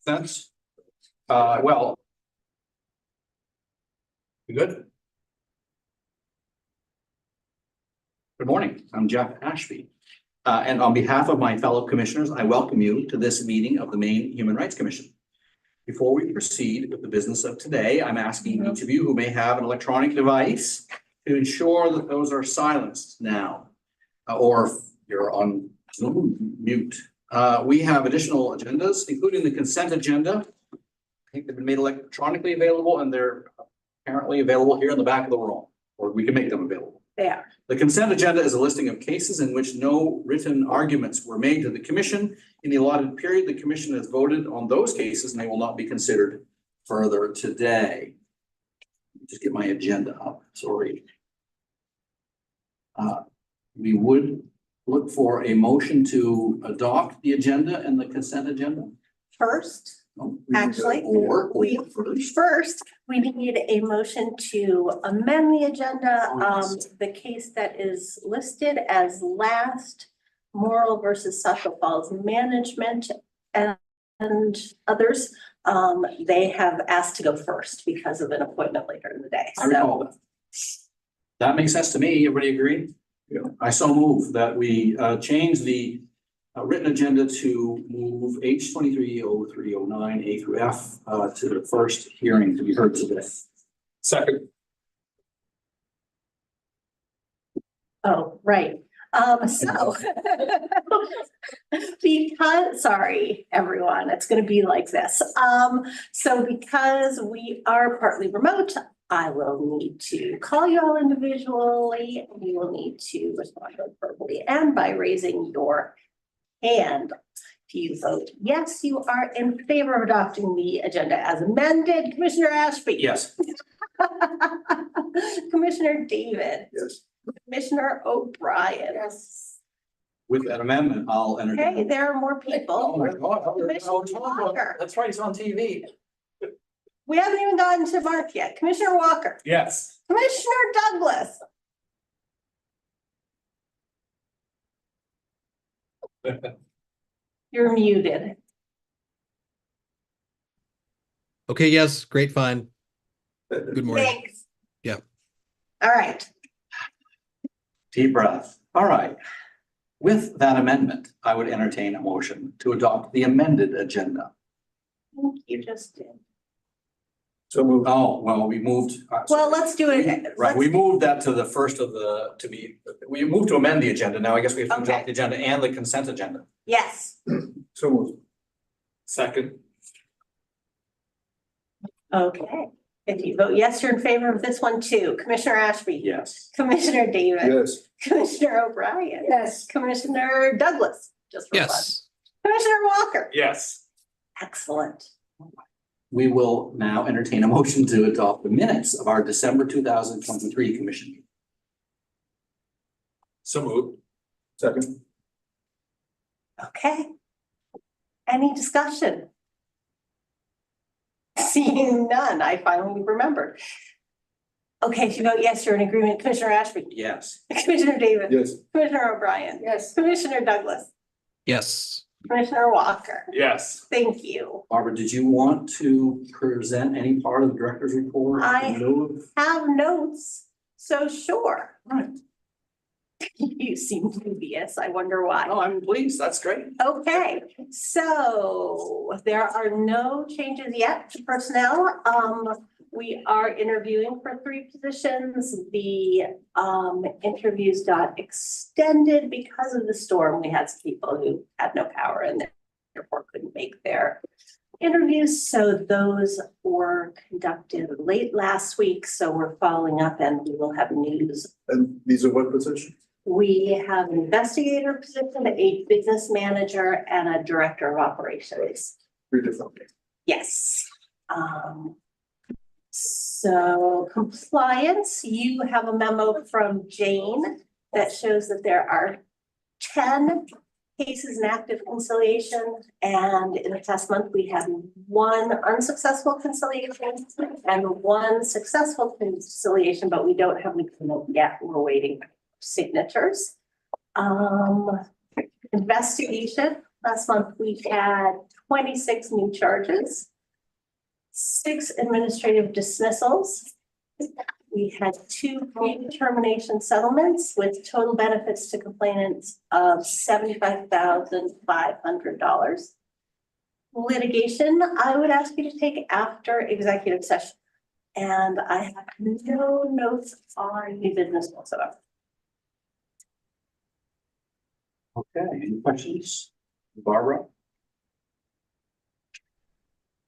Sense? Well. You good? Good morning, I'm Jeff Ashby. And on behalf of my fellow commissioners, I welcome you to this meeting of the Maine Human Rights Commission. Before we proceed with the business of today, I'm asking each of you who may have an electronic device to ensure that those are silenced now, or if you're on Zoom, mute. We have additional agendas, including the consent agenda. I think they've been made electronically available and they're apparently available here in the back of the room, or we can make them available. They are. The consent agenda is a listing of cases in which no written arguments were made to the commission. In the allotted period, the commission has voted on those cases and they will not be considered further today. Just get my agenda up, sorry. We would look for a motion to adopt the agenda and the consent agenda. First, Oh, actually, or first, we need a motion to amend the agenda. Yes. The case that is listed as last, Morrill versus Suffolk Falls Management and others, they have asked to go first because of an appointment later in the day. I recall that. That makes sense to me. Everybody agree? Yeah. I so move that we change the written agenda to move H 230309 A through F to the first hearing to be heard today. Second. Oh, right. So because, sorry, everyone, it's going to be like this. So because we are partly remote, I will need to call you all individually. We will need to respond verbally and by raising your hand. If you vote yes, you are in favor of adopting the agenda as amended. Commissioner Ashby. Yes. Commissioner David. Yes. Commissioner O'Brien. Yes. With that amendment, I'll entertain. Okay, there are more people. Oh my God. Commissioner Walker. That's right, he's on TV. We haven't even gotten to Mark yet. Commissioner Walker. Yes. Commissioner Douglas. You're muted. Okay, yes, great, fine. Good morning. Thanks. Yeah. All right. Deep breath. All right. With that amendment, I would entertain a motion to adopt the amended agenda. You just did. So moved. Oh, well, we moved. Well, let's do it. Right, we moved that to the first of we moved to amend the agenda. Now I guess we have to Okay. adopt the agenda and the consent agenda. Yes. So moved. Second. Okay. If you vote yes, you're in favor of this one too. Commissioner Ashby. Yes. Commissioner David. Yes. Commissioner O'Brien. Yes. Commissioner Douglas. Just for fun. Yes. Commissioner Walker. Yes. Excellent. We will now entertain a motion to adopt the minutes of our December 2023 commission meeting. So moved. Second. Okay. Any discussion? Seeing none, I finally remembered. Okay, if you vote yes, you're in agreement. Commissioner Ashby. Yes. Commissioner David. Yes. Commissioner O'Brien. Yes. Commissioner Douglas. Yes. Commissioner Walker. Yes. Thank you. Barbara, did you want to present any part of the director's report? I have notes, so sure. Right. You seem dubious. I wonder why. Oh, I'm pleased. That's great. Okay, so there are no changes yet to personnel. We are interviewing for 3 positions. The interviews got extended because of the storm. We had some people who had no power and therefore couldn't make their interviews. So those were conducted late last week. So we're following up and we will have news. And these are what positions? We have an investigator position, a business manager, and a director of operations. 3 different. Yes. So compliance, you have a memo from Jane that shows that there are 10 cases in active conciliation. And in the past month, we had 1 unsuccessful conciliation and 1 successful conciliation, but we don't have the note yet. We're waiting for signatures. Investigation. Last month we had 26 new charges, 6 administrative dismissals. We had 2 pre-determination settlements with total benefits to complainants of $75,500. Litigation, I would ask you to take after executive session. And I have no notes on new business whatsoever. Okay, any questions? Barbara?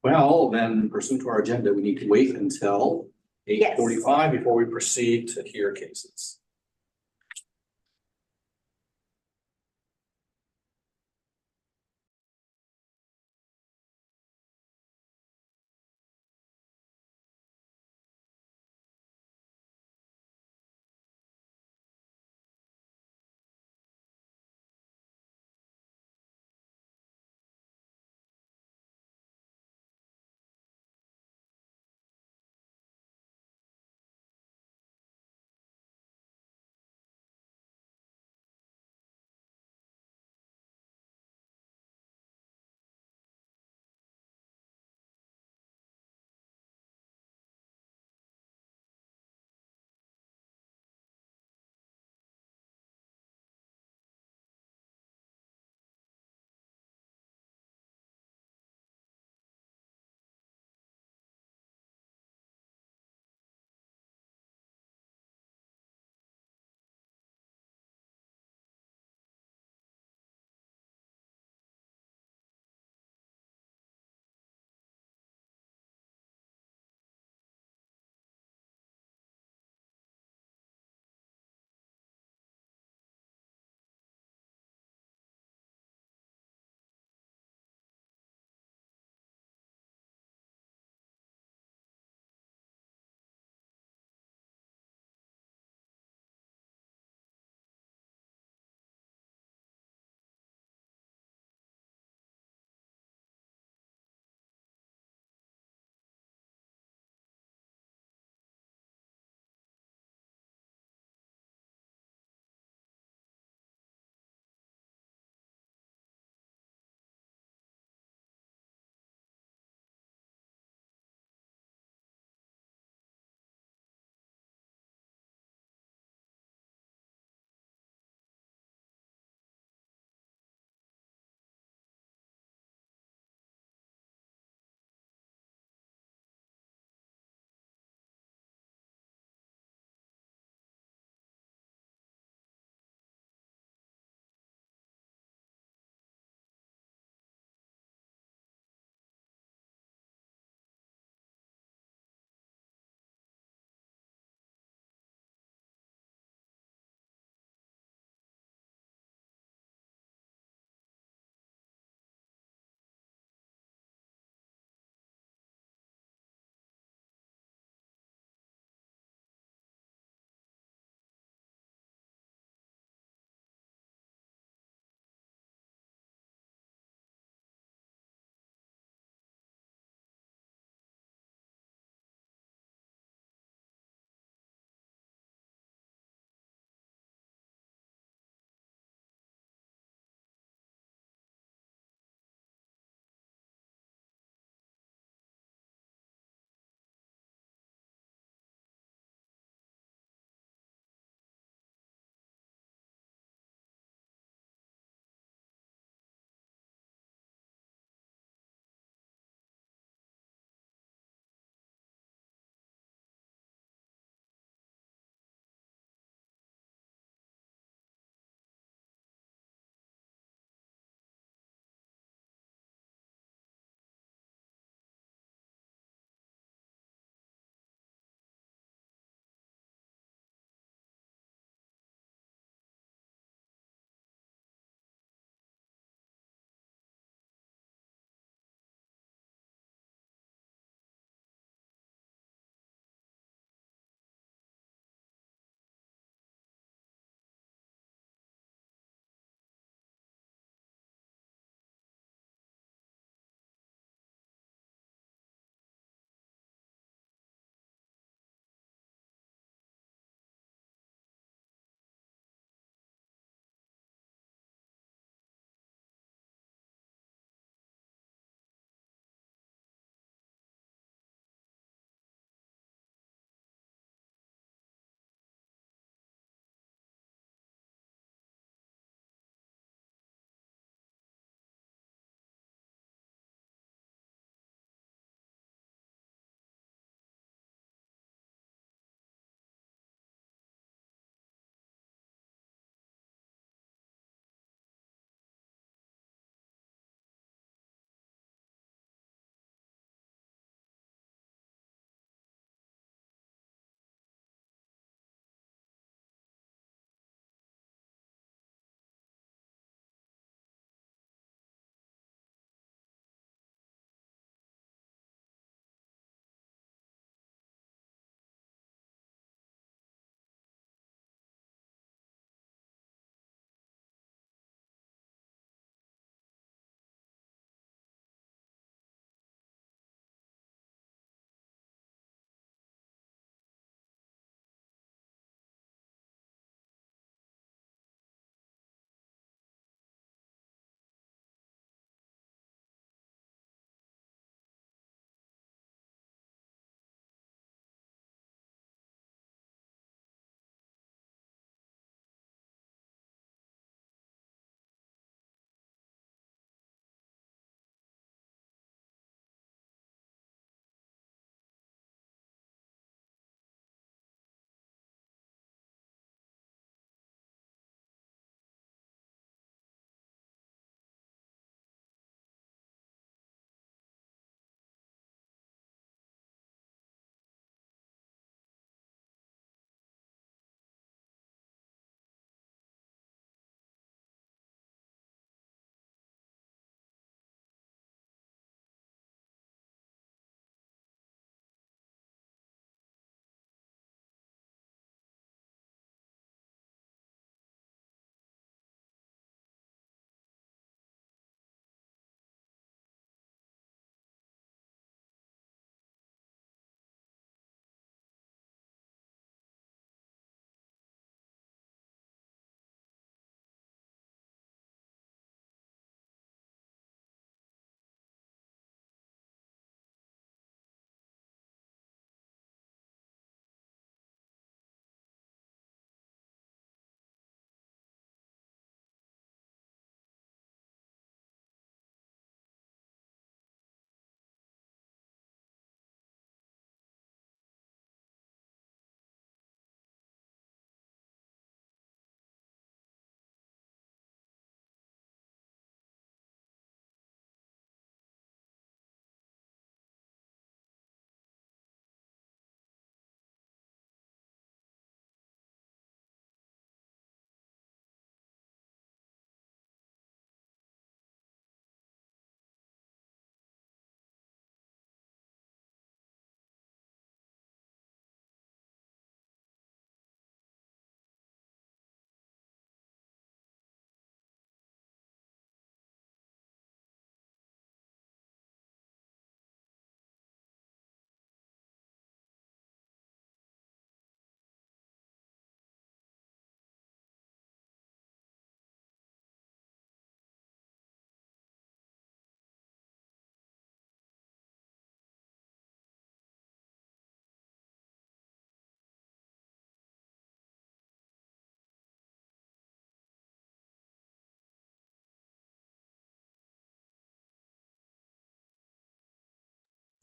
Well, then pursuant to our agenda, we need to wait until Yes. 8:45 before we proceed to hear cases.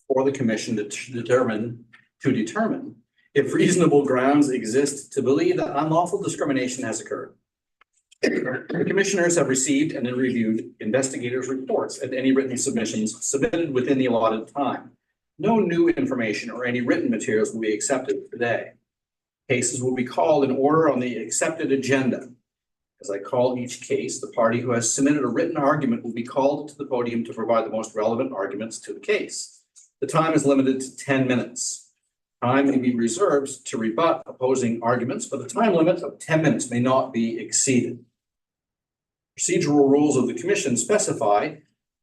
for the commission to determine if reasonable grounds exist to believe that unlawful discrimination has occurred. The commissioners have received and then reviewed investigators' reports and any written submissions submitted within the allotted time. No new information or any written materials will be accepted today. Cases will be called in order on the accepted agenda. As I call each case, the party who has submitted a written argument will be called to the podium to provide the most relevant arguments to the case. The time is limited to 10 minutes. Time may be reserved to rebut opposing arguments, but the time limit of 10 minutes may not be exceeded. Procedural rules of the commission specify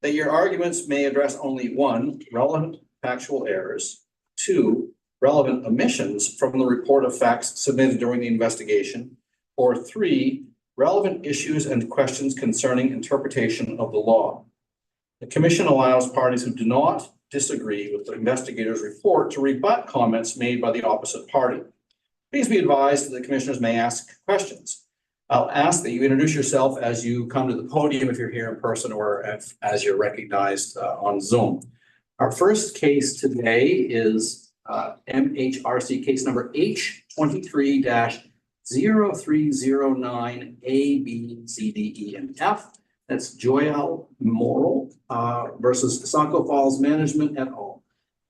that your arguments may address only 1, relevant factual errors, 2, relevant omissions from the report of facts submitted during the investigation, or 3, relevant issues and questions concerning interpretation of the law. The commission allows parties who do not disagree with the investigator's report to rebut comments made by the opposite party. Please be advised that the commissioners may ask questions. I'll ask that you introduce yourself as you come to the podium if you're here in person or as you're recognized on Zoom. Our first case today is MHRC case number H23-0309 A, B, C, D, E, and F. That's Joyelle Morrill versus Saco Falls Management et al.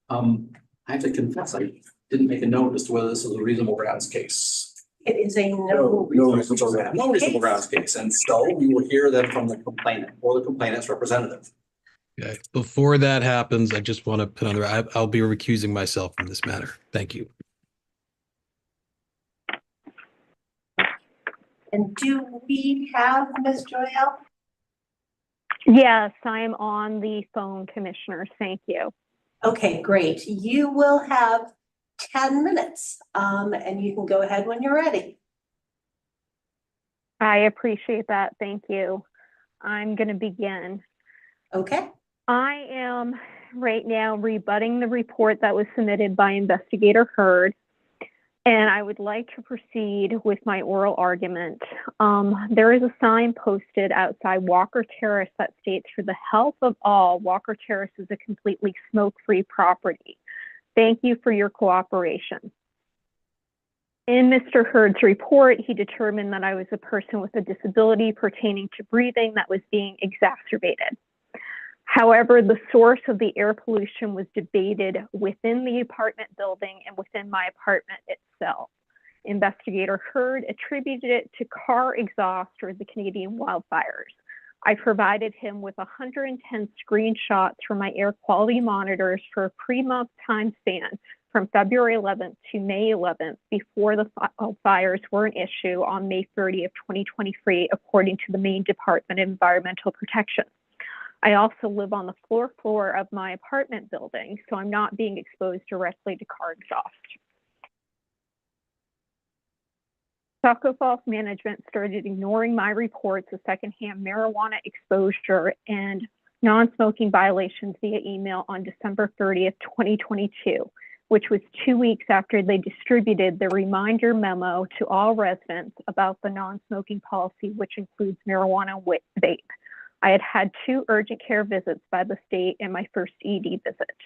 I have to confess, I didn't make a note as to whether this is a reasonable grounds case. It is a No reasonable grounds case, and so we will hear then from the complainant or the complainant's representative. Okay. Before that happens, I just want to put on the, I'll be recusing myself from this matter. Thank you. And do we have Ms. Joyelle? Yes, I'm on the phone, commissioners. Thank you. Okay, great. You will have 10 minutes and you can go ahead when you're ready. I appreciate that. Thank you. I'm going to begin. Okay. I am right now rebutting the report that was submitted by Investigator Hurd, and I would like to proceed with my oral argument. There is a sign posted outside Walker Terrace that states, "For the health of all, Walker Terrace is a completely smoke-free property. Thank you for your cooperation." In Mr. Hurd's report, he determined that I was a person with a disability pertaining to breathing that was being exacerbated. However, the source of the air pollution was debated within the apartment building and within my apartment itself. Investigator Hurd attributed it to car exhaust or the Canadian wildfires. I provided him with 110 screenshots from my air quality monitors for a pre-month time span from February 11th to May 11th before the fires were an issue on May 30th, 2023, according to the Maine Department of Environmental Protection. I also live on the floor of my apartment building, so I'm not being exposed directly to car exhaust. Saco Falls Management started ignoring my reports of secondhand marijuana exposure and non-smoking violations via email on December 30th, 2022, which was 2 weeks after they distributed the reminder memo to all residents about the non-smoking policy, which includes marijuana vape. I had had 2 urgent care visits by the state and my first ED visit.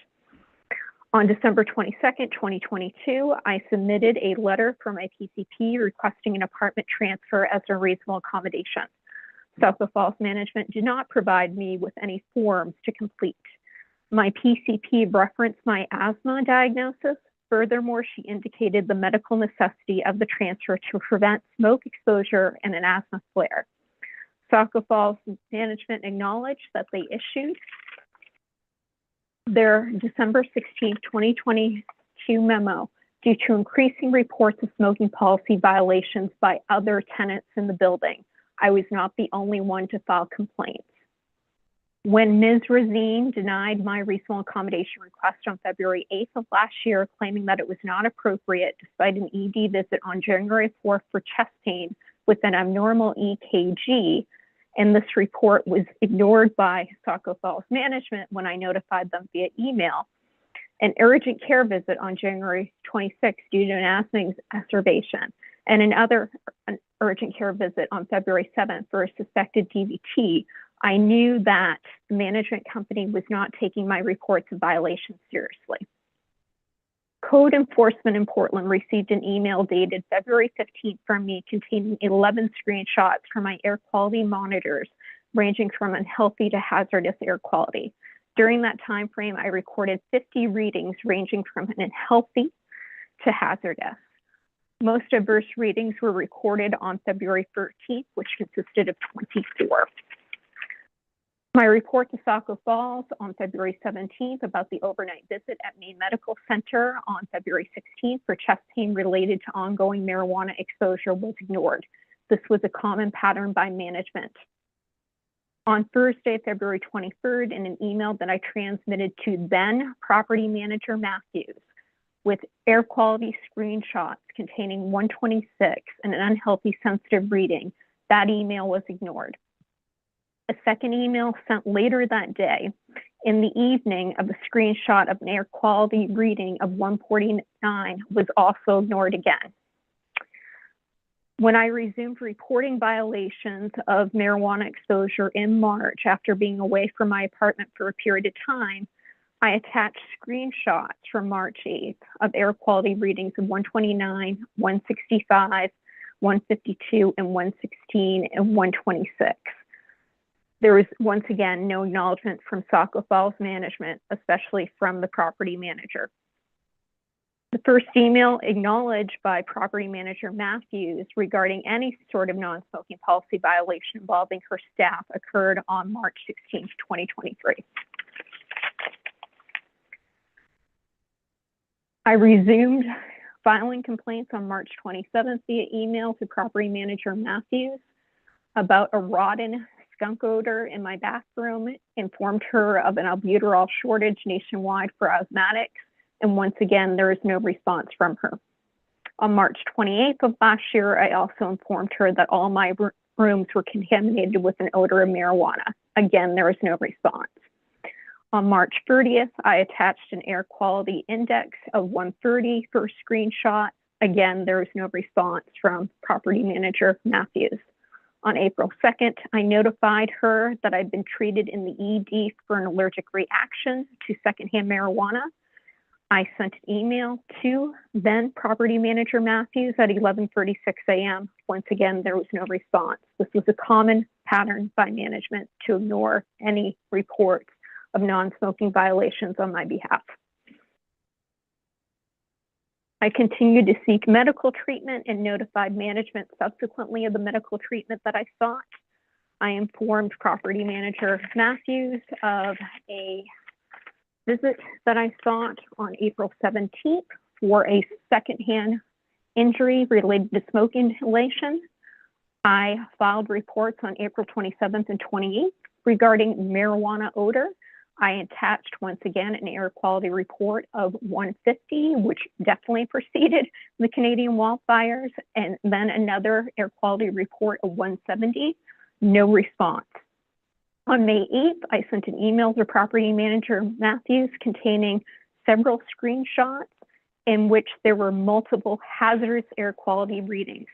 On December 22nd, 2022, I submitted a letter from my PCP requesting an apartment transfer as a reasonable accommodation. Saco Falls Management did not provide me with any forms to complete. My PCP referenced my asthma diagnosis. Furthermore, she indicated the medical necessity of the transfer to prevent smoke exposure and an asthma flare. Saco Falls Management acknowledged that they issued their December 16, 2022 memo due to increasing reports of smoking policy violations by other tenants in the building. I was not the only one to file complaints. When Ms. Razine denied my reasonable accommodation request on February 8th of last year, claiming that it was not appropriate despite an ED visit on January 4th for chest pain with an abnormal EKG, and this report was ignored by Saco Falls Management when I notified them via email, an urgent care visit on January 26th due to an asthma exacerbation, and an urgent care visit on February 7th for a suspected DVT I knew that the management company was not taking my reports of violations seriously. Code enforcement in Portland received an email dated February 15th from me containing 11 screenshots from my air quality monitors ranging from unhealthy to hazardous air quality. During that time frame, I recorded 50 readings ranging from unhealthy to hazardous. Most adverse readings were recorded on February 13th, which consisted of 24. My report to Saco Falls on February 17th about the overnight visit at Maine Medical Center on February 16th for chest pain related to ongoing marijuana exposure was ignored. This was a common pattern by management. On Thursday, February 23rd, in an email that I transmitted to then property manager Matthews with air quality screenshots containing 126 and an unhealthy sensitive reading, that email was ignored. A second email sent later that day in the evening of a screenshot of an air quality reading of 149 was also ignored again. When I resumed reporting violations of marijuana exposure in March after being away from my apartment for a period of time, I attached screenshots from March 8th of air quality readings of 129, 165, 152, and 116, and 126. There was, once again, no acknowledgement from Saco Falls management, especially from the property manager. The first email acknowledged by property manager Matthews regarding any sort of non-smoking policy violation involving her staff occurred on March 16, 2023. I resumed filing complaints on March 27th via email to property manager Matthews about a rotten skunk odor in my bathroom, informed her of an albuterol shortage nationwide for asthmatics, and once again, there is no response from her. On March 28th of last year, I also informed her that all my rooms were contaminated with an odor of marijuana. Again, there is no response. On March 30th, I attached an air quality index of 130 for a screenshot. Again, there is no response from property manager Matthews. On April 2nd, I notified her that I'd been treated in the ED for an allergic reaction to secondhand marijuana. I sent an email to then property manager Matthews at 11:36 a.m. Once again, there was no response. This was a common pattern by management to ignore any reports of non-smoking violations on my behalf. I continued to seek medical treatment and notified management subsequently of the medical treatment that I sought. I informed property manager Matthews of a visit that I sought on April 17th for a secondhand injury related to smoke inhalation. I filed reports on April 27th and 28th regarding marijuana odor. I attached once again an air quality report of 150, which definitely preceded the Canadian wildfires, and then another air quality report of 170, no response. On May 8th, I sent an email to property manager Matthews containing several screenshots in which there were multiple hazardous air quality readings,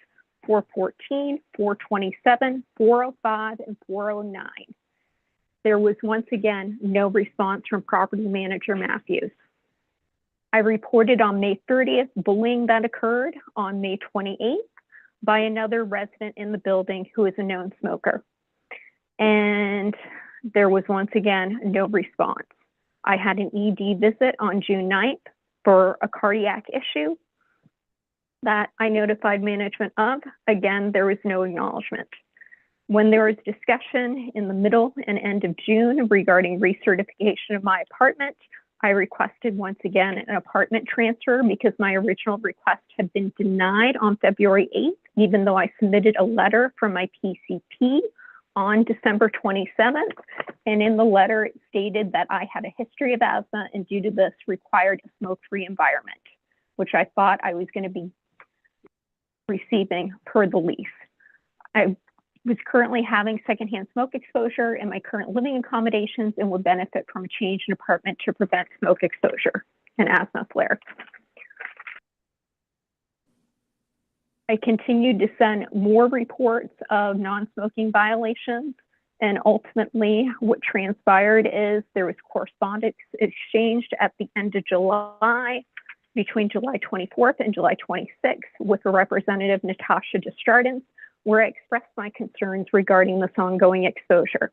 414, 427, 405, and 409. There was once again no response from property manager Matthews. I reported on May 30th bullying that occurred on May 28th by another resident in the building who is a known smoker. And there was once again no response. I had an ED visit on June 9th for a cardiac issue that I notified management of. Again, there was no acknowledgement. When there was discussion in the middle and end of June regarding recertification of my apartment, I requested once again an apartment transfer because my original request had been denied on February 8th, even though I submitted a letter from my PCP on December 27th. And in the letter, it stated that I had a history of asthma and due to this required a smoke-free environment, which I thought I was going to be receiving per the lease. I was currently having secondhand smoke exposure in my current living accommodations and would benefit from a change in apartment to prevent smoke exposure and asthma flare. I continued to send more reports of non-smoking violations And ultimately, what transpired is there was correspondence exchanged at the end of July, between July 24th and July 26th, with a representative, Natasha Desjardins, where I expressed my concerns regarding this ongoing exposure.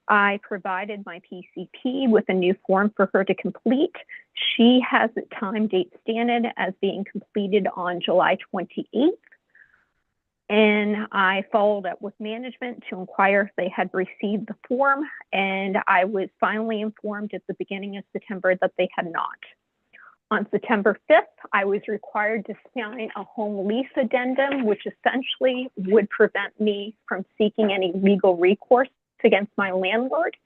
I provided my PCP with a new form for her to complete. She has a time date stated as being completed on July 28th. And I followed up with management to inquire if they had received the form. And I was finally informed at the beginning of September that they had not. On September 5th, I was required to sign a home lease addendum, which essentially would prevent me from seeking any legal recourse against my landlord.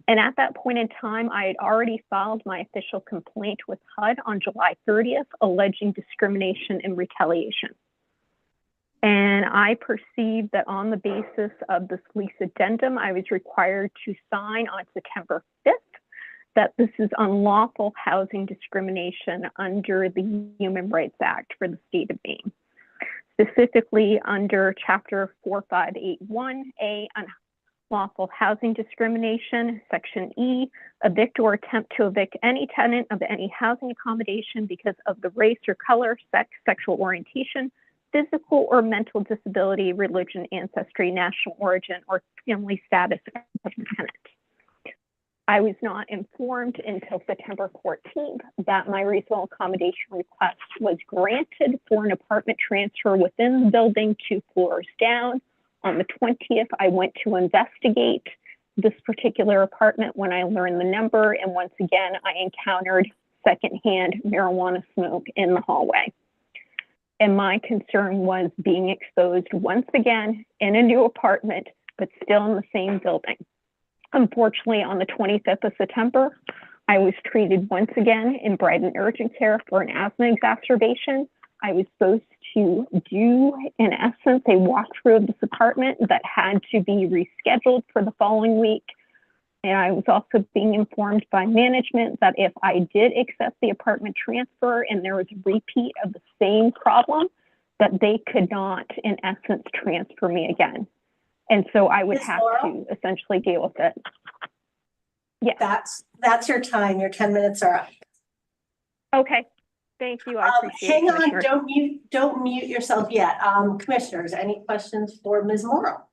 And at that point in time, I had already filed my official complaint with HUD on July 30th, alleging discrimination and retaliation. And I perceived that on the basis of this lease addendum, I was required to sign on September 5th that this is unlawful housing discrimination under the Human Rights Act for the state of Maine, specifically under Chapter 4581A, unlawful housing discrimination, Section E, evict or attempt to evict any tenant of any housing accommodation because of the race or color, sex, sexual orientation, physical or mental disability, religion, ancestry, national origin, or family status of the tenant. I was not informed until September 14th that my reasonable accommodation request was granted for an apartment transfer within the building 2 floors down. On the 20th, I went to investigate this particular apartment when I learned the number, and once again, I encountered secondhand marijuana smoke in the hallway. And my concern was being exposed once again in a new apartment, but still in the same building. Unfortunately, on the 25th of September, I was treated once again in Brighton urgent care for an asthma exacerbation. I was supposed to do, in essence, a walkthrough of this apartment that had to be rescheduled for the following week. And I was also being informed by management that if I did accept the apartment transfer and there was a repeat of the same problem, that they could not, in essence, transfer me again. And so I would Ms. have Laurel? to essentially deal with it. Yeah. That's your time. Your 10 minutes are up. Okay. Thank you. I appreciate it, Hang on, Commissioner. don't mute yourself yet. Commissioners, any questions for Ms. Morrow?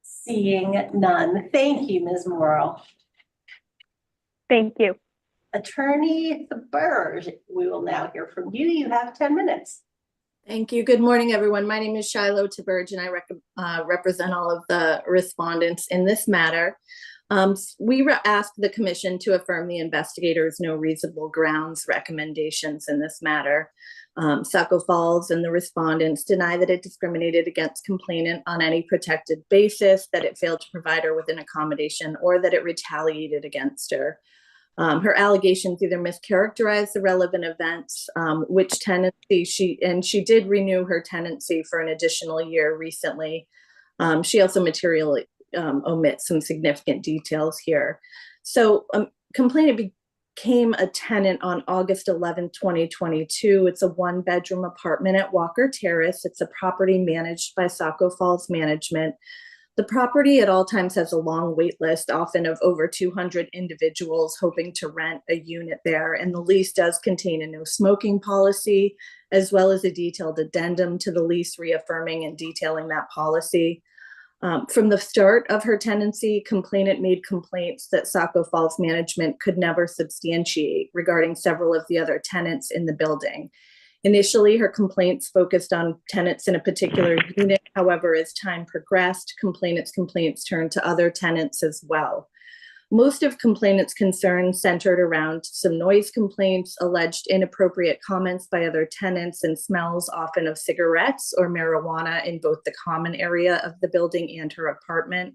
Seeing none. Thank you, Ms. Morrow. Thank you. Attorney Burge, we will now hear from you. You have 10 minutes. Thank you. Good morning, everyone. My name is Shiloh Taberge, and I represent all of the respondents in this matter. We asked the commission to affirm the investigator's no reasonable grounds recommendations in this matter. Saco Falls and the respondents deny that it discriminated against complainant on any protected basis, that it failed to provide her with an accommodation, or that it retaliated against her. Her allegations either mischaracterize the relevant events, which tenancy she did renew her tenancy for an additional year recently. She also materially omits some significant details here. So complainant became a tenant on August 11, 2022. It's a 1-bedroom apartment at Walker Terrace. It's a property managed by Saco Falls Management. The property at all times has a long wait list, often of over 200 individuals hoping to rent a unit there. And the lease does contain a no smoking policy, as well as a detailed addendum to the lease reaffirming and detailing that policy. From the start of her tenancy, complainant made complaints that Saco Falls Management could never substantiate regarding several of the other tenants in the building. Initially, her complaints focused on tenants in a particular unit. However, as time progressed, complainants' complaints turned to other tenants as well. Most of complainants' concerns centered around some noise complaints, alleged inappropriate comments by other tenants, and smells often of cigarettes or marijuana in both the common area of the building and her apartment.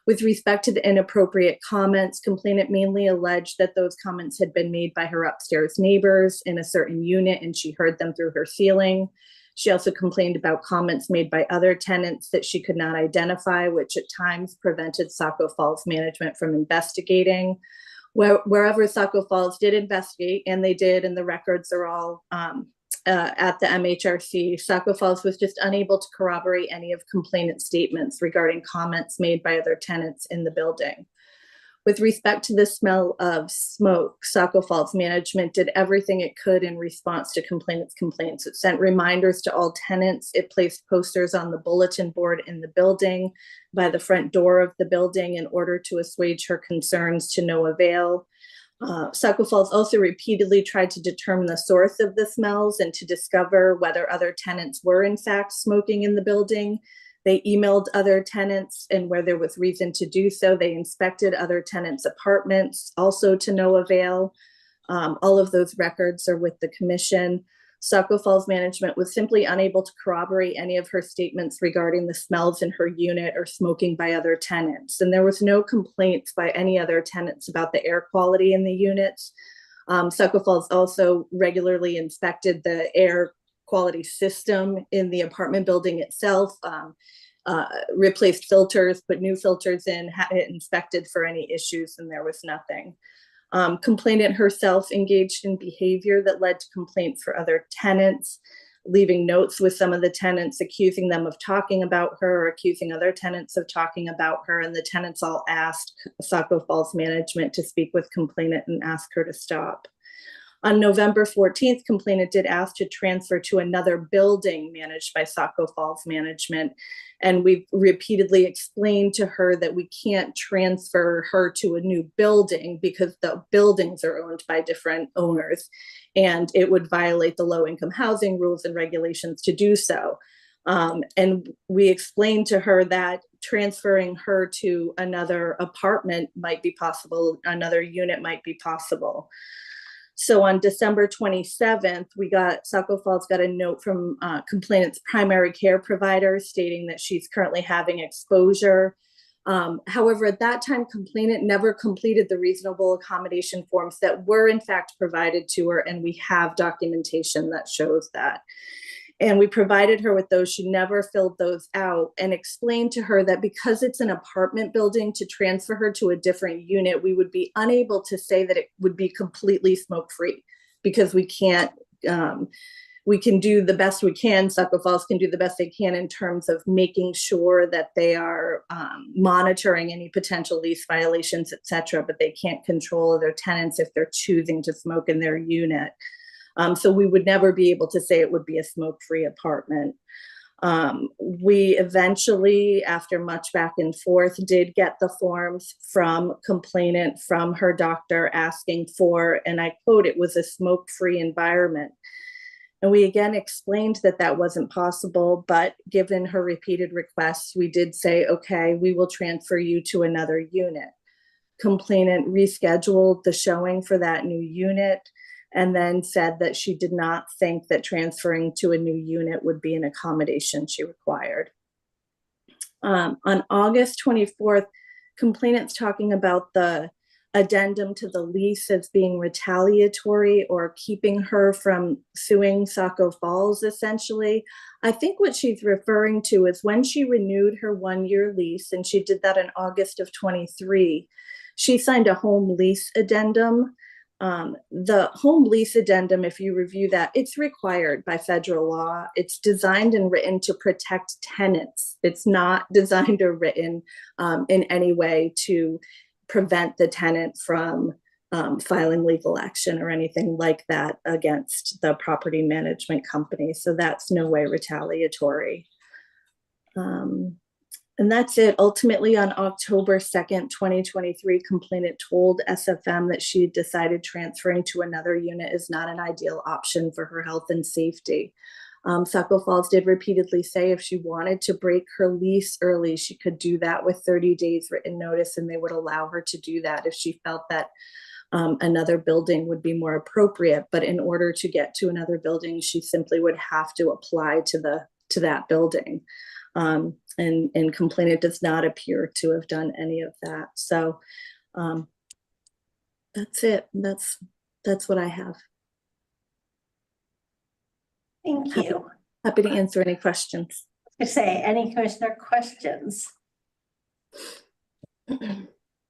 With respect to the inappropriate comments, complainant mainly alleged that those comments had been made by her upstairs neighbors in a certain unit and she heard them through her ceiling. She also complained about comments made by other tenants that she could not identify, which at times prevented Saco Falls Management from investigating. Wherever Saco Falls did investigate, and they did, and the records are all at the MHRC, Saco Falls was just unable to corroborate any of complainant statements regarding comments made by other tenants in the building. With respect to the smell of smoke, Saco Falls management did everything it could in response to complainants' complaints. It sent reminders to all tenants. It placed posters on the bulletin board in the building by the front door of the building in order to assuage her concerns, to no avail. Saco Falls also repeatedly tried to determine the source of the smells and to discover whether other tenants were in fact smoking in the building. They emailed other tenants, and where there was reason to do so, they inspected other tenants' apartments, also to no avail. All of those records are with the commission. Saco Falls management was simply unable to corroborate any of her statements regarding the smells in her unit or smoking by other tenants. And there was no complaints by any other tenants about the air quality in the units. Saco Falls also regularly inspected the air quality system in the apartment building itself, replaced filters, put new filters in, had it inspected for any issues, and there was nothing. Complainant herself engaged in behavior that led to complaints for other tenants, leaving notes with some of the tenants, accusing them of talking about her, or accusing other tenants of talking about her, and the tenants all asked Saco Falls management to speak with complainant and ask her to stop. On November 14th, complainant did ask to transfer to another building managed by Saco Falls management. And we've repeatedly explained to her that we can't transfer her to a new building because the buildings are owned by different owners, and it would violate the low-income housing rules and regulations to do so. And we explained to her that transferring her to another apartment might be possible, another unit might be possible. So on December 27th, Saco Falls got a note from complainant's primary care provider stating that she's currently having exposure. However, at that time, complainant never completed the reasonable accommodation forms that were in fact provided to her, and we have documentation that shows that. And we provided her with those. She never filled those out, and explained to her that because it's an apartment building, to transfer her to a different unit, we would be unable to say that it would be completely smoke-free, because we can't, we can do the best we can. Saco Falls can do the best they can in terms of making sure that they are monitoring any potential lease violations, et cetera, but they can't control their tenants if they're choosing to smoke in their unit. So we would never be able to say it would be a smoke-free apartment. We eventually, after much back and forth, did get the forms from complainant, from her doctor, asking for, and I quote, "it was a smoke-free environment." And we again explained that that wasn't possible, but given her repeated requests, we did say, okay, we will transfer you to another unit. Complainant rescheduled the showing for that new unit, and then said that she did not think that transferring to a new unit would be an accommodation she required. On August 24th, complainant's talking about the addendum to the lease as being retaliatory or keeping her from suing Saco Falls, essentially. I think what she's referring to is when she renewed her one-year lease, and she did that in August of 23, she signed a home lease addendum. The home lease addendum, if you review that, it's required by federal law. It's designed and written to protect tenants. It's not designed or written in any way to prevent the tenant from filing legal action or anything like that against the property management company. So that's no way retaliatory. And that's it. Ultimately, on October 2nd, 2023, complainant told SFM that she decided transferring to another unit is not an ideal option for her health and safety. Saco Falls did repeatedly say if she wanted to break her lease early, she could do that with 30 days written notice, and they would allow her to do that if she felt that another building would be more appropriate. But in order to get to another building, she simply would have to apply to that building. And complainant does not appear to have done any of that. So that's it. That's what I have. Thank you. Happy to answer any questions. To say, any commissioner questions?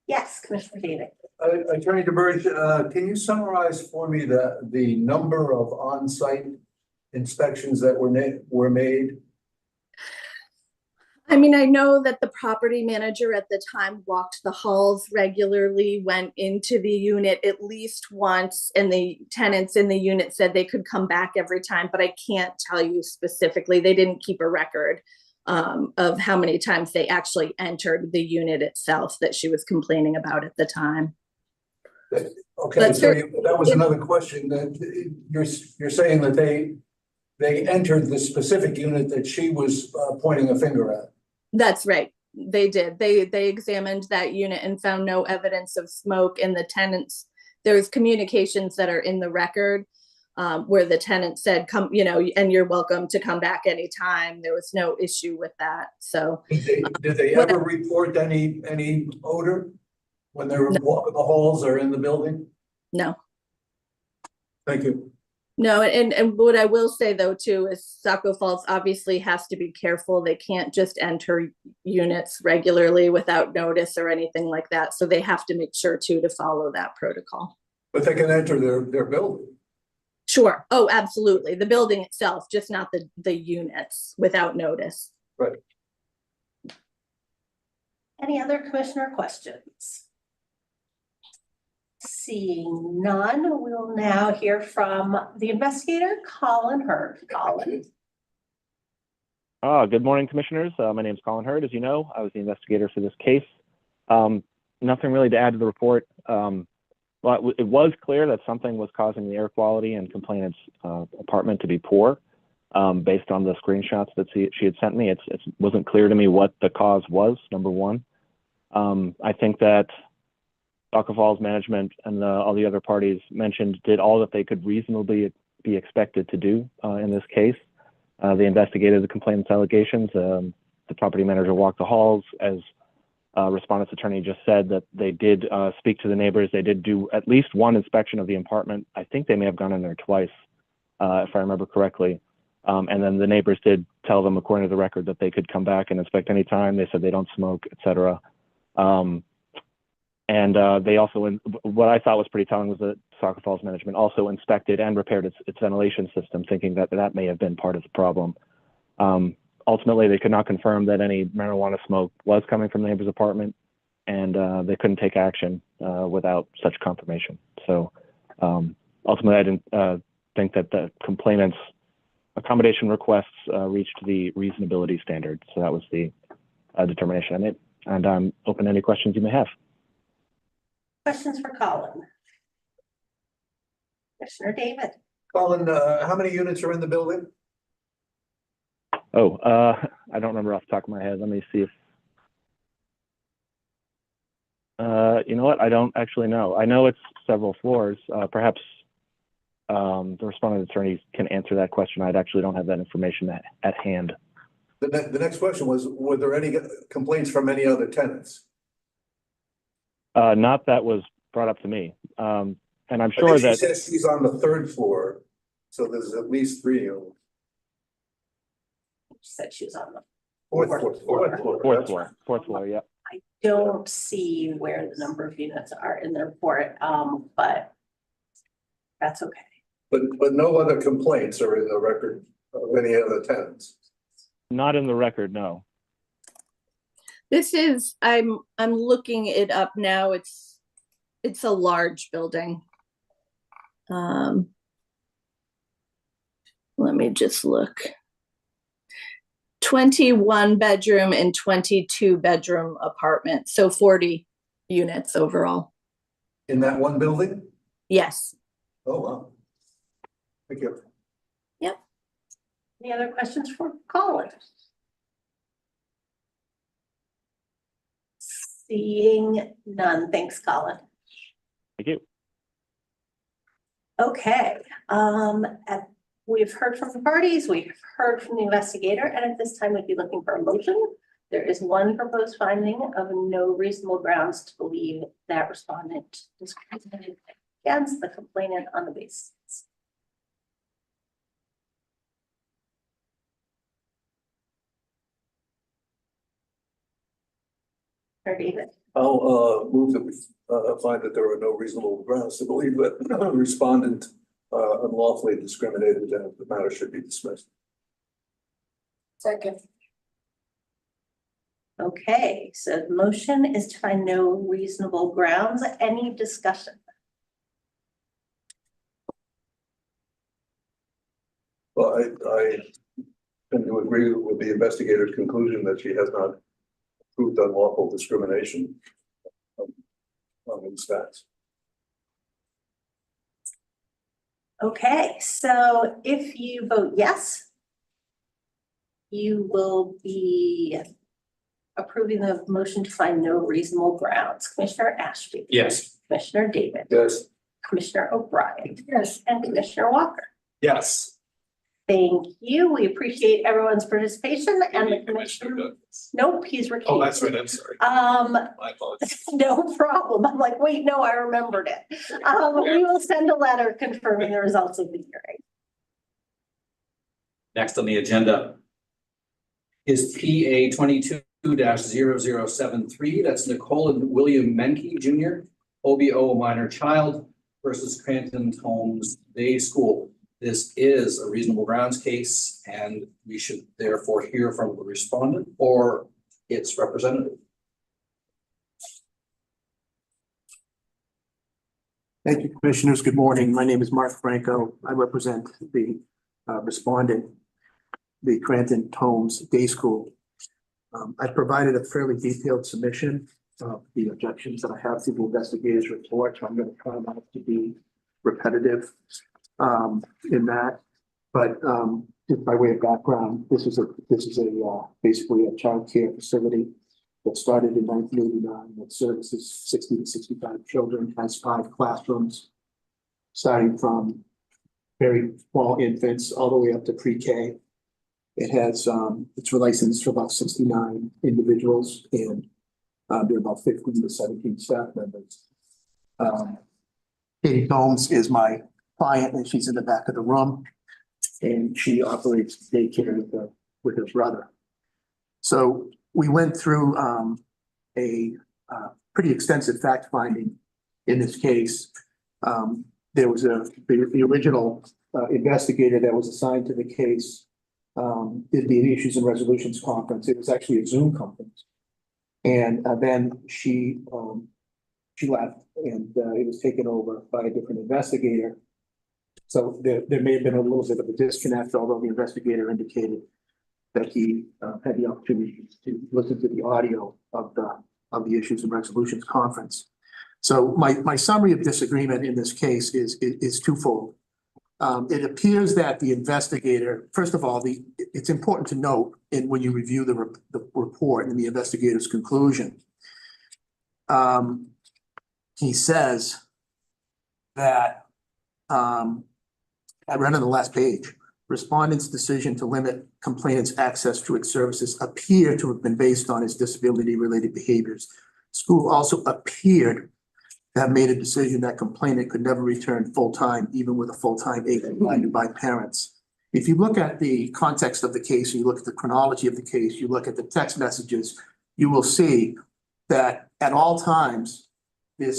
Yes, Commissioner David. Attorney DeBerge, can you summarize for me the number of on-site inspections that were made? I mean, I know that the property manager at the time walked the halls regularly, went into the unit at least once, and the tenants in the unit said they could come back every time, but I can't tell you specifically. They didn't keep a record of how many times they actually entered the unit itself that she was complaining about at the time. Okay, But so that was another question, that you're saying that they entered the specific unit that she was pointing a finger at. That's right. They did. They examined that unit and found no evidence of smoke in the tenants. There's communications that are in the record where the tenant said, come, you know, and you're welcome to come back anytime. There was no issue with that. So Did they ever report any odor when they were walking the halls or in the building? no. Thank you. No, and what I will say though too is Saco Falls obviously has to be careful. They can't just enter units regularly without notice or anything like that. So they have to make sure too to follow that protocol. But they can enter their building. Sure. Oh, absolutely. The building itself, just not the units without notice. Right. Any other commissioner questions? Seeing none, we'll now hear from the investigator, Colin Hurd. Colin. Good morning, commissioners. My name is Colin Hurd. As you know, I was the investigator for this case. Nothing really to add to the report. But it was clear that something was causing the air quality in complainant's apartment to be poor, based on the screenshots that she had sent me. It wasn't clear to me what the cause was, number one. I think that Saco Falls management and all the other parties mentioned did all that they could reasonably be expected to do in this case. They investigated the complainant's allegations. The property manager walked the halls. As respondent's attorney just said, that they did speak to the neighbors. They did do at least one inspection of the apartment. I think they may have gone in there twice, if I remember correctly. And then the neighbors did tell them, according to the record, that they could come back and inspect anytime. They said they don't smoke, etc. And they also, what I thought was pretty telling was that Saco Falls management also inspected and repaired its ventilation system, thinking that that may have been part of the problem. Ultimately, they could not confirm that any marijuana smoke was coming from the neighbor's apartment, and they couldn't take action without such confirmation. So ultimately, I didn't think that the complainant's accommodation requests reached the reasonability standard. So that was the determination I made. And I'm open to any questions you may have. Questions for Colin? Commissioner David. Colin, how many units are in the building? Oh, I don't remember off the top of my head. Let me see if, you know what? I don't actually know. I know it's several floors. Perhaps the respondent attorney can answer that question. I actually don't have that information at hand. The next question was, were there any complaints from any other tenants? Not that was brought up to me. And I'm sure she that says she's on the third floor, so there's at least 3 of them. She said she was on the Fourth floor. Fourth floor, yeah. I don't see where the number of units are in the report, but that's okay. But no other complaints are in the record of any other tenants. Not in the record, no. This is, I'm looking it up now. It's a large building. Let me just look. 21 bedroom and 22 bedroom apartment. So 40 units overall. In that one building? Yes. Oh, wow. Thank you. Yep. Any other questions for Colin? Seeing none. Thanks, Colin. Thank you. Okay, we've heard from the parties, we've heard from the investigator, and at this time we'd be looking for a motion. There is one proposed finding of no reasonable grounds to believe that respondent discriminated against the complainant on the basis. David. I'll move that we find that there are no reasonable grounds to believe that the respondent unlawfully discriminated, and the matter should be dismissed. Second. Okay, so the motion is to find no reasonable grounds. Any discussion? Well, I tend to agree with the investigator's conclusion that she has not proved unlawful discrimination on these facts. Okay, so if you vote yes, you will be approving the motion to find no reasonable grounds. Commissioner Ashby. Yes. Commissioner David. Yes. Commissioner O'Brien. Yes. And Commissioner Walker. Yes. Thank you. We appreciate everyone's participation and the commissioner. Douglas. Nope, he's recused. Oh, that's right. I'm sorry. My apologies. No problem. I'm like, wait, no, I remembered it. We will send a letter confirming the results of the hearing. Next on the agenda is PA 22-0073. That's Nicole and William Menke Jr., OBO minor child versus Cranton Homes Day School. This is a reasonable grounds case, and we should therefore hear from the respondent or its representative. Thank you, commissioners. Good morning. My name is Mark Franco. I represent the respondent, the Cranton Homes Day School. I provided a fairly detailed submission of the objections that I have to the investigator's report, so I'm going to try not to be repetitive in that. But just by way of background, this is basically a child care facility that started in 1989 that services 60 to 65 children, has 5 classrooms, starting from very small infants all the way up to pre-K. It has, it's licensed for about 69 individuals, and there are about 15 to 17 staff members. Katie Combs is my client, and she's in the back of the room, and she operates daycare with her brother. So we went through a pretty extensive fact finding in this case. There was the original investigator that was assigned to the case did the issues and resolutions conference. It was actually a Zoom conference, and then she left, and it was taken over by a different investigator. So there may have been a little bit of a disconnect, although the investigator indicated that he had the opportunity to listen to the audio of the issues and resolutions conference. So my summary of disagreement in this case is twofold. It appears that the investigator, first of all, it's important to note when you review the report and the investigator's conclusion. He says that I read on the last page, respondent's decision to limit complainant's access to its services appear to have been based on his disability-related behaviors. School also appeared to have made a decision that complainant could never return full-time, even with a full-time aide provided by parents. If you look at the context of the case, you look at the chronology of the case, you look at the text messages, you will see that at all times, the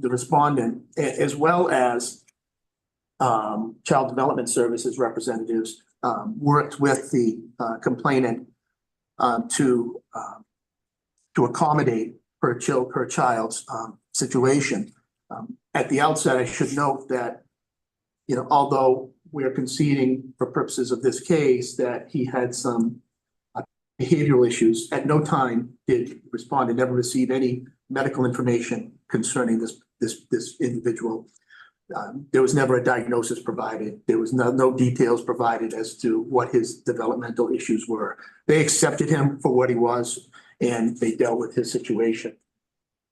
respondent, as well as Child Development Services representatives, worked with the complainant to accommodate her child's situation. At the outset, I should note that, although we're conceding for purposes of this case that he had some behavioral issues, at no time did respondent ever receive any medical information concerning this individual. There was never a diagnosis provided. There was no details provided as to what his developmental issues were. They accepted him for what he was, and they dealt with his situation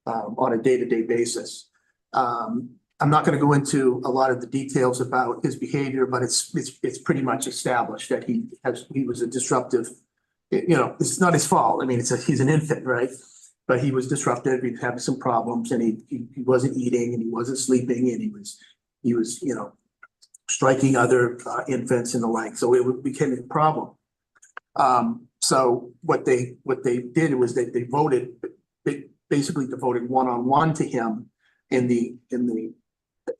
on a day-to-day basis. I'm not going to go into a lot of the details about his behavior, but it's pretty much established that he was a disruptive. It's not his fault. I mean, he's an infant, right? But he was disruptive. He was having some problems, and he wasn't eating, and he wasn't sleeping, and he was striking other infants and the like. So it became a problem. So what they did was they basically devoted one-on-one to him in the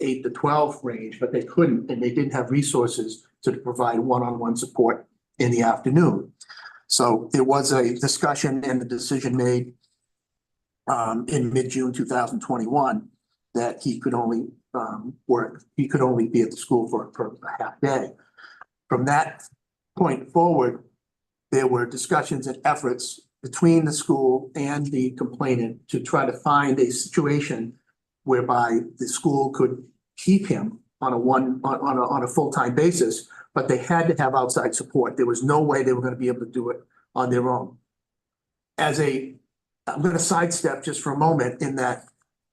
8 to 12 range, but they couldn't, and they didn't have resources to provide one-on-one support in the afternoon. So there was a discussion and the decision made in mid-June 2021 that he could only be at the school for a half day. From that point forward, there were discussions and efforts between the school and the complainant to try to find a situation whereby the school could keep him on a full-time basis, but they had to have outside support. There was no way they were going to be able to do it on their own. I'm going to sidestep just for a moment in that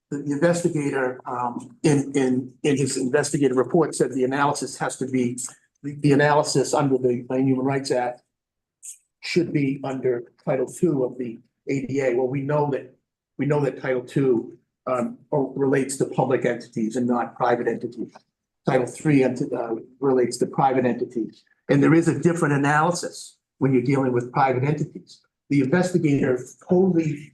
the investigator in his investigative report said the analysis has to be, the analysis under the Human Rights Act should be under Title II of the ADA. Well, we know that Title II relates to public entities and not private entities. Title III relates to private entities. And there is a different analysis when you're dealing with private entities. The investigator totally,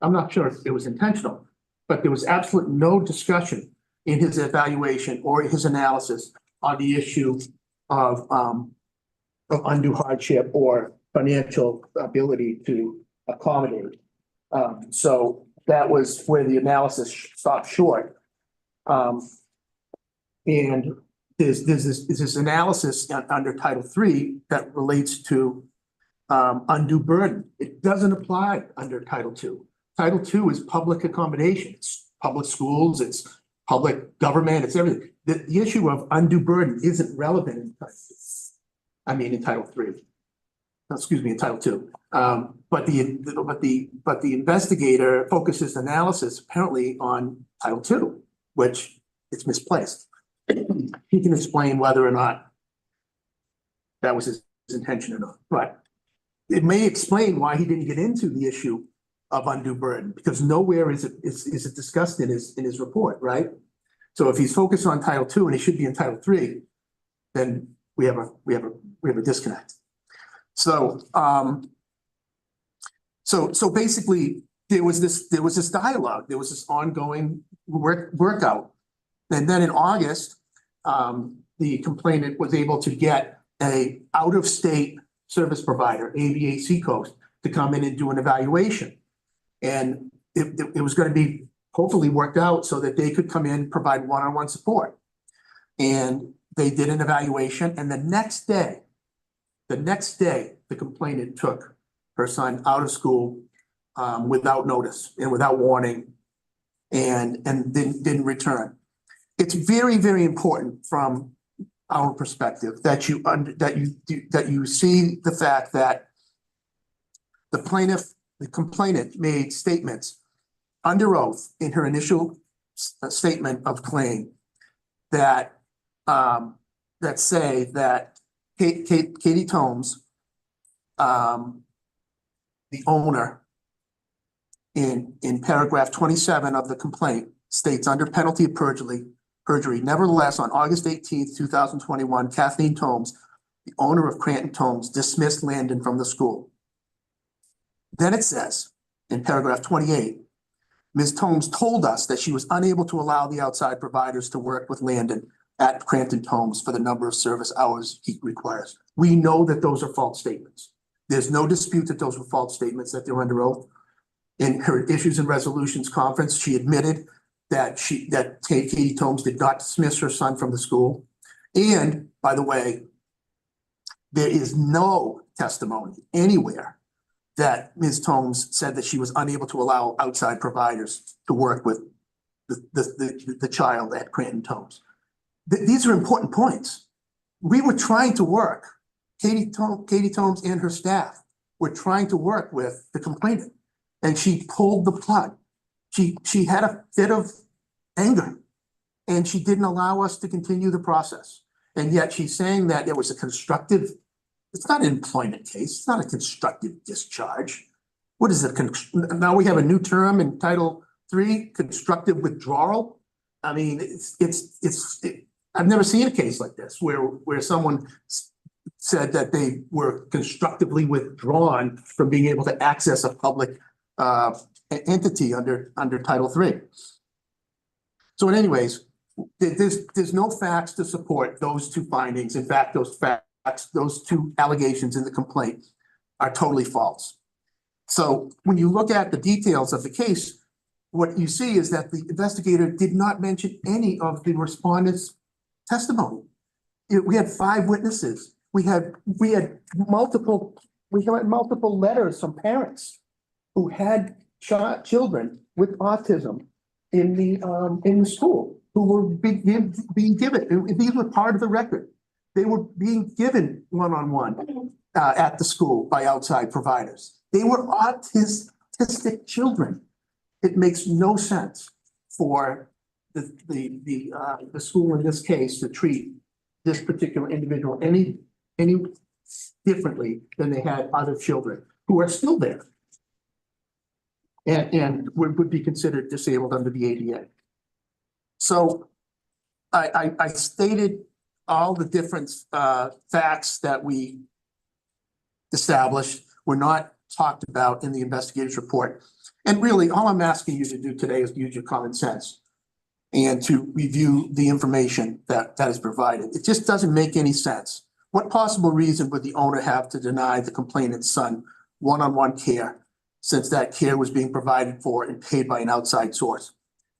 I'm not sure if it was intentional, but there was absolutely no discussion in his evaluation or his analysis on the issue of undue hardship or financial ability to accommodate. So that was where the analysis stopped short. And there's this analysis under Title III that relates to undue burden. It doesn't apply under Title II. Title II is public accommodation. It's public schools, it's public government, it's everything. The issue of undue burden isn't relevant in Title II. I mean, in Title III. Excuse me, in Title II. But the investigator focuses analysis apparently on Title II, which it's misplaced. He can explain whether or not that was his intention or not, but it may explain why he didn't get into the issue of undue burden, because nowhere is it discussed in his report, right? So if he's focused on Title II and he should be in Title III, then we have a disconnect. So so basically there was this dialogue, there was this ongoing workout. And then in August, the complainant was able to get a out-of-state service provider, ABA Seacoast, to come in and do an evaluation. And it was going to be hopefully worked out so that they could come in, provide one-on-one support. And they did an evaluation, and the next day, the complainant took her son out of school without notice and without warning, and didn't return. It's very, very important from our perspective that you see the fact that the complainant made statements under oath in her initial statement of claim that say that Katie Tomes, the owner, in paragraph 27 of the complaint states under penalty of perjury, nevertheless, on August 18th, 2021, Kathleen Tomes, the owner of Cranton Tomes, dismissed Landon from the school. Then it says in paragraph 28, Ms. Tomes told us that she was unable to allow the outside providers to work with Landon at Cranton Tomes for the number of service hours he requires. We know that those are false statements. There's no dispute that those were false statements, that they were under oath. In her issues and resolutions conference, she admitted that Katie Tomes did not dismiss her son from the school. And by the way, there is no testimony anywhere that Ms. Tomes said that she was unable to allow outside providers to work with the child at Cranton Tomes. These are important points. We were trying to work, Katie Tomes and her staff were trying to work with the complainant, and she pulled the plug. She had a fit of anger, and she didn't allow us to continue the process. And yet she's saying that there was a constructive, it's not an employment case, it's not a constructive discharge. What is it? Now we have a new term in Title III, constructive withdrawal. I mean, I've never seen a case like this where someone said that they were constructively withdrawn from being able to access a public entity under Title III. So anyways, there's no facts to support those two findings. In fact, those two allegations in the complaint are totally false. So when you look at the details of the case, what you see is that the investigator did not mention any of the respondents' testimony. We had 5 witnesses. We had multiple letters from parents who had children with autism in the school who were being given. These were part of the record. They were being given one-on-one at the school by outside providers. They were autistic children. It makes no sense for the school in this case to treat this particular individual any differently than they had other children who are still there and would be considered disabled under the ADA. So I stated all the different facts that we established were not talked about in the investigator's report. And really, all I'm asking you to do today is use your common sense and to review the information that is provided. It just doesn't make any sense. What possible reason would the owner have to deny the complainant's son one-on-one care since that care was being provided for and paid by an outside source?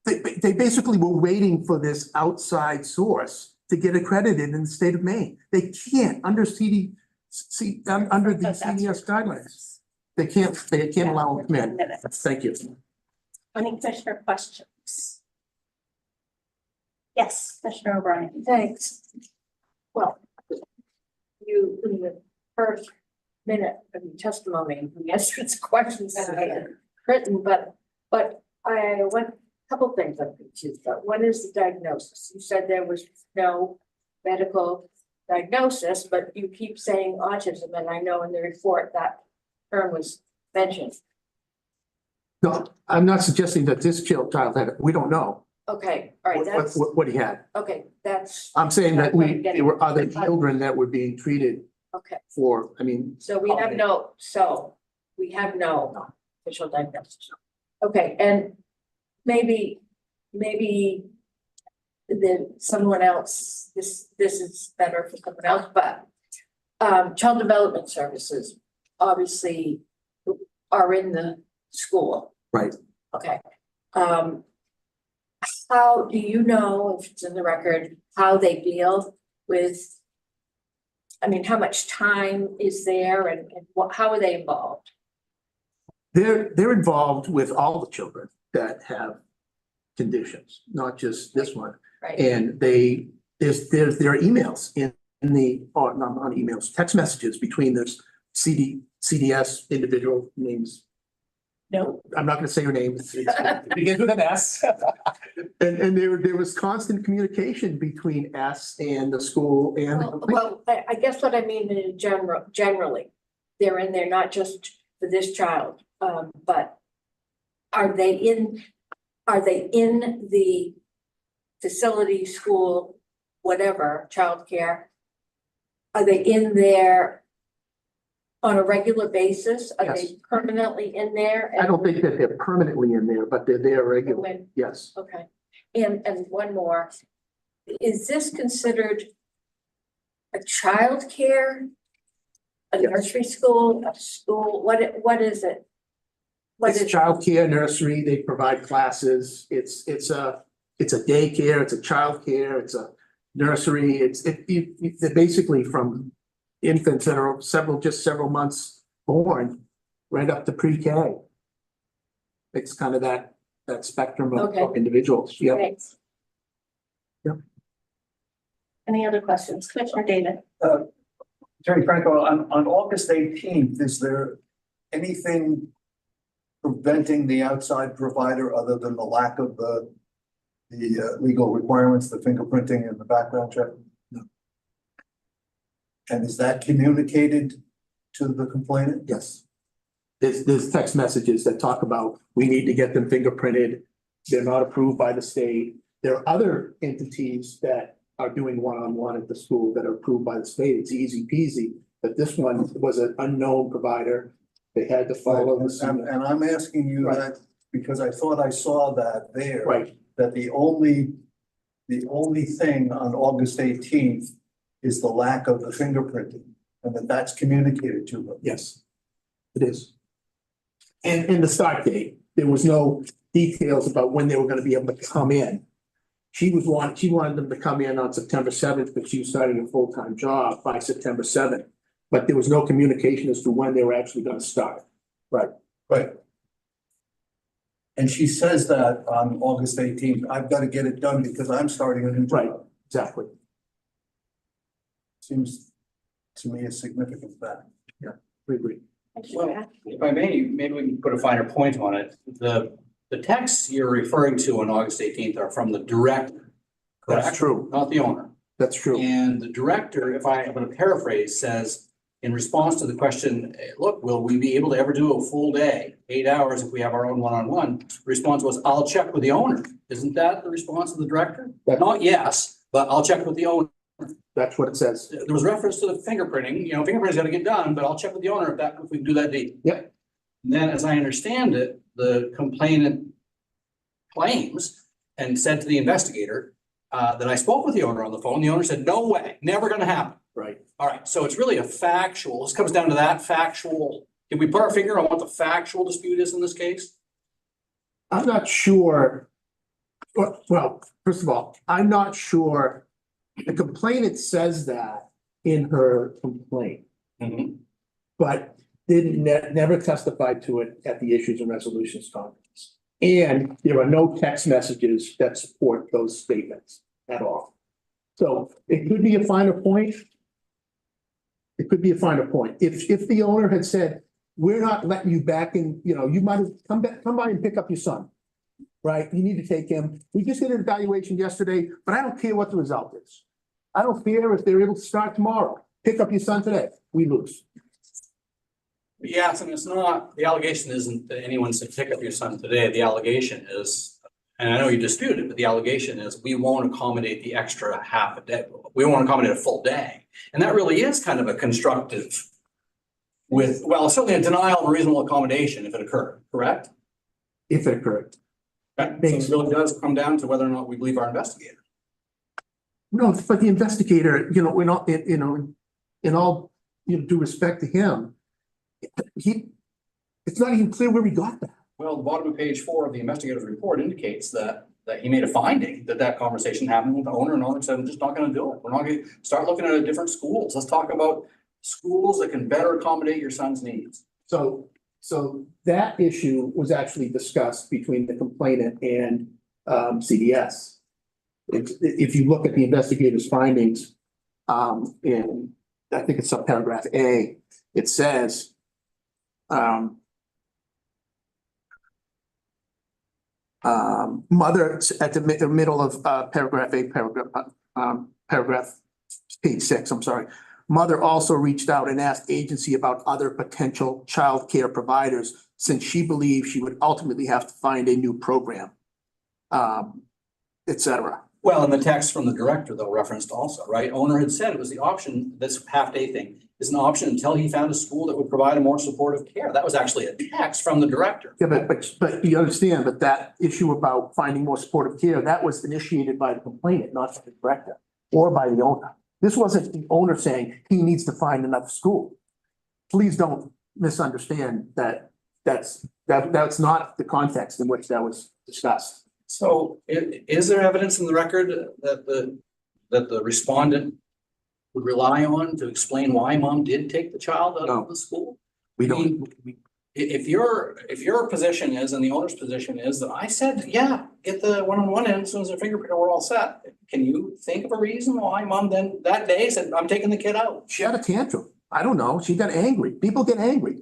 They basically were waiting for this outside source to get accredited in the state of Maine. They can't under the CDS guidelines. They can't allow them to come in. Thank you. Any commissioner questions? Yes, Commissioner O'Brien. Thanks. Well, you, in the first minute of your testimony, you answered the questions that I had written, but I went, a couple things I'm confused about. One is the diagnosis. You said there was no medical diagnosis, but you keep saying autism, and I know in the report that term was mentioned. No, I'm not suggesting that this child had it. We don't know Okay, all right, that's, what he had. okay, that's, I'm saying that there were other children that were being treated okay. for, I mean. So we have no official diagnosis. Okay, and maybe then someone else, this is better for someone else, but child development services obviously are in the school. Right. Okay. How do you know, if it's in the record, how they deal with, I mean, how much time is there and how are they involved? They're involved with all the children that have conditions, not just this one. Right. And there are emails in the, or not emails, text messages between this CDS individual names. No. I'm not gonna say her name. It begins with an S. And there was constant communication between S and the school and. Well, I guess what I mean in generally, they're in there not just for this child, but are they in the facility, school, whatever, childcare? Are they in there on a regular basis? Are Yes. they permanently in there? I don't think that they're permanently in there, but they're there regularly. When- Yes. Okay, and one more, is this considered a childcare? A Yes. nursery school, a school, what is it? What It's is, childcare, nursery, they provide classes, it's a daycare, it's a childcare, it's a nursery, they're basically from infants that are several months born, right up to pre-K. It's kind of that spectrum of Okay. individuals, yeah. Thanks. Any other questions? Commissioner David? Attorney Franco, on August 18th, is there anything preventing the outside provider other than the lack of the legal requirements, the fingerprinting and the background check? No. And is that communicated to the complainant? Yes. There's text messages that talk about, we need to get them fingerprinted, they're not approved by the state. There are other entities that are doing one-on-one at the school that are approved by the state, it's easy peasy, but this one was an unknown provider. They had to follow this. And I'm asking you Right. that because I thought I saw that there. Right, that the only thing on August 18th is the lack of the fingerprinting, and that that's communicated to them. Yes, it is. And the start date, there was no details about when they were gonna be able to come in. She wanted them to come in on September 7th, but she was starting a full-time job by September 7th. But there was no communication as to when they were actually gonna start. Right. Right. And she says that on August 18th, I've got to get it done because I'm starting a new Right. job. Exactly. Seems to me a significant fact. We agree. Well, if I may, maybe we can put a finer point on it. The texts you're referring to on August 18th are from the director. That's correct? true. Not the owner. That's true. And the director, if I'm going to paraphrase, says, in response to the question, look, will we be able to ever do a full day, 8 hours if we have our own one-on-one? Response was, I'll check with the owner. Isn't that the response of the director? That- Not yes, but I'll check with the owner. That's what it says. There was reference to the fingerprinting, fingerprinting's got to get done, but I'll check with the owner if we can do that deed. Yep. And then, as I understand it, the complainant claims and said to the investigator, that I spoke with the owner on the phone. The owner said, no way, never going to happen. Right. All right, so it's really a factual, this comes down to that factual, can we put our finger on what the factual dispute is in this case? I'm not sure. Well, first of all, I'm not sure. The complainant says that in her complaint, but never testified to it at the Issues and Resolutions Conference. And there are no text messages that support those statements at all. So it could be a finer point. It could be a finer point. If the owner had said, we're not letting you back in, you might have come by and pick up your son. Right? You need to take him. We just did an evaluation yesterday, but I don't care what the result is. I don't care if they're able to start tomorrow. Pick up your son today. We lose. Yes, and it's not, the allegation isn't that anyone said pick up your son today. The allegation is, and I know you dispute it, but the allegation is we won't accommodate the extra half a day. We won't accommodate a full day. And that really is kind of a constructive certainly a denial of reasonable accommodation if it occurred, correct? If it occurred. Right. So it really does come down to whether or not we believe our investigator. No, but the investigator, we're not, in all due respect to him, it's not even clear where he got that. Well, the bottom of page 4 of the investigator's report indicates that he made a finding that conversation happened with the owner, and the owner said, I'm just not going to do it. We're not going to start looking at different schools. Let's talk about schools that can better accommodate your son's needs. So that issue was actually discussed between the complainant and CDS. If you look at the investigator's findings, in, I think it's subparagraph A, it says, mother at the middle of paragraph A, paragraph page 6, I'm sorry. Mother also reached out and asked agency about other potential childcare providers since she believed she would ultimately have to find a new program, et cetera. Well, and the text from the director, though, referenced also, right? Owner had said it was the option, this half-day thing is an option until he found a school that would provide a more supportive care. That was actually a text from the director. Yeah, but you understand that that issue about finding more supportive care, that was initiated by the complainant, not by the director or by the owner. This wasn't the owner saying he needs to find another school. Please don't misunderstand that that's not the context in which that was discussed. So is there evidence in the record that the respondent would rely on to explain why mom did take the child out of the school? We don't. If your position is, and the owner's position is that I said, yeah, get the one-on-one in as soon as the fingerprint, we're all set. Can you think of a reason why mom then that day said, I'm taking the kid out? She had a tantrum. I don't know. She got angry. People get angry.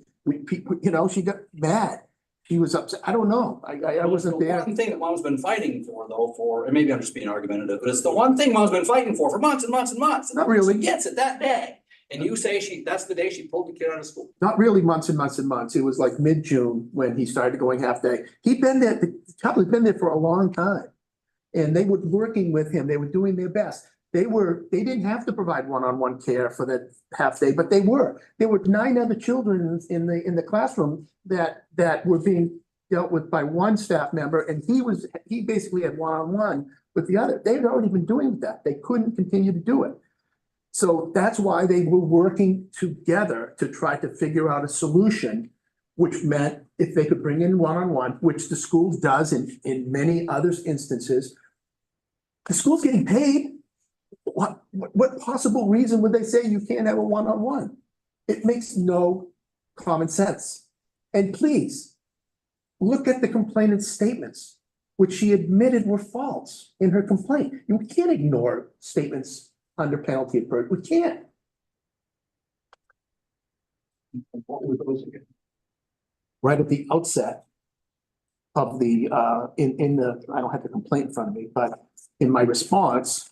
She got mad. She was upset. I don't know. I wasn't there. The one thing that mom's been fighting for, though, and maybe I'm just being argumentative, but it's the one thing mom's been fighting for months and months and months. Not really. She gets it that day. And you say that's the day she pulled the kid out of school. Not really months and months and months. It was like mid-June when he started going half day. He'd been there, the child had been there for a long time. And they were working with him. They were doing their best. They didn't have to provide one-on-one care for that half day, but they were. There were 9 other children in the classroom that were being dealt with by one staff member, and he basically had one-on-one with the other. They'd already been doing that. They couldn't continue to do it. So that's why they were working together to try to figure out a solution, which meant if they could bring in one-on-one, which the school does in many other instances, the school's getting paid. What possible reason would they say you can't have a one-on-one? It makes no common sense. And please, look at the complainant's statements, which she admitted were false in her complaint. You can't ignore statements under penalty of perjury. We can't. What were those again? Right at the outset of the, I don't have the complaint in front of me, but in my response,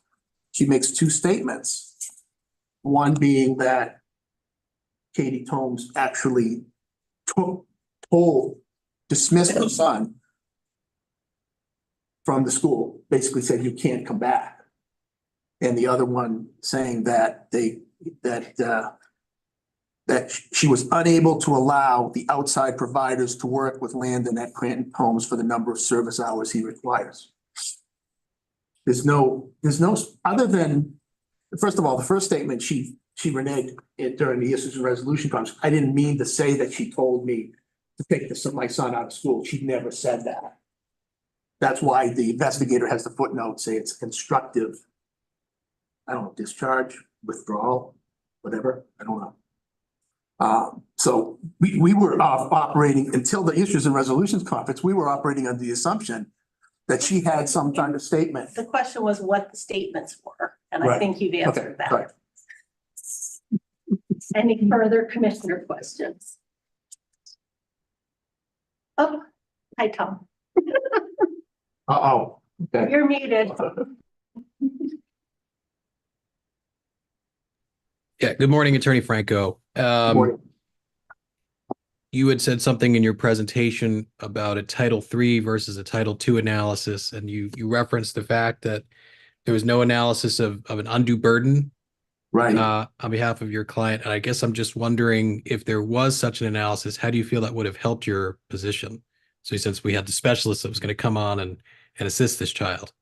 she makes two statements. One being that Katie Tomes actually dismissed her son from the school, basically said you can't come back. And the other one saying that she was unable to allow the outside providers to work with Landon at Cranton Homes for the number of service hours he requires. There's no, other than, first of all, the first statement she reneged during the issues and resolution conference. I didn't mean to say that she told me to take my son out of school. She never said that. That's why the investigator has the footnote say it's constructive. I don't know, discharge, withdrawal, whatever, I don't know. So we were operating until the issues and resolutions conference, we were operating under the assumption that she had some kind of statement. The question was what the statements were, and I Right. think you've answered that. Right. Any further commissioner questions? Oh, hi, Tom. Uh-oh. Okay. You're muted. Yeah, good morning, Attorney Franco. Morning. You had said something in your presentation about a Title III versus a Title II analysis, and you referenced the fact that there was no analysis of an undue burden Right. on behalf of your client. And I guess I'm just wondering if there was such an analysis, how do you feel that would have helped your position? So since we had the specialist that was going to come on and assist this child.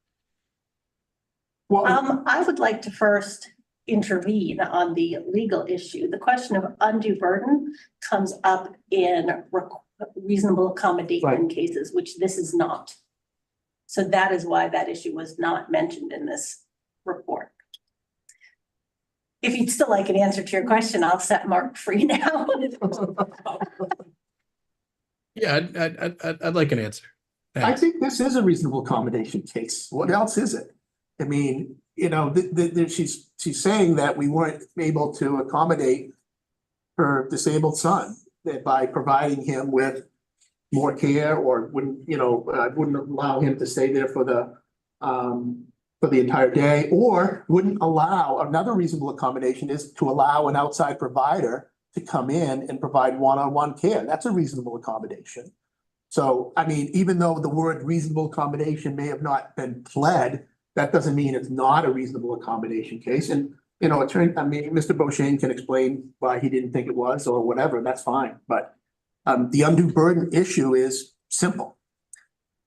Well, I would like to first intervene on the legal issue. The question of undue burden comes up in reasonable accommodation Right. cases, which this is not. So that is why that issue was not mentioned in this report. If you'd still like an answer to your question, I'll set Mark free now. Yeah, I'd like an answer. I Thanks. think this is a reasonable accommodation case. What else is it? I mean, you know, she's saying that we weren't able to accommodate her disabled son by providing him with more care or wouldn't allow him to stay there for the entire day, or wouldn't allow, another reasonable accommodation is to allow an outside provider to come in and provide one-on-one care. That's a reasonable accommodation. So, I mean, even though the word reasonable accommodation may have not been pled, that doesn't mean it's not a reasonable accommodation case. And, you know, Mr. Beauchene can explain why he didn't think it was or whatever, that's fine. But the undue burden issue is simple.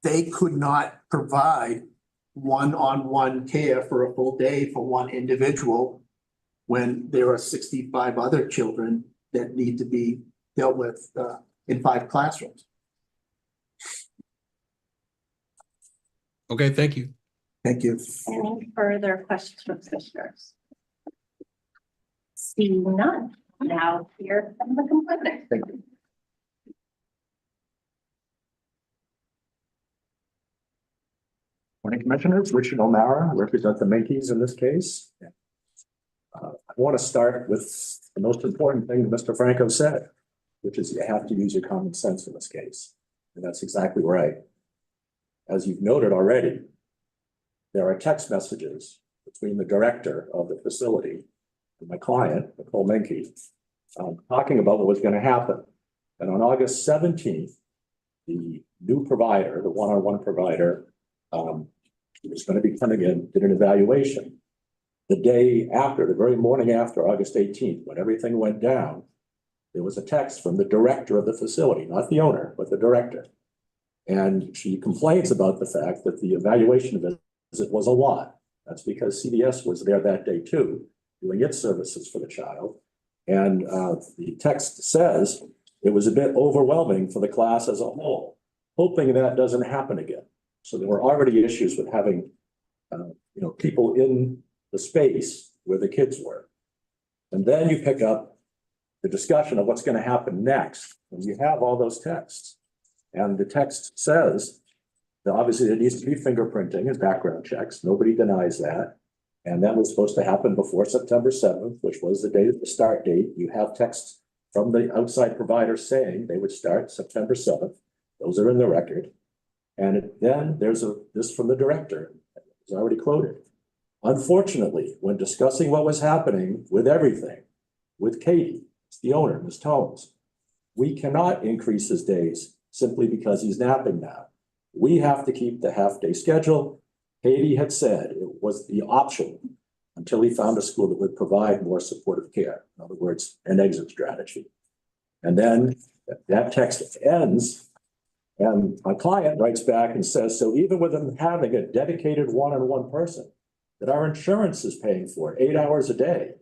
They could not provide one-on-one care for a full day for one individual when there are 65 other children that need to be dealt with in 5 classrooms. Okay, thank you. Thank you. Any further questions from commissioners? Seeing none, now hear from the complainant. Thank you. Morning, Commissioners. Richard O'Mara, represent the Menkeys in this case. I want to start with the most important thing that Mr. Franco said, which is you have to use your common sense in this case. And that's exactly right. As you've noted already, there are text messages between the director of the facility and my client, Nicole Menke, talking about what was going to happen. And on August 17th, the new provider, the one-on-one provider, was going to be coming in, did an evaluation. The day after, the very morning after August 18th, when everything went down, there was a text from the director of the facility, not the owner, but the director, And she complains about the fact that the evaluation visit was a lot. That's because CDS was there that day too, doing its services for the child. And the text says it was a bit overwhelming for the class as a whole, hoping that doesn't happen again. So there were already issues with having, people in the space where the kids were. And then you pick up the discussion of what's going to happen next when you have all those texts. And the text says that obviously there needs to be fingerprinting and background checks. Nobody denies that. And that was supposed to happen before September 7th, which was the date of the start date. You have texts from the outside provider saying they would start September 7th. Those are in the record. And then there's this from the director, it's already quoted. Unfortunately, when discussing what was happening with everything, with Katie, the owner, Ms. Tomes, we cannot increase his days simply because he's napping now. We have to keep the half-day schedule. Katie had said it was the option until he found a school that would provide more supportive care. In other words, an exit strategy. And then that text ends, and my client writes back and says, so even with him having a dedicated one-on-one person that our insurance is paying for 8 hours a day,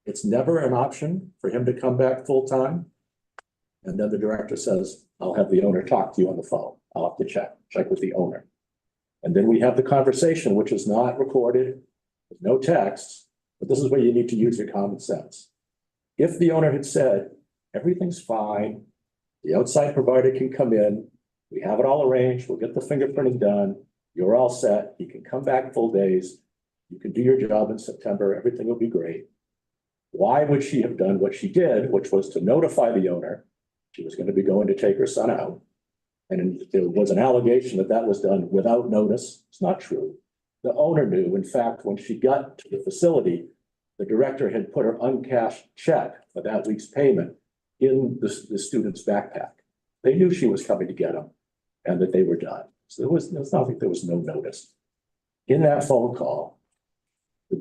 it's never an option for him to come back full-time. And then the director says, I'll have the owner talk to you on the phone. I'll have to check with the owner. And then we have the conversation, which is not recorded, with no text, but this is where you need to use your common sense. If the owner had said, everything's fine, the outside provider can come in, we have it all arranged, we'll get the fingerprinting done, you're all set, you can come back full days, you can do your job in September, everything will be great. Why would she have done what she did, which was to notify the owner she was going to be going to take her son out? And there was an allegation that that was done without notice. It's not true. The owner knew. In fact, when she got to the facility, the director had put her uncashed check for that week's payment in the student's backpack. They knew she was coming to get them and that they were done. So there was no notice. In that phone call, the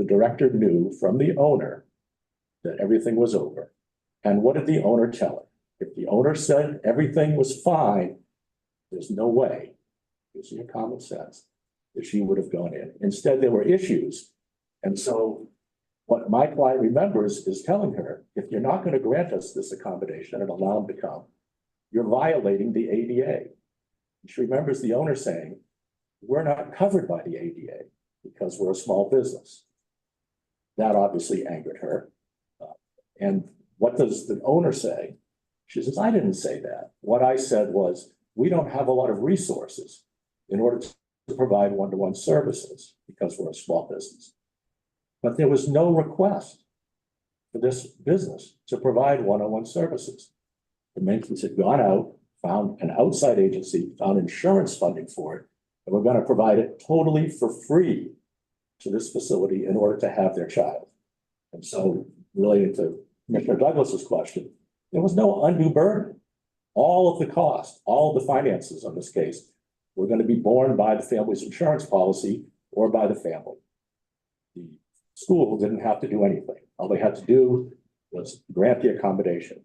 director knew from the owner that everything was over. And what did the owner tell her? If the owner said everything was fine, there's no way, using your common sense, that she would have gone in. Instead, there were issues. And so what my client remembers is telling her, if you're not going to grant us this accommodation and allow him to come, you're violating the ADA. And she remembers the owner saying, we're not covered by the ADA because we're a small business. That obviously angered her. And what does the owner say? She says, I didn't say that. What I said was, we don't have a lot of resources in order to provide one-to-one services because we're a small business. But there was no request for this business to provide one-on-one services. The Menkeys had gone out, found an outside agency, found insurance funding for it, and we're going to provide it totally for free to this facility in order to have their child. And so, related to Commissioner Douglas's question, there was no undue burden. All of the cost, all of the finances on this case were going to be borne by the family's insurance policy or by the family. The school didn't have to do anything. All they had to do was grant the accommodation.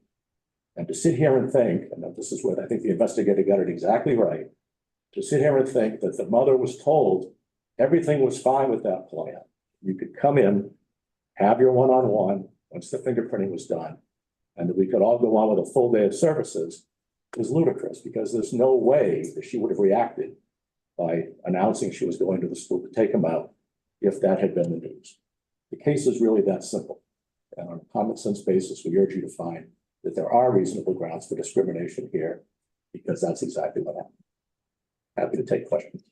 And to sit here and think, and this is what I think the investigator got it exactly right, to sit here and think that the mother was told everything was fine with that plan. You could come in, have your one-on-one once the fingerprinting was done, and that we could all go on with a full day of services is ludicrous because there's no way that she would have reacted by announcing she was going to the school to take him out if that had been the news. The case is really that simple. And on a common sense basis, we urge you to find that there are reasonable grounds for discrimination here because that's exactly what happened. Happy to take questions.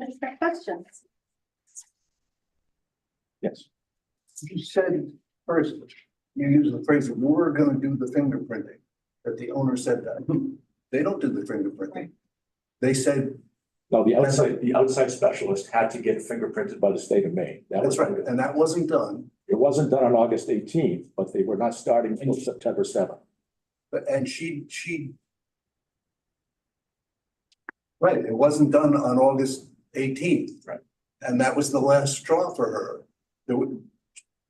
Any questions? Yes. You said first, you used the phrase, we're gonna do the fingerprinting, that the owner said that. They don't do the fingerprinting. They said. No, the outside specialist had to get fingerprinted by the state of Maine. That's right, and that wasn't done. It wasn't done on August 18th, but they were not starting until September 7th. And she. Right, it wasn't done on August 18th. Right. And that was the last straw for her.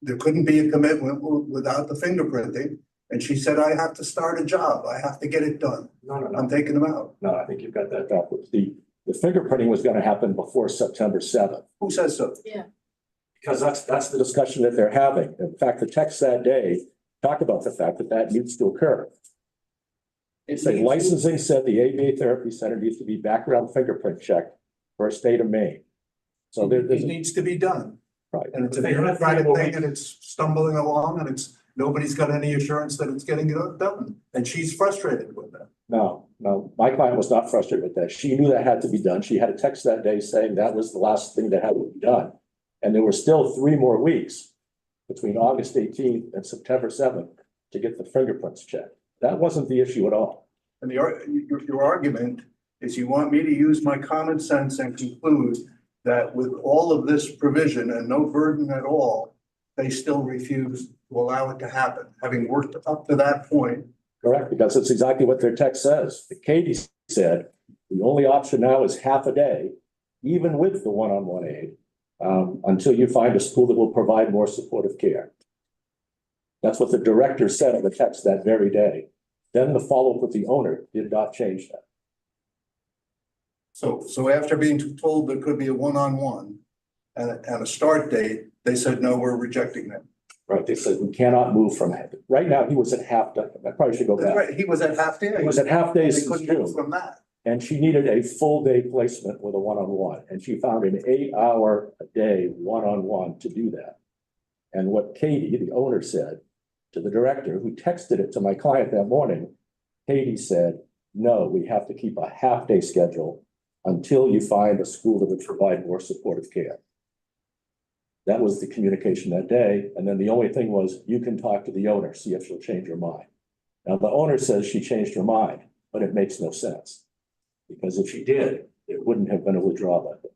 There couldn't be a commitment without the fingerprinting. And she said, I have to start a job. I have to get it done. No. I'm taking them out. No, I think you've got that backwards. The fingerprinting was gonna happen before September 7th. Who says so? Because that's the discussion that they're having. In fact, the text that day talked about the fact that that needs to occur. It's a licensing said the ABA Therapy Center needs to be background fingerprint checked for a state of Maine. So there's, It needs to be done. right. And it's a bureaucratic thing and it's stumbling along and nobody's got any assurance that it's getting done. And she's frustrated with that. No, my client was not frustrated with that. She knew that had to be done. She had a text that day saying that was the last thing that had to be done. And there were still 3 more weeks between August 18th and September 7th to get the fingerprints checked. That wasn't the issue at all. And your argument is you want me to use my common sense and conclude that with all of this provision and no burden at all, they still refuse to allow it to happen, having worked up to that point. Correct, because it's exactly what their text says. Katie said, the only option now is half a day, even with the one-on-one aid, until you find a school that will provide more supportive care. That's what the director said in the text that very day. Then the follow-up with the owner did not change that. So after being told there could be a one-on-one and a start date, they said, no, we're rejecting that. Right, they said, we cannot move from it. Right now, he was at half day. I probably should go That's back. right, he was at half day. He was at half day They since couldn't move June, from that. and she needed a full day placement with a one-on-one, and she found an 8-hour a day one-on-one to do that. And what Katie, the owner, said to the director, who texted it to my client that morning, Katie said, no, we have to keep a half-day schedule until you find a school that would provide more supportive care. That was the communication that day. And then the only thing was, you can talk to the owner, see if she'll change her mind. Now, the owner says she changed her mind, but it makes no sense. Because if she did, it wouldn't have been a withdrawal like that.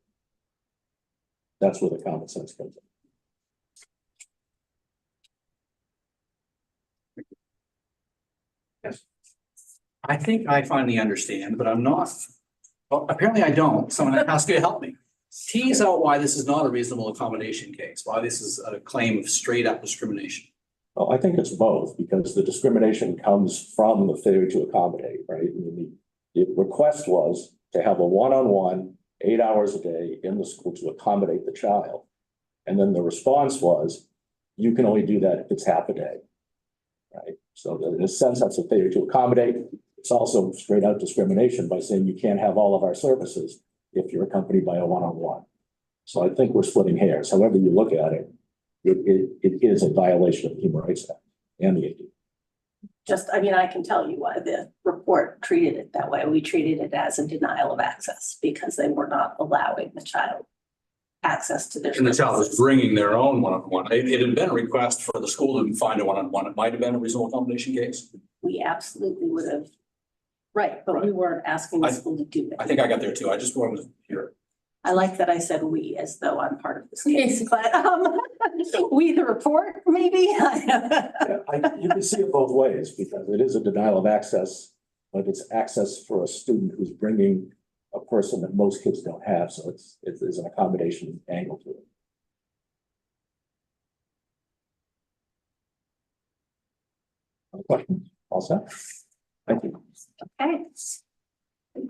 That's where the common sense comes in. Yes. I think I finally understand, but I'm not, well, apparently I don't. Someone has to help me. Tease out why this is not a reasonable accommodation case, why this is a claim of straight up discrimination. Well, I think it's both, because the discrimination comes from the failure to accommodate, right? I mean, the request was to have a one-on-one, 8 hours a day in the school to accommodate the child. And then the response was, you can only do that if it's half a day, right? So in a sense, that's a failure to accommodate. It's also straight out discrimination by saying you can't have all of our services if you're accompanied by a one-on-one. So I think we're splitting hairs. However you look at it, it is a violation of the Human Rights Act and the AD. I mean, I can tell you why the report treated it that way. We treated it as a denial of access because they were not allowing the child access to their. And the child was bringing their own one-on-one. It had been a request for the school to find a one-on-one. It might have been a reasonable accommodation case. We absolutely would have. Right, but we weren't asking the school to do it. I think I got there too. I just wanted to hear. I like that I said we as though I'm part of this case, but we the report, maybe? Yeah, you can see it both ways, because it is a denial of access, but it's access for a student who's bringing a person that most kids don't have. So there's an accommodation angle to it. Other questions? All set? Thank you. Okay.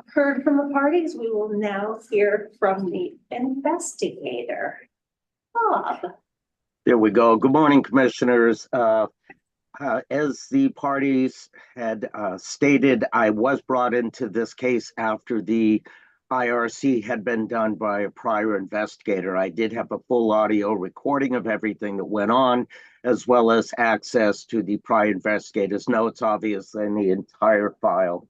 Heard from the parties, we will now hear from the investigator. Bob. There we go. Good morning, commissioners. As the parties had stated, I was brought into this case after the IRC had been done by a prior investigator. I did have a full audio recording of everything that went on, as well as access to the prior investigator's notes, obviously, in the entire file.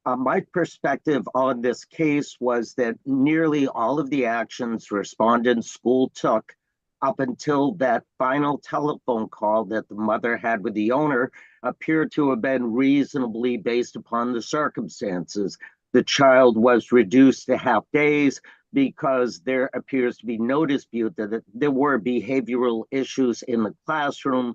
My perspective on this case was that nearly all of the actions respondent school took up until that final telephone call that the mother had with the owner appeared to have been reasonably based upon the circumstances. The child was reduced to half days because there appears to be no dispute that there were behavioral issues in the classroom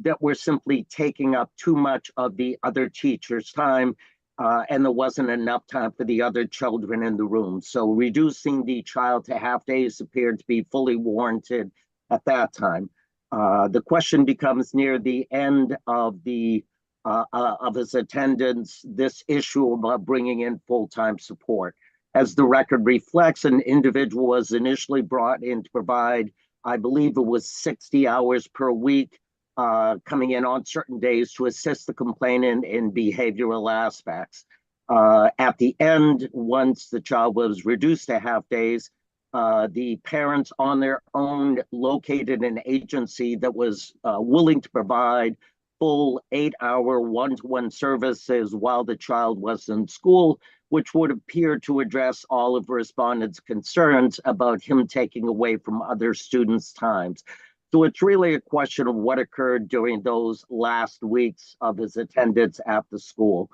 that were simply taking up too much of the other teacher's time, and there wasn't enough time for the other children in the room. So reducing the child to half days appeared to be fully warranted at that time. The question becomes near the end of the of his attendance this issue about bringing in full-time support. As the record reflects, an individual was initially brought in to provide, I believe it was 60 hours per week, coming in on certain days to assist the complainant in behavioral aspects. At the end, once the child was reduced to half days, the parents on their own located an agency that was willing to provide full 8-hour one-to-one services while the child was in school, which would appear to address all of respondents' concerns about him taking away from other students' times. So it's really a question of what occurred during those last weeks of his attendance at the school.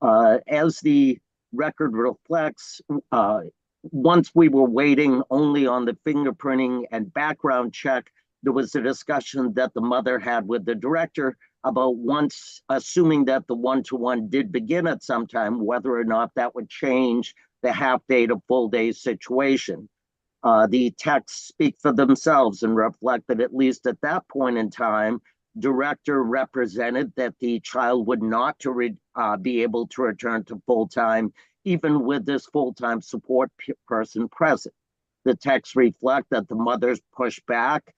As the record reflects, once we were waiting only on the fingerprinting and background check, there was a discussion that the mother had with the director about once, assuming that the one-to-one did begin at some time, whether or not that would change the half-day to full-day situation. The texts speak for themselves and reflect that at least at that point in time, director represented that the child would not be able to return to full-time, even with this full-time support person present. The texts reflect that the mothers pushed back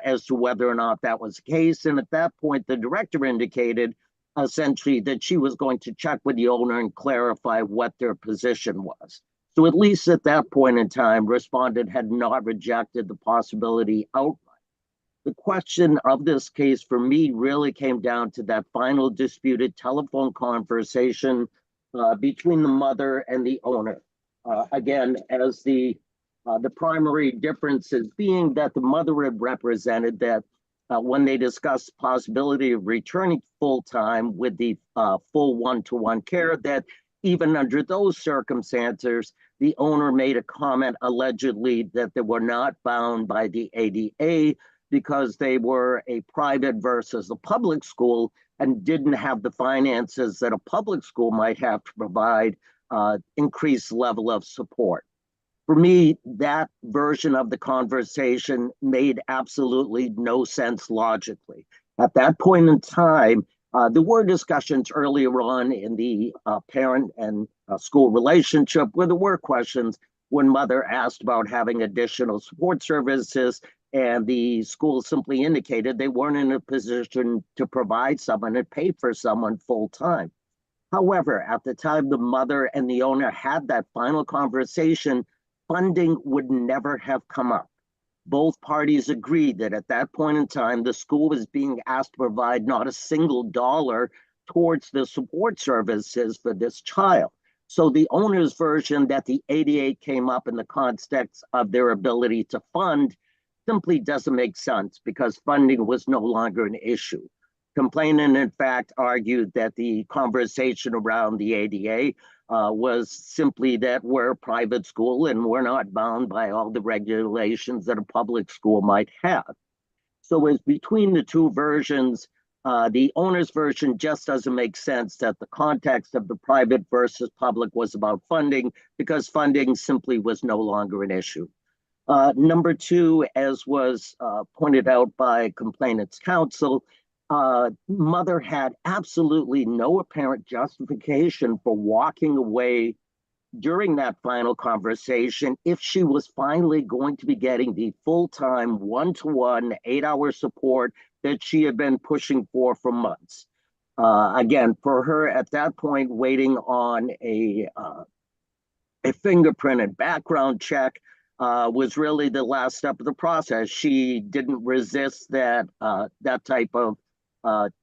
as to whether or not that was the case. And at that point, the director indicated essentially that she was going to check with the owner and clarify what their position was. So at least at that point in time, respondent had not rejected the possibility outright. The question of this case for me really came down to that final disputed telephone conversation between the mother and the owner. Again, as the primary difference is being that the mother had represented that when they discussed the possibility of returning full-time with the full one-to-one care, that even under those circumstances, the owner made a comment allegedly that they were not bound by the ADA because they were a private versus a public school and didn't have the finances that a public school might have to provide increased level of support. For me, that version of the conversation made absolutely no sense logically. At that point in time, there were discussions earlier on in the parent and school relationship where there were questions when mother asked about having additional support services, and the school simply indicated they weren't in a position to provide someone and pay for someone full time. However, at the time the mother and the owner had that final conversation, funding would never have come up. Both parties agreed that at that point in time, the school was being asked to provide not a single dollar towards the support services for this child. So the owner's version that the ADA came up in the context of their ability to fund simply doesn't make sense because funding was no longer an issue. Complainant, in fact, argued that the conversation around the ADA was simply that we're a private school and we're not bound by all the regulations that a public school might have. So as between the two versions, the owner's version just doesn't make sense that the context of the private versus public was about funding because funding simply was no longer an issue. Number two, as was pointed out by complainant's counsel, mother had absolutely no apparent justification for walking away during that final conversation if she was finally going to be getting the full-time one-to-one 8-hour support that she had been pushing for months. Again, for her at that point, waiting on a fingerprint and background check was really the last step of the process. She didn't resist that type of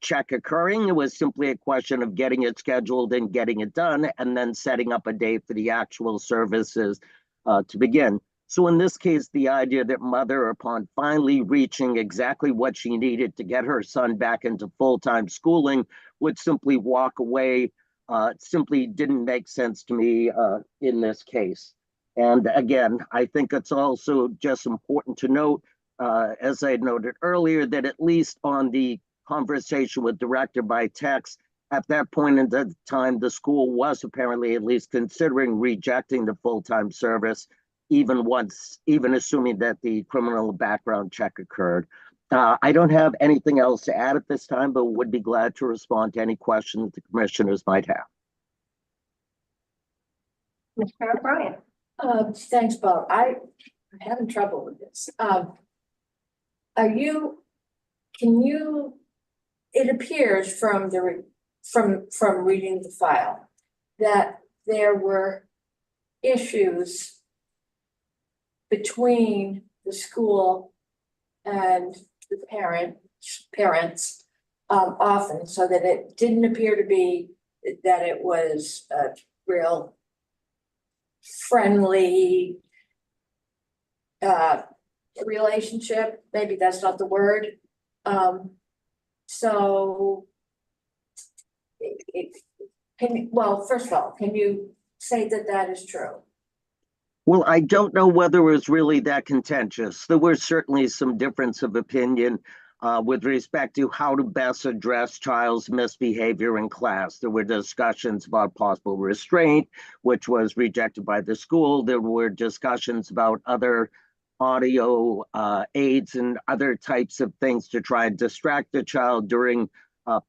check occurring. It was simply a question of getting it scheduled and getting it done, and then setting up a date for the actual services to begin. So in this case, the idea that mother, upon finally reaching exactly what she needed to get her son back into full-time schooling, would simply walk away simply didn't make sense to me in this case. And again, I think it's also just important to note, as I noted earlier, that at least on the conversation with director by text, at that point in the time, the school was apparently at least considering rejecting the full-time service, even assuming that the criminal background check occurred. I don't have anything else to add at this time, but would be glad to respond to any questions the commissioners might have. Mr. O'Brien. Thanks, Bob. I'm having trouble with this. It appears from from reading the file that there were issues between the school and the parents often, so that it didn't appear to be that it was a real friendly relationship. Maybe that's not the word. So well, first of all, can you say that that is true? Well, I don't know whether it was really that contentious. There was certainly some difference of opinion with respect to how to best address child's misbehavior in class. There were discussions about possible restraint, which was rejected by the school. There were discussions about other audio aids and other types of things to try and distract the child during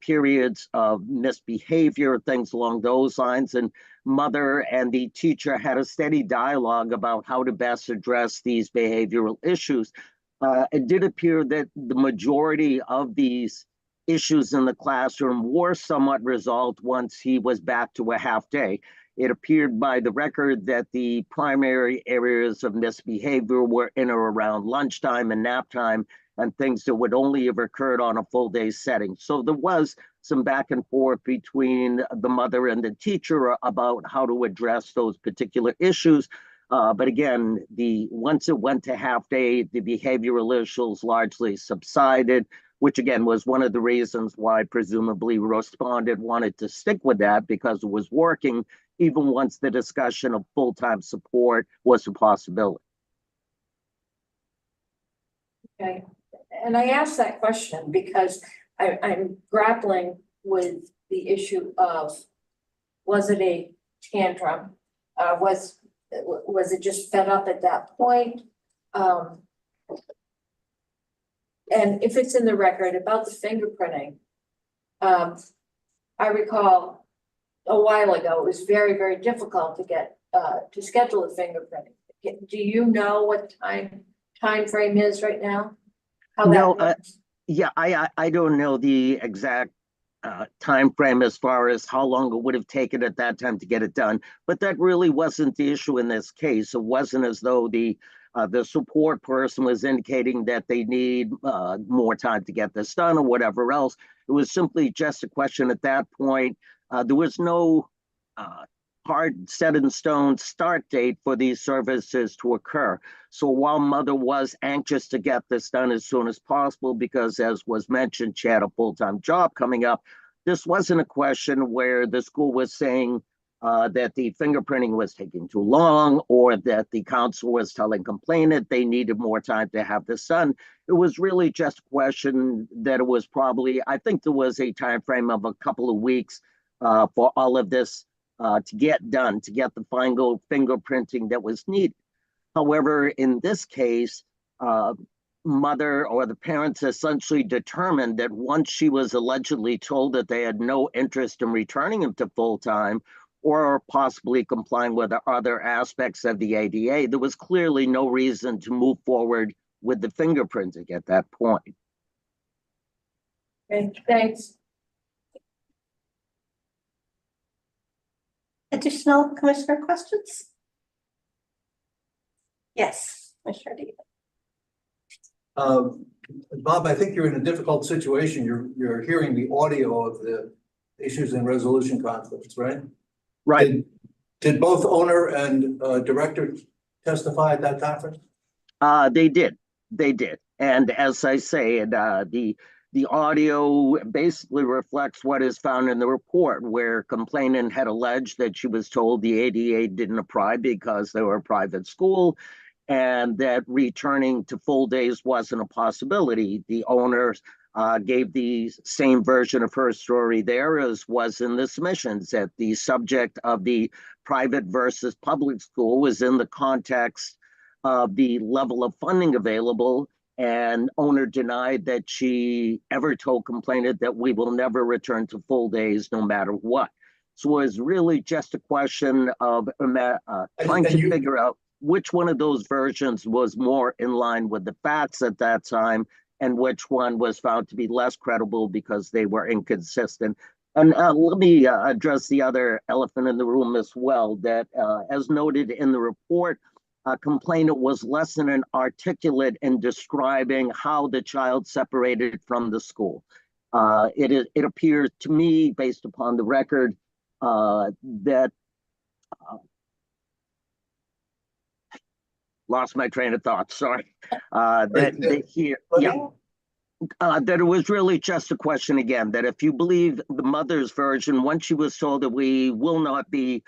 periods of misbehavior, things along those lines. And mother and the teacher had a steady dialogue about how to best address these behavioral issues. It did appear that the majority of these issues in the classroom were somewhat resolved once he was back to a half day. It appeared by the record that the primary areas of misbehavior were in or around lunchtime and nap time, and things that would only have occurred on a full day setting. So there was some back and forth between the mother and the teacher about how to address those particular issues. But again, once it went to half day, the behavioral issues largely subsided, which again was one of the reasons why presumably respondent wanted to stick with that, because it was working even once the discussion of full-time support was a possibility. Okay, and I asked that question because I'm grappling with the issue of, was it a tantrum? Was it just fed up at that point? And if it's in the record about the fingerprinting, I recall a while ago, it was very, very difficult to get to schedule the fingerprinting. Do you know what time frame is right now? How No, that works? yeah, I don't know the exact time frame as far as how long it would have taken at that time to get it done, but that really wasn't the issue in this case. It wasn't as though the support person was indicating that they need more time to get this done or whatever else. It was simply just a question at that point. There was no hard set in stone start date for these services to occur. So while mother was anxious to get this done as soon as possible, because as was mentioned, she had a full-time job coming up, this wasn't a question where the school was saying that the fingerprinting was taking too long, or that the council was telling complainant they needed more time to have this done. It was really just a question that it was probably, I think there was a time frame of a couple of weeks for all of this to get done, to get the final fingerprinting that was needed. However, in this case, mother or the parents essentially determined that once she was allegedly told that they had no interest in returning him to full-time or possibly complying with the other aspects of the ADA, there was clearly no reason to move forward with the fingerprinting at that point. Okay, thanks. Additional commissioner questions? Yes, Commissioner Dean. Bob, I think you're in a difficult situation. You're hearing the audio of the issues and resolution conflicts, right? Right. Did both owner and director testify at that conference? They did. And as I say, the audio basically reflects what is found in the report, where complainant had alleged that she was told the ADA didn't apply because they were a private school, and that returning to full days wasn't a possibility. The owners gave the same version of her story there as was in the submissions, that the subject of the private versus public school was in the context of the level of funding available, and owner denied that she ever told complainant that we will never return to full days no matter what. So it was really just a question of trying to figure out which one of those versions was more in line with the facts at that time and which one was found to be less credible because they were inconsistent. And let me address the other elephant in the room as well, that as noted in the report, complainant was less than an articulate in describing how the child separated from the school. It appears to me, based upon the record, that lost my train of thought. Sorry. That it was really just a question again, that if you believe the mother's version, once she was told that we will not be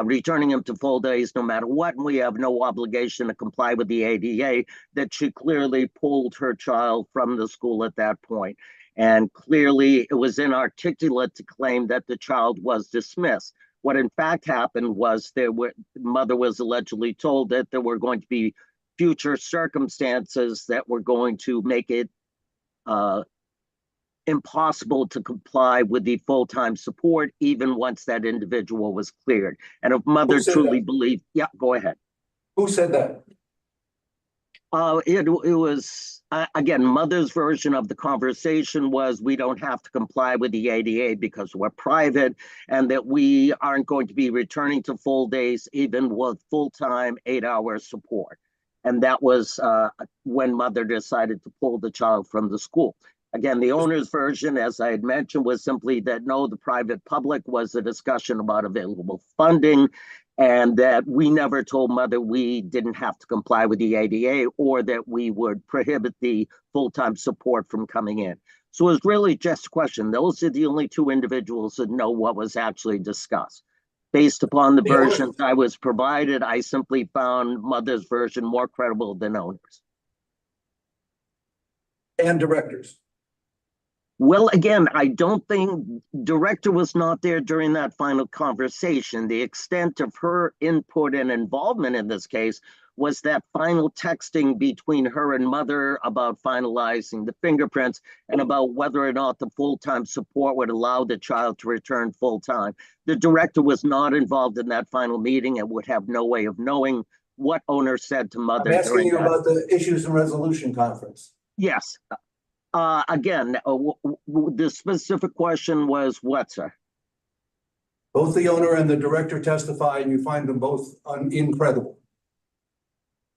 returning him to full days no matter what, and we have no obligation to comply with the ADA, that she clearly pulled her child from the school at that point. And clearly it was inarticulate to claim that the child was dismissed. What in fact happened was the mother was allegedly told that there were going to be future circumstances that were going to make it impossible to comply with the full-time support even once that individual was cleared. And if mother truly believed, yeah, go ahead. Who said that? It was, again, mother's version of the conversation was we don't have to comply with the ADA because we're private, and that we aren't going to be returning to full days even with full-time 8-hour support. And that was when mother decided to pull the child from the school. Again, the owner's version, as I had mentioned, was simply that no, the private public was a discussion about available funding, and that we never told mother we didn't have to comply with the ADA or that we would prohibit the full-time support from coming in. So it was really just a question. Those are the only two individuals that know what was actually discussed. Based upon the versions I was provided, I simply found mother's version more credible than owner's. And directors. Well, again, I don't think director was not there during that final conversation. The extent of her input and involvement in this case was that final texting between her and mother about finalizing the fingerprints and about whether or not the full-time support would allow the child to return full-time. The director was not involved in that final meeting and would have no way of knowing what owner said to mother. I'm asking you about the issues and resolution conference. Yes. Again, the specific question was what, sir? Both the owner and the director testify, and you find them both incredible.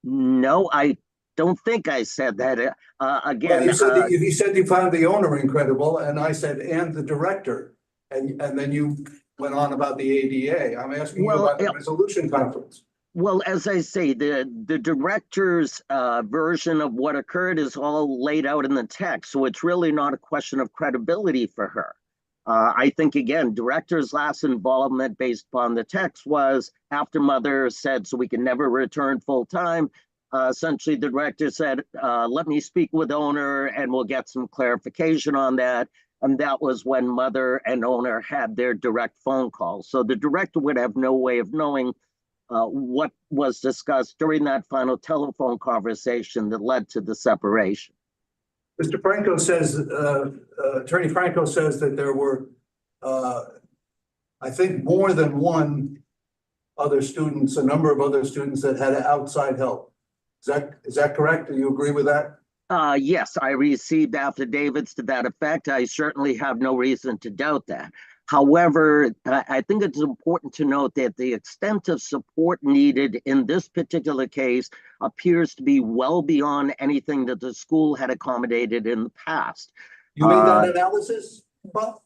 No, I don't think I said that. Again, well, you said you found the owner incredible, and I said, and the director, and then you went on about the ADA. I'm asking you about the resolution conference. Well, as I say, the director's version of what occurred is all laid out in the text, so it's really not a question of credibility for her. I think, again, director's last involvement based upon the text was after mother said, so we can never return full time. Essentially, the director said, let me speak with owner and we'll get some clarification on that. And that was when mother and owner had their direct phone call. So the director would have no way of knowing what was discussed during that final telephone conversation that led to the separation. Mr. Franco says, Attorney Franco says that there were, I think, more than one other students, a number of other students that had outside help. Is that correct? Do you agree with that? Yes, I received affidavits to that effect. I certainly have no reason to doubt that. However, I think it's important to note that the extent of support needed in this particular case appears to be well beyond anything that the school had accommodated in the past. You made that analysis, Bob?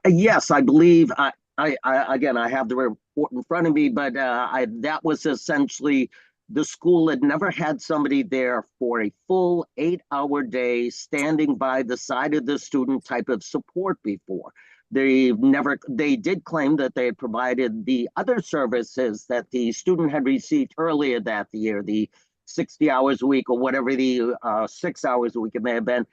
Yes, I believe. Again, I have the report in front of me, but that was essentially the school had never had somebody there for a full 8-hour day standing by the side of the student type of support before. They did claim that they had provided the other services that the student had received earlier that year, the 60 hours a week or whatever the 6 hours a week it may have been.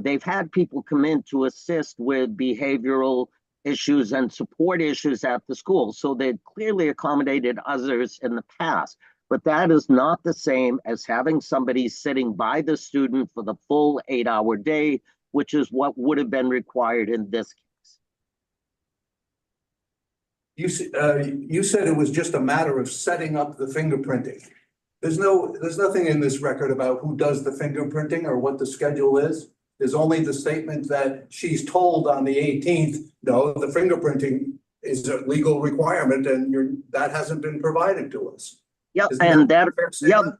They've had people come in to assist with behavioral issues and support issues at the school. So they'd clearly accommodated others in the past. but that is not the same as having somebody sitting by the student for the full 8-hour day, which is what would have been required in this case. You said it was just a matter of setting up the fingerprinting. There's nothing in this record about who does the fingerprinting or what the schedule is. There's only the statement that she's told on the 18th, no, the fingerprinting is a legal requirement and that hasn't been provided to us. Yep, Isn't and that that, fair statement?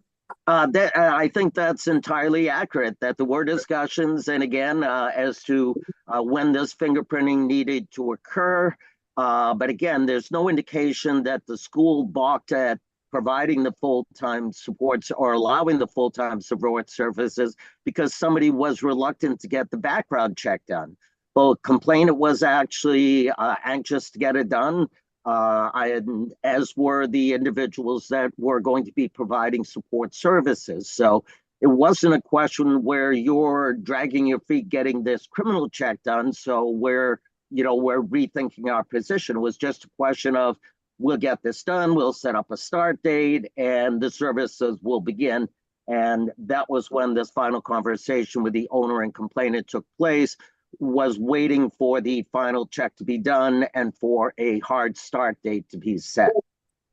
I think that's entirely accurate, that there were discussions, and again, as to when this fingerprinting needed to occur. But again, there's no indication that the school balked at providing the full-time supports or allowing the full-time support services because somebody was reluctant to get the background check done. Well, complainant was actually anxious to get it done, as were the individuals that were going to be providing support services. So it wasn't a question where you're dragging your feet getting this criminal check done. So we're rethinking our position. It was just a question of, we'll get this done, we'll set up a start date, and the services will begin. And that was when this final conversation with the owner and complainant took place, was waiting for the final check to be done and for a hard start date to be set.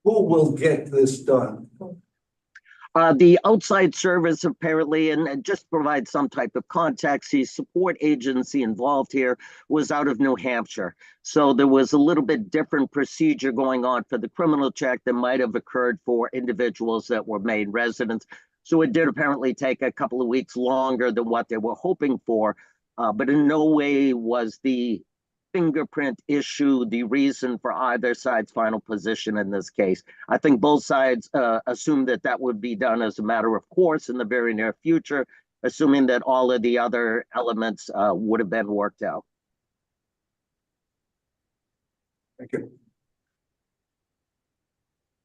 Who will get this done? The outside service apparently, and just to provide some type of context, the support agency involved here was out of New Hampshire. So there was a little bit different procedure going on for the criminal check than might have occurred for individuals that were made residents. So it did apparently take a couple of weeks longer than what they were hoping for, but in no way was the fingerprint issue the reason for either side's final position in this case. I think both sides assumed that would be done as a matter of course in the very near future, assuming that all of the other elements would have been worked out. Thank you.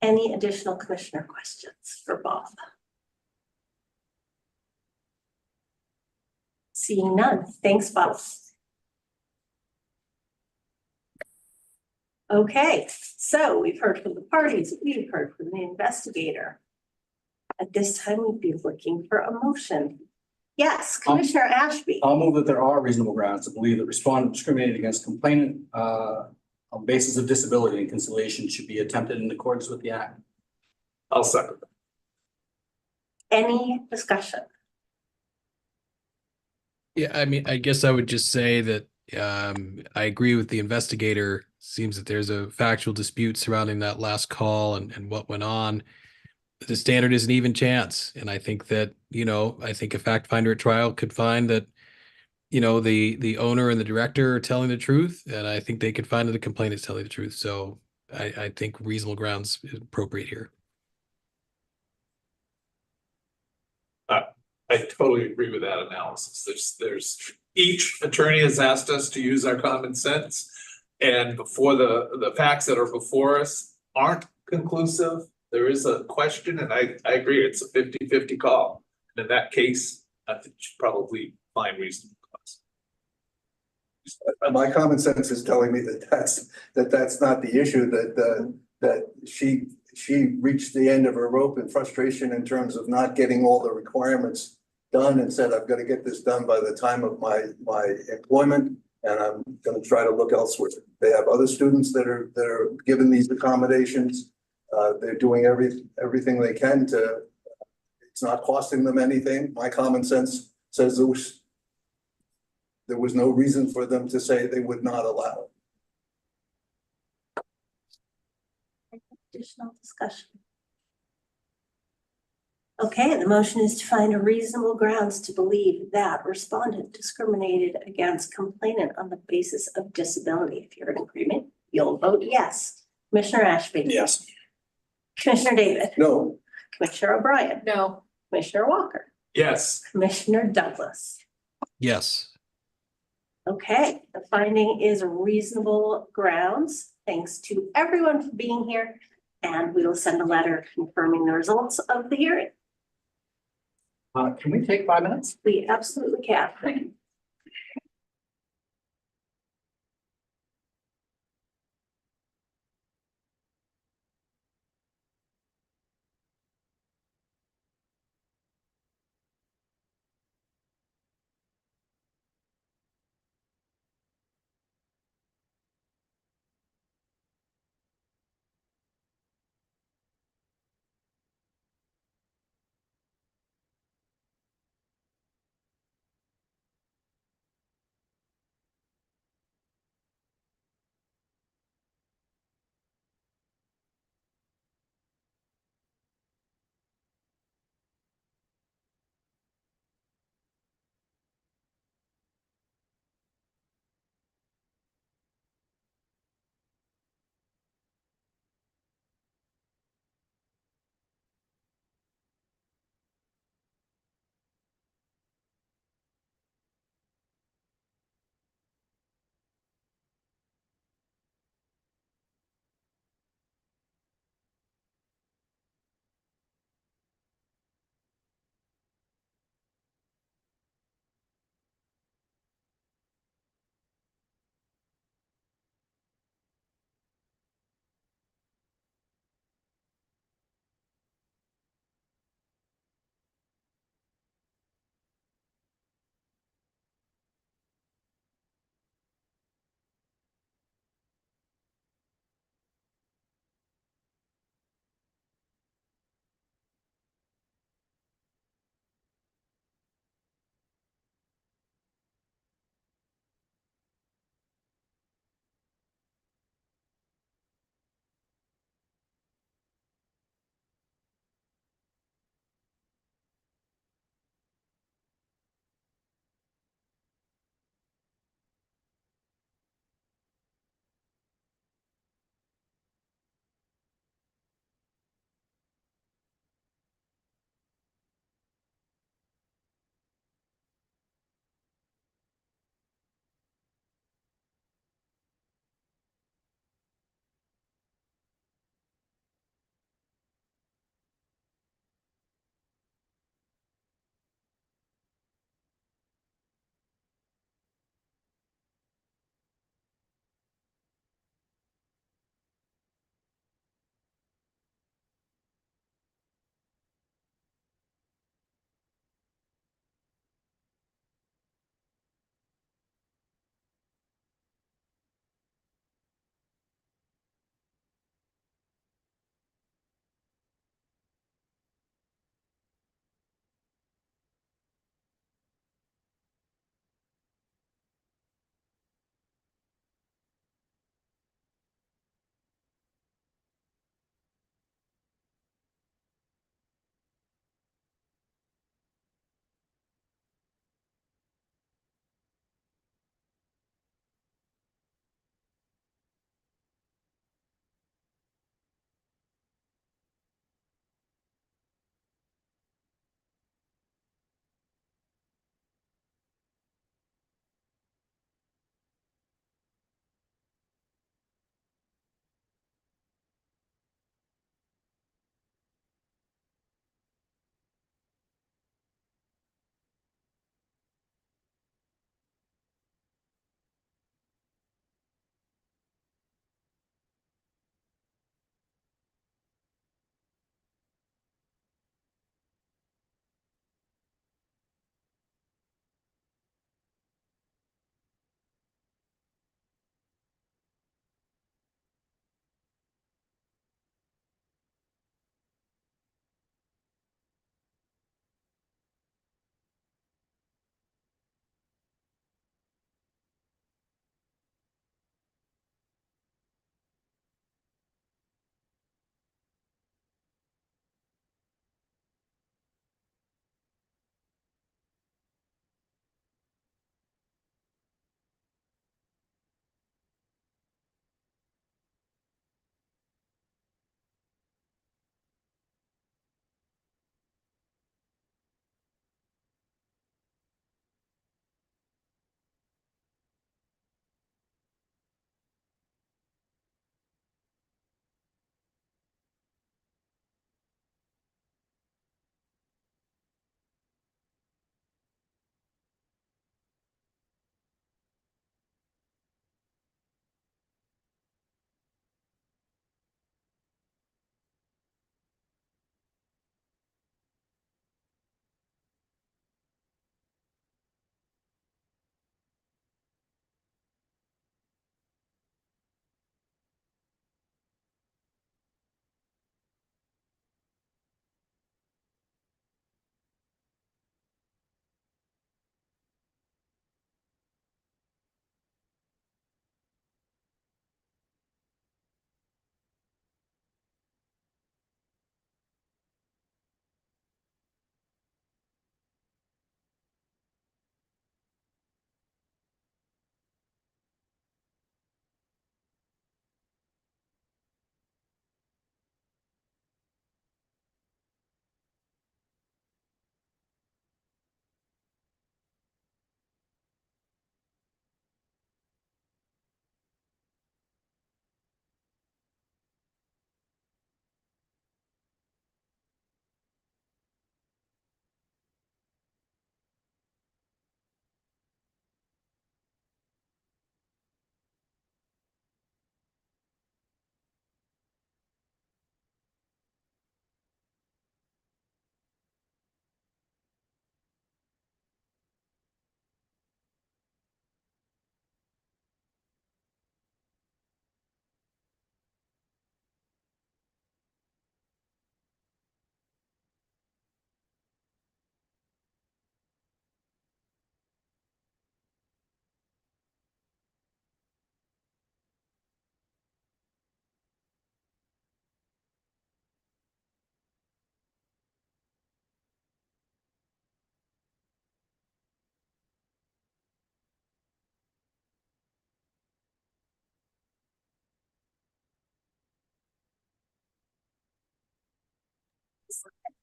Any additional commissioner questions for Bob? Seeing none. Thanks, Bob. Okay, so we've heard from the parties, we've heard from the investigator. At this time, we'd be looking for a motion. Yes, Commissioner Ashby. I'll move that there are reasonable grounds to believe that respondent discriminated against complainant on the basis of disability, and conciliation should be attempted in accordance with the act. I'll second. Any discussion? Yeah, I mean, I guess I would just say that I agree with the investigator. Seems that there's a factual dispute surrounding that last call and what went on. The standard is an even chance. And I think that, I think a fact finder at trial could find that, the owner and the director are telling the truth. And I think they could find that the complainant is telling the truth. So I think reasonable grounds is appropriate here. I totally agree with that analysis. There's each attorney has asked us to use our common sense, and before the facts that are before us aren't conclusive, there is a question, and I agree, it's a 50-50 call. And in that case, I think you should probably find reasonable cause. My common sense is telling me that that's not the issue, that she reached the end of her rope in frustration in terms of not getting all the requirements done, and said, I've got to get this done by the time of my employment, and I'm going to try to look elsewhere. They have other students that are given these accommodations. They're doing everything they can to, it's not costing them anything. My common sense says there was no reason for them to say they would not allow it. Additional discussion. Okay, the motion is to find a reasonable grounds to believe that respondent discriminated against complainant on the basis of disability. If you're in agreement, you'll vote yes. Commissioner Ashby. Yes. Commissioner David. No. Commissioner O'Brien. No. Commissioner Walker. Yes. Commissioner Douglas. Yes. Okay, the finding is reasonable grounds. Thanks to everyone for being here, and we will send a letter confirming the results of the hearing. Can we take 5 minutes? We absolutely can.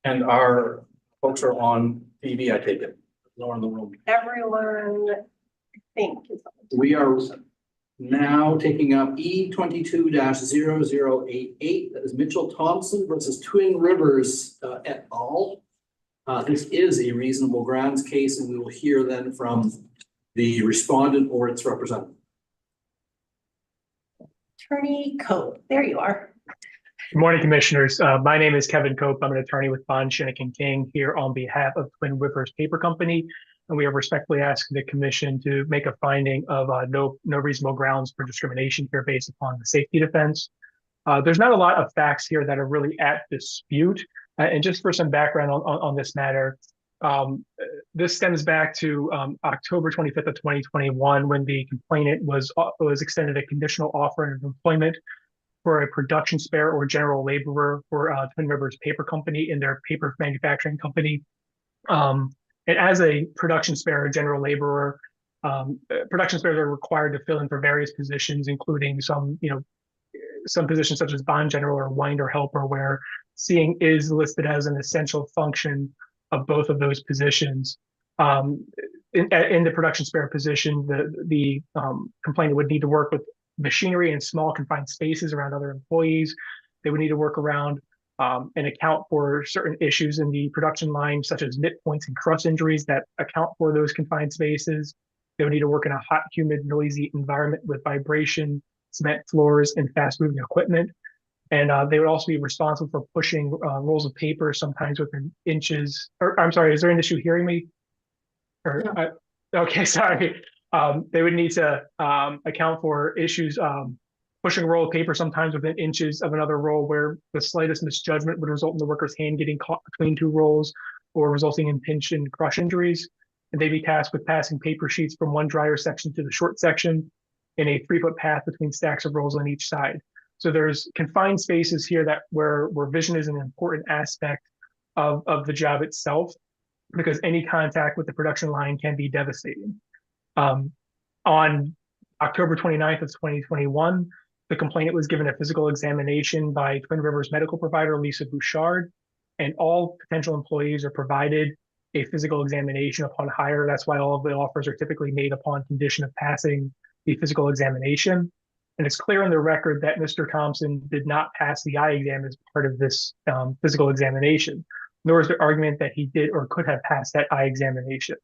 And our folks are on TV, I take it. No one in the room. Everyone, I think, is on. We are now taking up E 22-0088. That is Mitchell Thompson versus Twin Rivers et al. This is a reasonable grounds case, and we will hear then from the respondent or its representative. Attorney Cope, there you are. Good morning, Commissioners. My name is Kevin Cope. I'm an attorney with Bond, Shinnick & King here on behalf of Twin Rivers Paper Company. And we are respectfully asking the Commission to make a finding of no reasonable grounds for discrimination here based upon the safety defense. There's not a lot of facts here that are really at dispute. And just for some background on this matter, this stems back to October 25th of 2021, when the complainant was extended a conditional offer of employment for a production spare or general laborer for Twin Rivers Paper Company in their paper manufacturing company. And as a production spare or general laborer, production spares are required to fill in for various positions, including some positions such as bond general or winder helper, where seeing is listed as an essential function of both of those positions. In the production spare position, the complainant would need to work with machinery in small confined spaces around other employees. They would need to work around and account for certain issues in the production line, such as nip points and cross injuries that account for those confined spaces. They would need to work in a hot, humid, noisy environment with vibration, cement floors, and fast-moving equipment. And they would also be responsible for pushing rolls of paper, sometimes within inches. Or I'm sorry, is there an issue hearing me? Or, okay, sorry. They would need to account for issues pushing a roll of paper sometimes within inches of another roll, where the slightest misjudgment would result in the worker's hand getting caught between two rolls or resulting in pinch and crush injuries. And they'd be tasked with passing paper sheets from one dryer section to the short section in a 3-foot path between stacks of rolls on each side. So there's confined spaces here where vision is an important aspect of the job itself, because any contact with the production line can be devastating. On October 29th of 2021, the complainant was given a physical examination by Twin Rivers medical provider Lisa Bouchard, and all potential employees are provided a physical examination upon hire. That's why all of the offers are typically made upon condition of passing the physical examination. And it's clear on the record that Mr. Thompson did not pass the eye exam as part of this physical examination, nor is there argument that he did or could have passed that eye examination.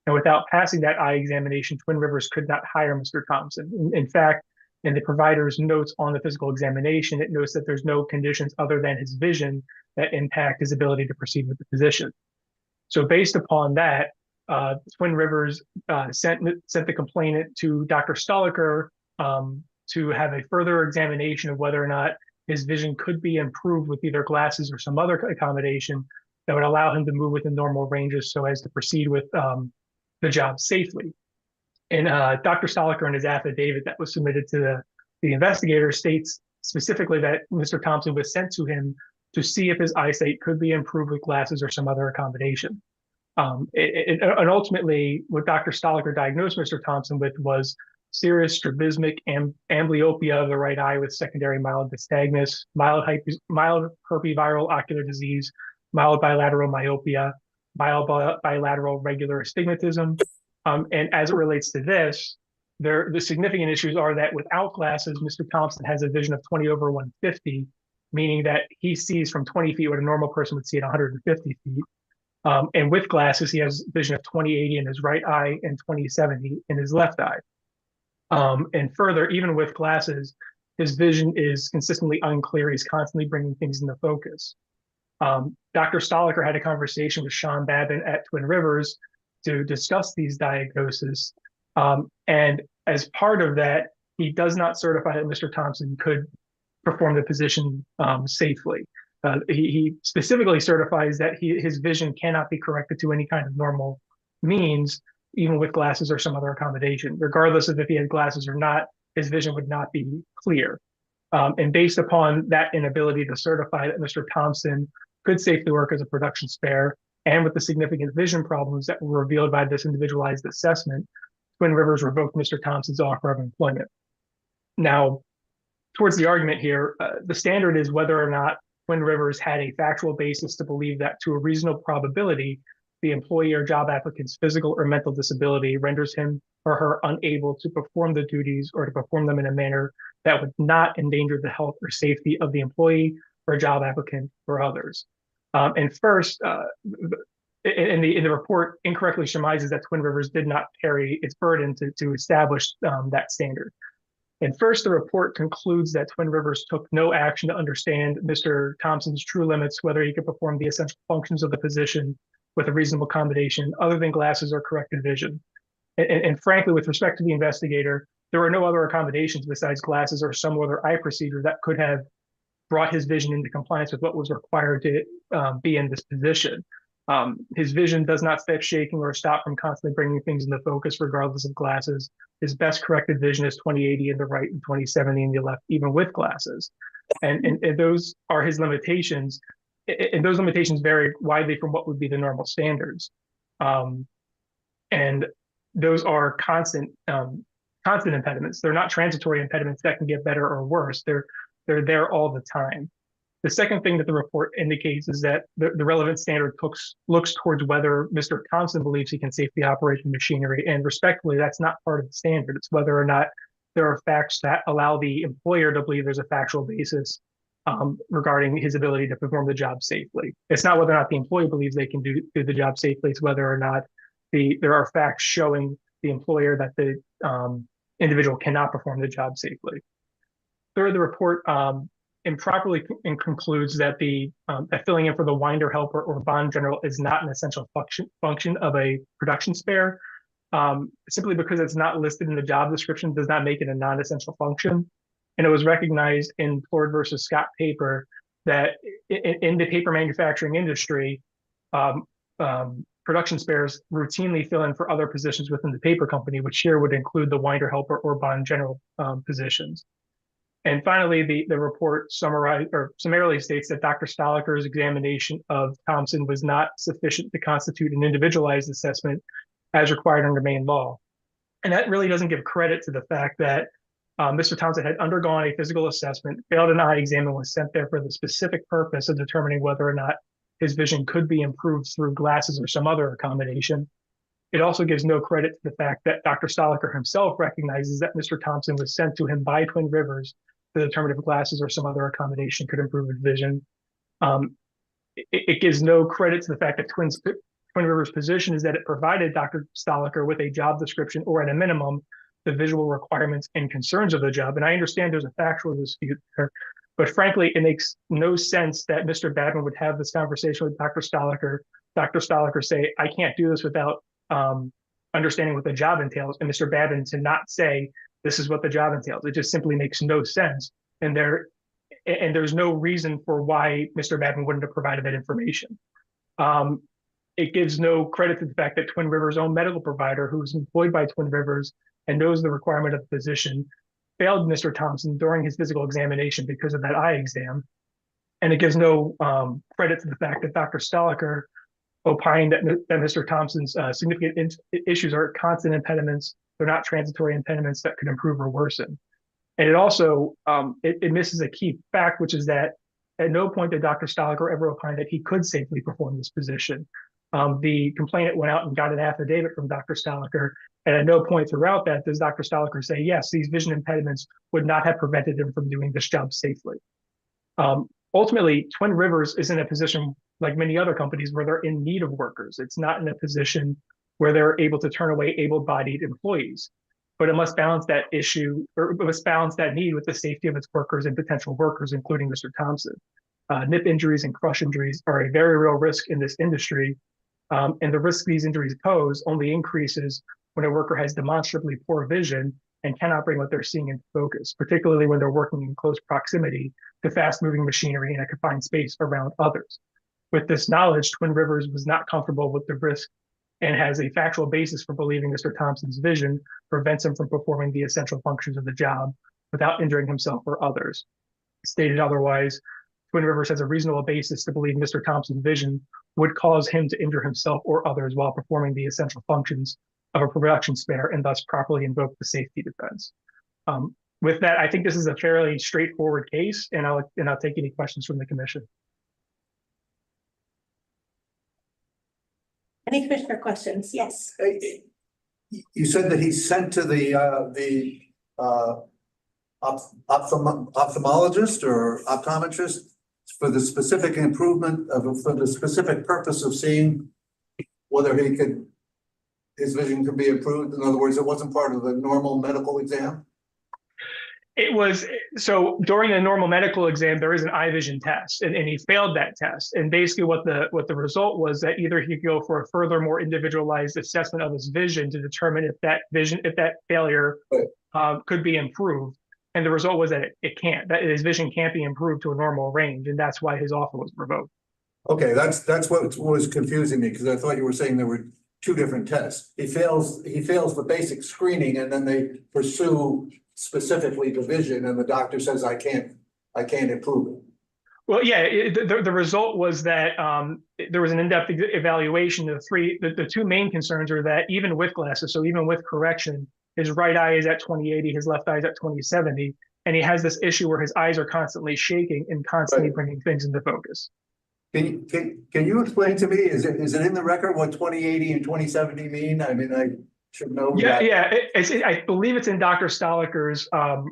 And without passing that eye examination, Twin Rivers could not hire Mr. Thompson. In fact, in the provider's notes on the physical examination, it notes that there's no conditions other than his vision that impact his ability to proceed with the position. So based upon that, Twin Rivers sent the complainant to Dr. Stoliker to have a further examination of whether or not his vision could be improved with either glasses or some other accommodation that would allow him to move within normal ranges so as to proceed with the job safely. And Dr. Stoliker, in his affidavit that was submitted to the investigator, states specifically that Mr. Thompson was sent to him to see if his eyesight could be improved with glasses or some other accommodation. And ultimately, what Dr. Stoliker diagnosed Mr. Thompson with was serious strabismic amblyopia of the right eye with secondary mild nystagmus, mild herpesviral ocular disease, mild bilateral myopia, mild bilateral regular astigmatism. And as it relates to this, the significant issues are that without glasses, Mr. Thompson has a vision of 20/150, meaning that he sees from 20 feet what a normal person would see at 150 feet. And with glasses, he has vision of 20/80 in his right eye and 20/70 in his left eye. And further, even with glasses, his vision is consistently unclear. He's constantly bringing things into focus. Dr. Stoliker had a conversation with Sean Babin at Twin Rivers to discuss these diagnoses. And as part of that, he does not certify that Mr. Thompson could perform the position safely. He specifically certifies that his vision cannot be corrected to any kind of normal means, even with glasses or some other accommodation. Regardless of if he had glasses or not, his vision would not be clear. And based upon that inability to certify that Mr. Thompson could safely work as a production spare, and with the significant vision problems that were revealed by this individualized assessment, Twin Rivers revoked Mr. Thompson's offer of employment. Now, towards the argument here, the standard is whether or not Twin Rivers had a factual basis to believe that to a reasonable probability, the employee or job applicant's physical or mental disability renders him or her unable to perform the duties or to perform them in a manner that would not endanger the health or safety of the employee or job applicant or others. And first, in the report incorrectly surmises that Twin Rivers did not carry its burden to establish that standard. And first, the report concludes that Twin Rivers took no action to understand Mr. Thompson's true limits, whether he could perform the essential functions of the position with a reasonable accommodation other than glasses or corrected vision. And frankly, with respect to the investigator, there were no other accommodations besides glasses or some other eye procedure that could have brought his vision into compliance with what was required to be in this position. His vision does not stop shaking or stop from constantly bringing things into focus regardless of glasses. His best corrected vision is 20/80 in the right and 20/70 in the left, even with glasses. And those are his limitations. And those limitations vary widely from what would be the normal standards. And those are constant impediments. They're not transitory impediments that can get better or worse. They're there all the time. The second thing that the report indicates is that the relevant standard looks towards whether Mr. Thompson believes he can safely operate the machinery. And respectfully, that's not part of the standard. It's whether or not there are facts that allow the employer to believe there's a factual basis regarding his ability to perform the job safely. It's not whether or not the employee believes they can do the job safely. It's whether or not there are facts showing the employer that the individual cannot perform the job safely. Third, the report improperly concludes that that filling in for the winder helper or bond general is not an essential function of a production spare. Simply because it's not listed in the job description does not make it a non-essential function. And it was recognized in Ford versus Scott paper that in the paper manufacturing industry, production spares routinely fill in for other positions within the paper company, which here would include the winder helper or bond general positions. And finally, the report summarily states that Dr. Stoliker's examination of Thompson was not sufficient to constitute an individualized assessment as required under Maine law. And that really doesn't give credit to the fact that Mr. Thompson had undergone a physical assessment, failed an eye exam, and was sent there for the specific purpose of determining whether or not his vision could be improved through glasses or some other accommodation. It also gives no credit to the fact that Dr. Stoliker himself recognizes that Mr. Thompson was sent to him by Twin Rivers to determine if glasses or some other accommodation could improve his vision. It gives no credit to the fact that Twin Rivers' position is that it provided Dr. Stoliker with a job description or at a minimum, the visual requirements and concerns of the job. And I understand there's a factual dispute there, but frankly, it makes no sense that Mr. Badman would have this conversation with Dr. Stoliker say, I can't do this without understanding what the job entails, and Mr. Badman to not say, this is what the job entails. It just simply makes no sense. And there's no reason for why Mr. Badman wouldn't have provided that information. It gives no credit to the fact that Twin Rivers' own medical provider, who's employed by Twin Rivers and knows the requirement of the position, failed Mr. Thompson during his physical examination because of that eye exam. And it gives no credit to the fact that Dr. Stoliker opined that Mr. Thompson's significant issues are constant impediments. They're not transitory impediments that could improve or worsen. And it also, it misses a key fact, which is that at no point did Dr. Stoliker ever opine that he could safely perform this position. The complainant went out and got an affidavit from Dr. Stoliker, and at no point throughout that does Dr. Stoliker say, yes, these vision impediments would not have prevented him from doing this job safely. Ultimately, Twin Rivers is in a position like many other companies where they're in need of workers. It's not in a position where they're able to turn away able-bodied employees, but it must balance that issue, or it must balance that need with the safety of its workers and potential workers, including Mr. Thompson. Nip injuries and crush injuries are a very real risk in this industry, and the risk these injuries pose only increases when a worker has demonstrably poor vision and cannot bring what they're seeing into focus, particularly when they're working in close proximity to fast-moving machinery in a confined space around others. With this knowledge, Twin Rivers was not comfortable with the risk and has a factual basis for believing Mr. Thompson's vision prevents him from performing the essential functions of the job without injuring himself or others. Stated otherwise, Twin Rivers has a reasonable basis to believe Mr. Thompson's vision would cause him to injure himself or others while performing the essential functions of a production spare and thus properly invoke the safety defense. With that, I think this is a fairly straightforward case, and I'll take any questions from the commission. Any commissioner questions? Yes. You said that he sent to the ophthalmologist or optometrist for the specific improvement of, for the specific purpose of seeing whether his vision could be improved. In other words, it wasn't part of the normal medical exam. It was, so during a normal medical exam, there is an eye vision test, and he failed that test. And basically what the result was that either he could go for a further, more individualized assessment of his vision to determine if that failure could be improved. And the result was that it can't, that his vision can't be improved to a normal range. And that's why his offer was revoked. Okay, that's what was confusing me, because I thought you were saying there were two different tests. He fails the basic screening, and then they pursue specifically the vision, and the doctor says, I can't improve it. Well, yeah, the result was that there was an in-depth evaluation of the two main concerns are that even with glasses, so even with correction, his right eye is at 20/80, his left eye is at 20/70, and he has this issue where his eyes are constantly shaking and constantly bringing things into focus. Can you explain to me, is it in the record what 20/80 and 20/70 mean? I mean, I should know. Yeah, I believe it's in Dr. Stoliker's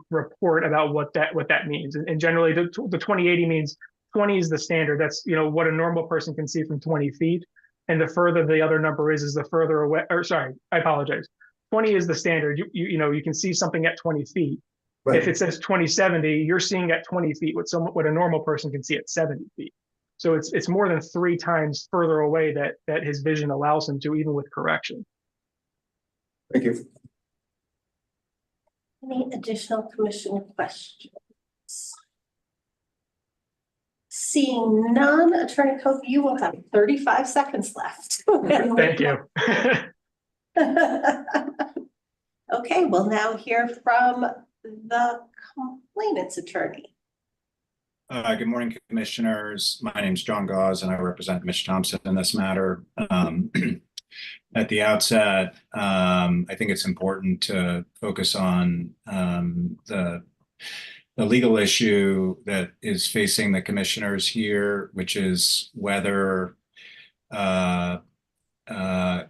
report about what that means. And generally, the 20/80 means 20 is the standard. That's what a normal person can see from 20 feet, and the further the other number is the further away. Or sorry, I apologize. 20 is the standard. You can see something at 20 feet. Right. If it says 20/70, you're seeing at 20 feet what a normal person can see at 70 feet. So it's more than 3 times further away that his vision allows him to, even with correction. Thank you. Any additional commission questions? Seeing none, Attorney Cope, you will have 35 seconds left. Thank you. Okay, we'll now hear from the complainant's attorney. Good morning, commissioners. My name is John Gauze, and I represent Mitch Thompson in this matter. At the outset, I think it's important to focus on the legal issue that is facing the commissioners here, which is whether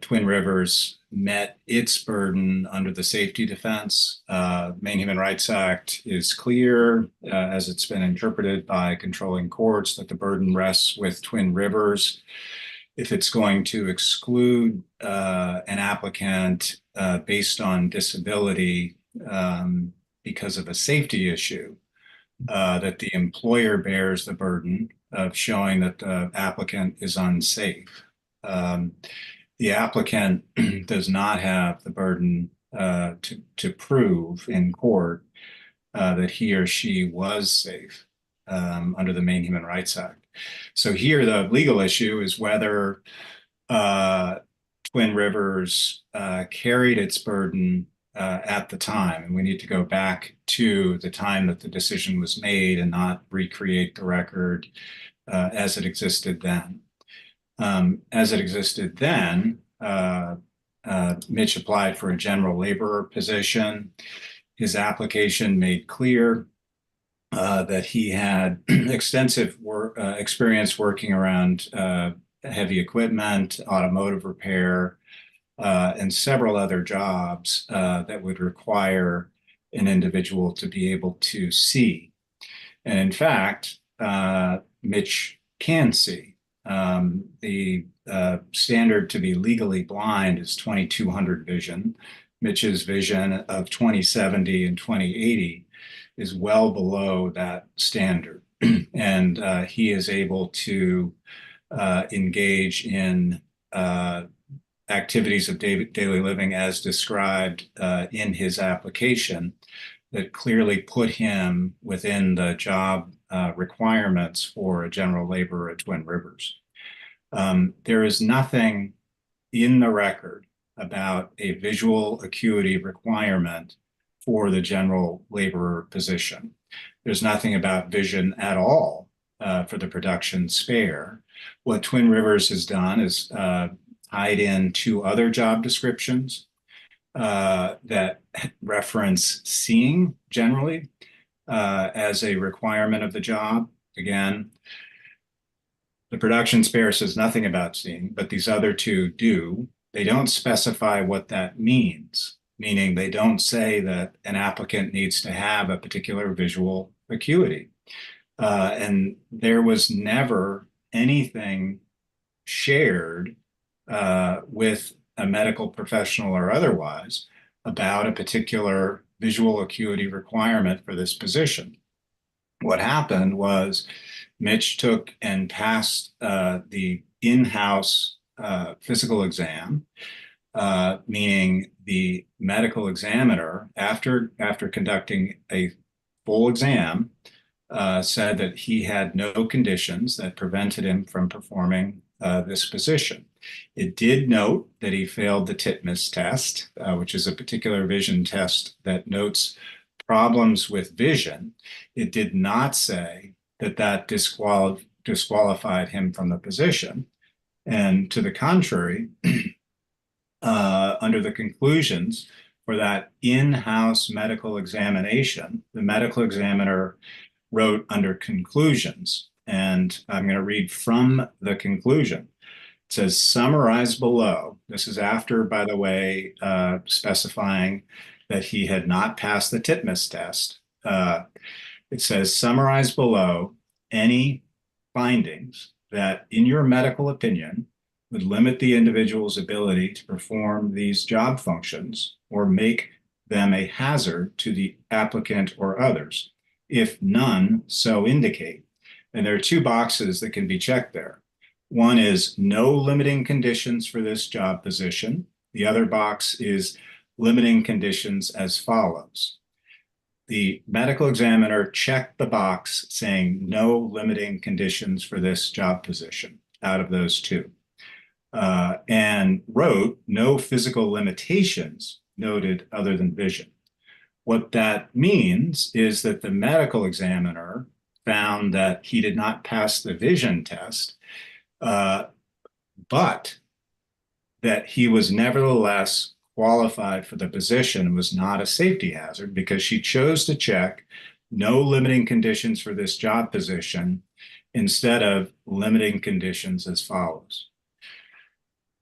Twin Rivers met its burden under the safety defense. Maine Human Rights Act is clear, as it's been interpreted by controlling courts, that the burden rests with Twin Rivers. If it's going to exclude an applicant based on disability because of a safety issue, that the employer bears the burden of showing that the applicant is unsafe. The applicant does not have the burden to prove in court that he or she was safe under the Maine Human Rights Act. So here the legal issue is whether Twin Rivers carried its burden at the time. And we need to go back to the time that the decision was made and not recreate the record as it existed then. As it existed then, Mitch applied for a general laborer position. His application made clear that he had extensive experience working around heavy equipment, automotive repair, and several other jobs that would require an individual to be able to see. And in fact, Mitch can see. The standard to be legally blind is 2200 vision. Mitch's vision of 20/70 and 20/80 is well below that standard. And he is able to engage in activities of daily living as described in his application that clearly put him within the job requirements for a general laborer at Twin Rivers. There is nothing in the record about a visual acuity requirement for the general laborer position. There's nothing about vision at all for the production spare. What Twin Rivers has done is tied in 2 other job descriptions that reference seeing generally as a requirement of the job. Again, the production spare says nothing about seeing, but these other two do. They don't specify what that means, meaning they don't say that an applicant needs to have a particular visual acuity. And there was never anything shared with a medical professional or otherwise about a particular visual acuity requirement for this position. What happened was Mitch took and passed the in-house physical exam, meaning the medical examiner, after conducting a full exam, said that he had no conditions that prevented him from performing this position. It did note that he failed the titmus test, which is a particular vision test that notes problems with vision. It did not say that disqualified him from the position. And to the contrary, under the conclusions for that in-house medical examination, the medical examiner wrote under conclusions, and I'm going to read from the conclusion. It says, summarize below. This is after, by the way, specifying that he had not passed the titmus test. It says, summarize below any findings that, in your medical opinion, would limit the individual's ability to perform these job functions or make them a hazard to the applicant or others, if none so indicate. And there are two boxes that can be checked there. One is no limiting conditions for this job position. The other box is limiting conditions as follows. The medical examiner checked the box saying no limiting conditions for this job position out of those two, and wrote no physical limitations noted other than vision. What that means is that the medical examiner found that he did not pass the vision test, but that he was nevertheless qualified for the position and was not a safety hazard because she chose to check no limiting conditions for this job position instead of limiting conditions as follows.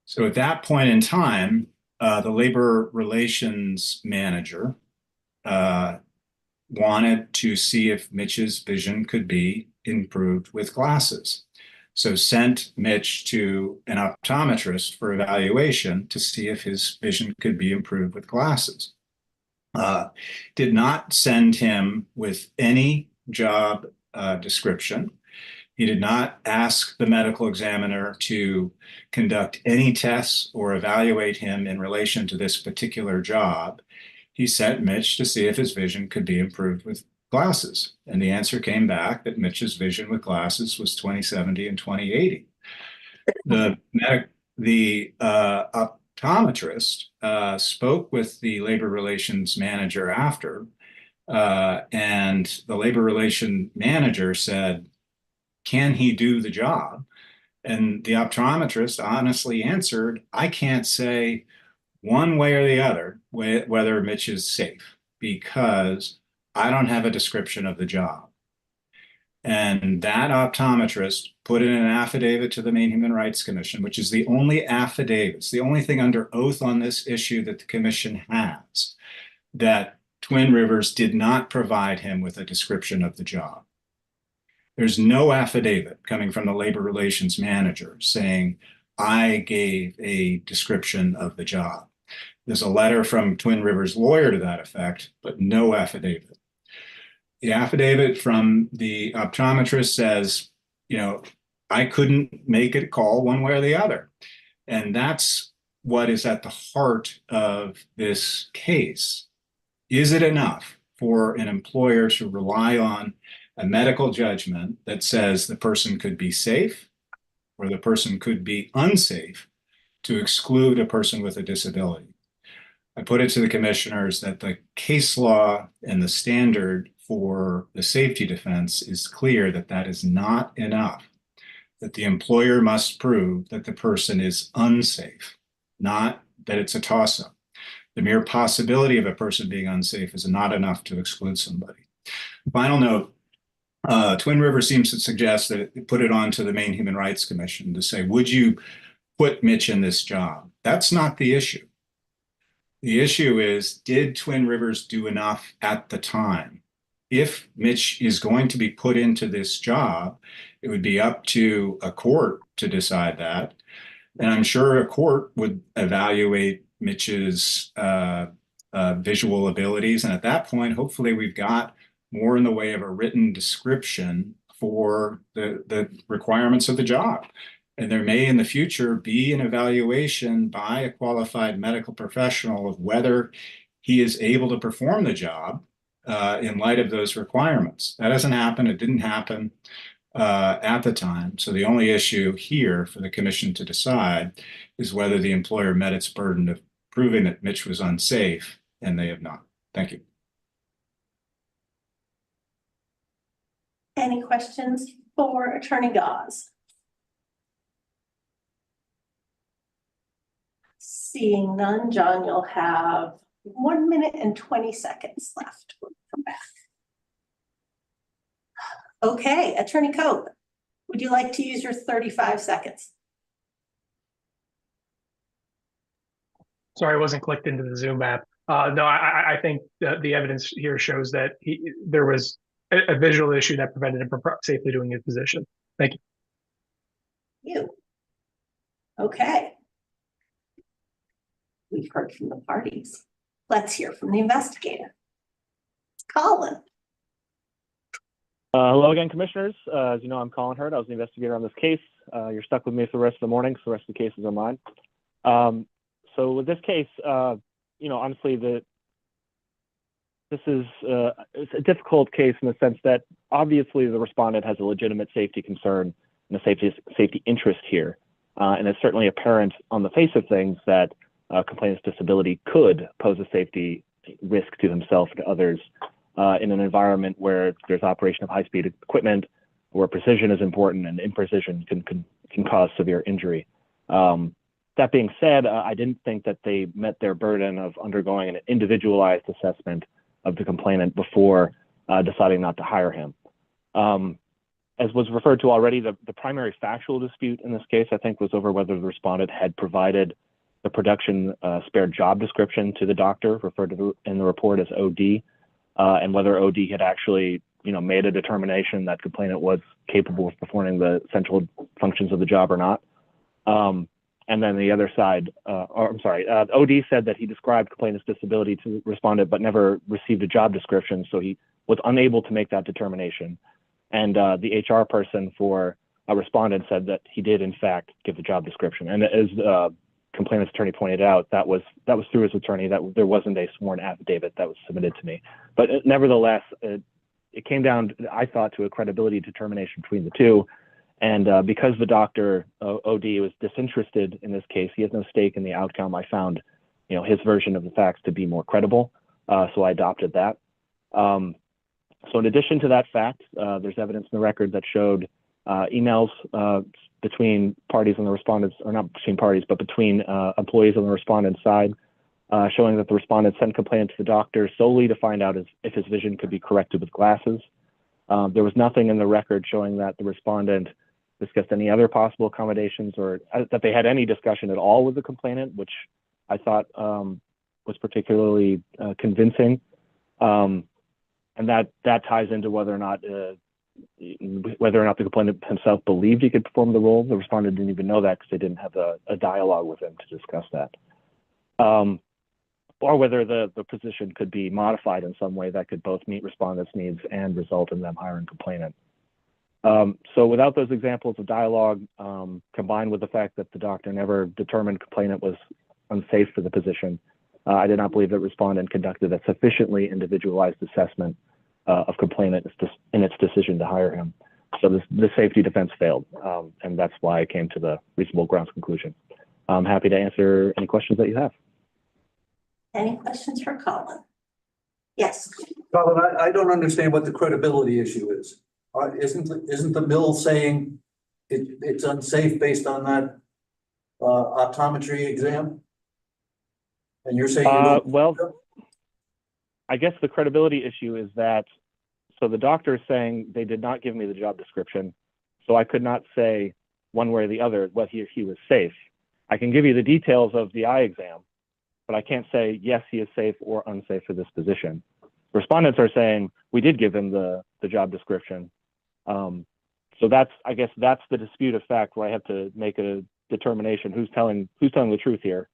So at that point in time, the labor relations manager wanted to see if Mitch's vision could be improved with glasses. So sent Mitch to an optometrist for evaluation to see if his vision could be improved with glasses. Did not send him with any job description. He did not ask the medical examiner to conduct any tests or evaluate him in relation to this particular job. He sent Mitch to see if his vision could be improved with glasses. And the answer came back that Mitch's vision with glasses was 20/70 and 20/80. The optometrist spoke with the labor relations manager after, and the labor relation manager said, can he do the job? And the optometrist honestly answered, I can't say one way or the other whether Mitch is safe because I don't have a description of the job. And that optometrist put in an affidavit to the Maine Human Rights Commission, which is the only affidavit, it's the only thing under oath on this issue that the commission has, that Twin Rivers did not provide him with a description of the job. There's no affidavit coming from the labor relations manager saying, I gave a description of the job. There's a letter from Twin Rivers' lawyer to that effect, but no affidavit. The affidavit from the optometrist says, I couldn't make a call one way or the other. And that's what is at the heart of this case. Is it enough for an employer to rely on a medical judgment that says the person could be safe or the person could be unsafe to exclude a person with a disability? I put it to the commissioners that the case law and the standard for the safety defense is clear that that is not enough, that the employer must prove that the person is unsafe, not that it's a toss-up. The mere possibility of a person being unsafe is not enough to exclude somebody. Final note, Twin River seems to suggest that it put it on to the Maine Human Rights Commission to say, would you put Mitch in this job? That's not the issue. The issue is, did Twin Rivers do enough at the time? If Mitch is going to be put into this job, it would be up to a court to decide that. And I'm sure a court would evaluate Mitch's visual abilities. And at that point, hopefully we've got more in the way of a written description for the requirements of the job. And there may in the future be an evaluation by a qualified medical professional of whether he is able to perform the job in light of those requirements. That hasn't happened. It didn't happen at the time. So the only issue here for the commission to decide is whether the employer met its burden of proving that Mitch was unsafe, and they have not. Thank you. Any questions for Attorney Gause? Seeing none, John, you'll have 1 minute and 20 seconds left. We'll come back. Okay, Attorney Cope, would you like to use your 35 seconds? Sorry, I wasn't clicked into the Zoom app. No, I think the evidence here shows that there was a visual issue that prevented him from safely doing his position. Thank you. Okay. We've heard from the parties. Let's hear from the investigator. Colin. Hello again, commissioners. As you know, I'm Colin Hurd. I was the investigator on this case. You're stuck with me for the rest of the morning, so the rest of the case is on mine. So with this case, honestly, this is it's a difficult case in the sense that obviously the respondent has a legitimate safety concern and a safety interest here. And it's certainly apparent on the face of things that complainant's disability could pose a safety risk to himself and to others in an environment where there's operation of high-speed equipment, where precision is important and imprecision can cause severe injury. That being said, I didn't think that they met their burden of undergoing an individualized assessment of the complainant before deciding not to hire him. As was referred to already, the primary factual dispute in this case, I think, was over whether the respondent had provided the production spared job description to the doctor, referred to in the report as OD, and whether OD had actually, made a determination that complainant was capable of performing the essential functions of the job or not. And then the other side, OD said that he described complainant's disability to the respondent, but never received a job description, so he was unable to make that determination. And the HR person for a respondent said that he did, in fact, give the job description. And as complainant's attorney pointed out, that was through his attorney, that there wasn't a sworn affidavit that was submitted to me. But nevertheless, it came down, I thought, to a credibility determination between the two. And because the doctor, OD, was disinterested in this case, he has no stake in the outcome. I found, his version of the facts to be more credible, so I adopted that. So in addition to that fact, there's evidence in the record that showed emails between parties on the respondents, or not between parties, but between employees on the respondent's side, showing that the respondent sent complaint to the doctor solely to find out if his vision could be corrected with glasses. There was nothing in the record showing that the respondent discussed any other possible accommodations or that they had any discussion at all with the complainant, which I thought was particularly convincing. And that ties into whether or not the complainant himself believed he could perform the role. The respondent didn't even know that because they didn't have a dialogue with him to discuss that. Or whether the position could be modified in some way that could both meet respondents' needs and result in them hiring complainant. So without those examples of dialogue, combined with the fact that the doctor never determined complainant was unsafe for the position, I did not believe that respondent conducted a sufficiently individualized assessment of complainant in its decision to hire him. So the safety defense failed, and that's why I came to the reasonable grounds conclusion. I'm happy to answer any questions that you have. Any questions for Colin? Yes. Colin, I don't understand what the credibility issue is. Isn't the mill saying it's unsafe based on that optometry exam? And you're saying you don't. Well, I guess the credibility issue is that, so the doctor is saying they did not give me the job description, so I could not say one way or the other whether he was safe. I can give you the details of the eye exam, but I can't say, yes, he is safe or unsafe for this position. Respondents are saying we did give him the job description. So that's, I guess that's the dispute of fact where I have to make a determination who's telling the truth here.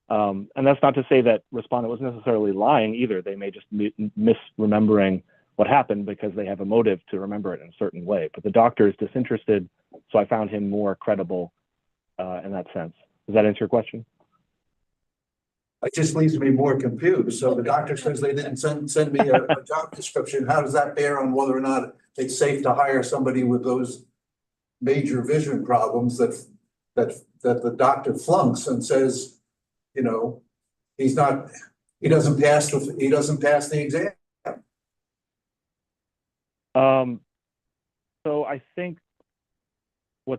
And that's not to say that respondent was necessarily lying either. They may just misremembering what happened because they have a motive to remember it in a certain way. But the doctor is disinterested, so I found him more credible in that sense. Does that answer your question? It just leaves me more confused. So the doctor says they didn't send me a job description. How does that bear on whether or not it's safe to hire somebody with those major vision problems that the doctor flunks and says, you know, he doesn't pass the exam. So I think all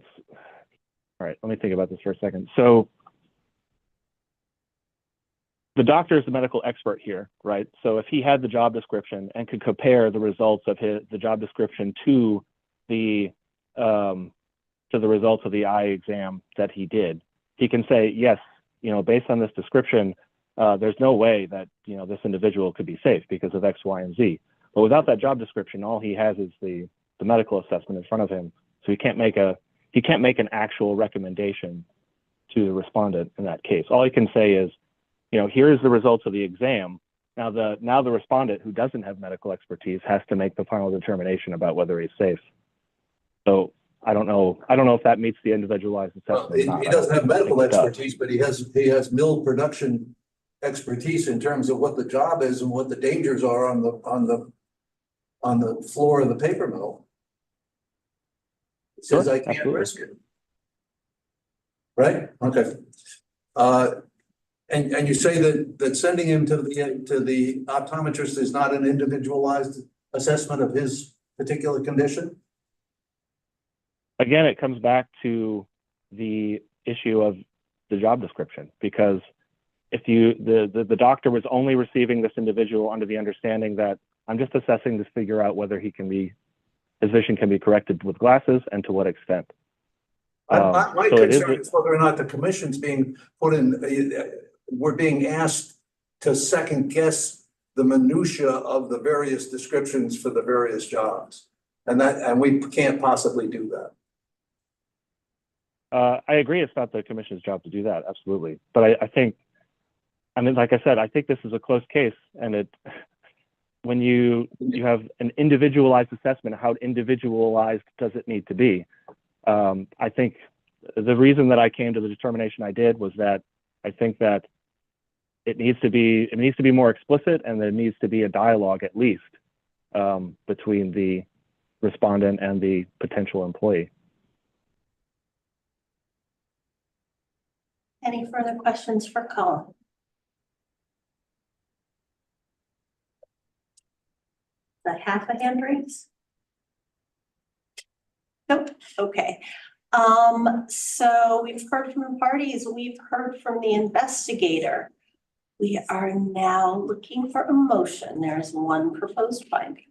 right, let me think about this for a second. So the doctor is the medical expert here, right? So if he had the job description and could compare the results of the job description to the results of the eye exam that he did, he can say, yes, you know, based on this description, there's no way that, you know, this individual could be safe because of X, Y, and Z. But without that job description, all he has is the medical assessment in front of him. So he can't make an actual recommendation to the respondent in that case. All he can say is, you know, here's the results of the exam. Now the respondent who doesn't have medical expertise has to make the final determination about whether he's safe. So I don't know if that meets the individualized assessment. Well, he doesn't have medical expertise, but he has mill production expertise in terms of what the job is and what the dangers are on the floor of the paper mill. It says Sure, I can't absolutely. risk it. Right? Okay. And you say that sending him to the optometrist is not an individualized assessment of his particular condition? Again, it comes back to the issue of the job description, because if the doctor was only receiving this individual under the understanding that I'm just assessing to figure out whether his vision can be corrected with glasses and to what extent. My concern is whether or not the commission's being put in, we're being asked to second guess the minutia of the various descriptions for the various jobs. And we can't possibly do that. I agree it's not the commission's job to do that, absolutely. But I think, I mean, like I said, I think this is a close case, and when you have an individualized assessment, how individualized does it need to be? I think the reason that I came to the determination I did was that I think that it needs to be more explicit, and there needs to be a dialogue at least between the respondent and the potential employee. Any further questions for Colin? The half a hand raise? Nope, okay. So we've heard from the parties, we've heard from the investigator. We are now looking for a motion. There is one proposed finding.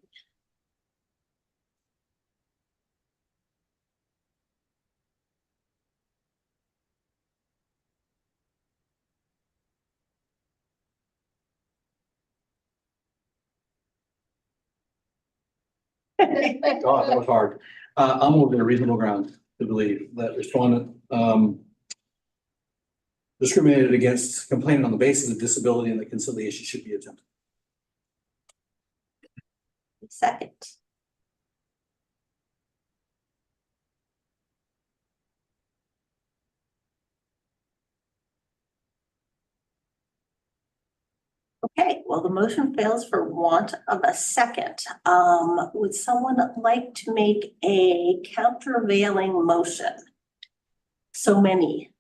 Oh, that was hard. I'm moving a reasonable ground to believe that respondent discriminated against, complaining on the basis of disability, and the conciliation should be attempted. Second. Okay, well, the motion fails for want of a second. Would someone like to make a countervailing motion? So many.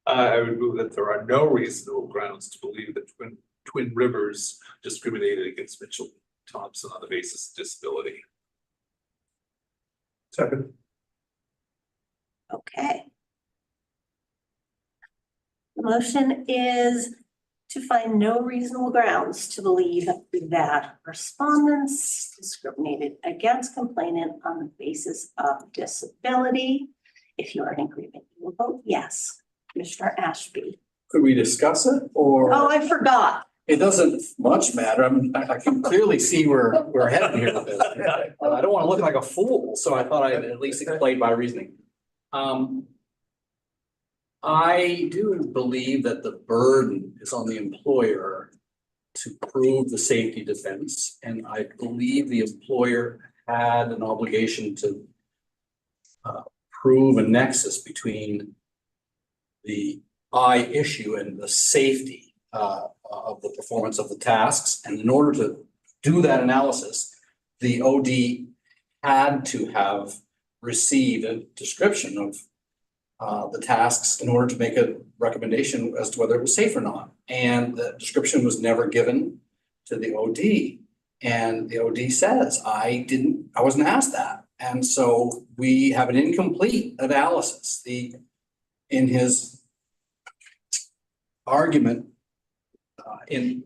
I would move that there are no reasonable grounds to believe that Twin Rivers discriminated against Mitchell Thompson on the basis of disability. Second. Okay. The motion is to find no reasonable grounds to believe that respondents discriminated against complainant on the basis of disability. If you are in agreement, you will vote yes. Commissioner Ashby. Could we discuss it or? Oh, I forgot. It doesn't much matter. I can clearly see where we're headed here with this. I don't want to look like a fool, so I thought I'd at least explain my reasoning. I do believe that the burden is on the employer to prove the safety defense, and I believe the employer had an obligation to prove a nexus between the I issue and the safety of the performance of the tasks. And in order to do that analysis, the OD had to have received a description of the tasks in order to make a recommendation as to whether it was safe or not. And the description was never given to the OD. And the OD says, I wasn't asked that. And so we have an incomplete analysis. In his argument in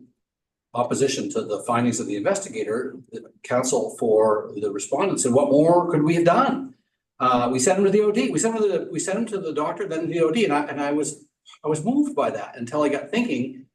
opposition to the findings of the investigator, the counsel for the respondent said, what more could we have done? We sent him to the OD. We sent him to the doctor, then the OD, and I was moved by that until I got thinking.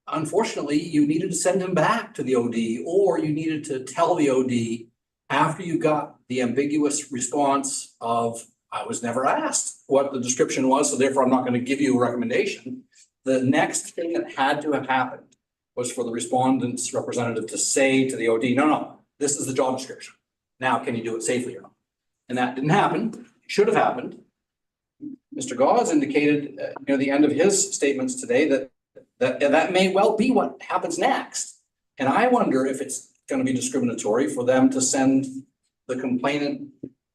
Unfortunately, you needed to send him back to the OD, or you needed to tell the OD after you got the ambiguous response of I was never asked what the description was, so therefore I'm not going to give you a recommendation. The next thing that had to have happened was for the respondent's representative to say to the OD, no, this is the job description. Now, can you do it safely or not? And that didn't happen. It should have happened. Mr. Gauze indicated near the end of his statements today that may well be what happens next. And I wonder if it's going to be discriminatory for them to send the complainant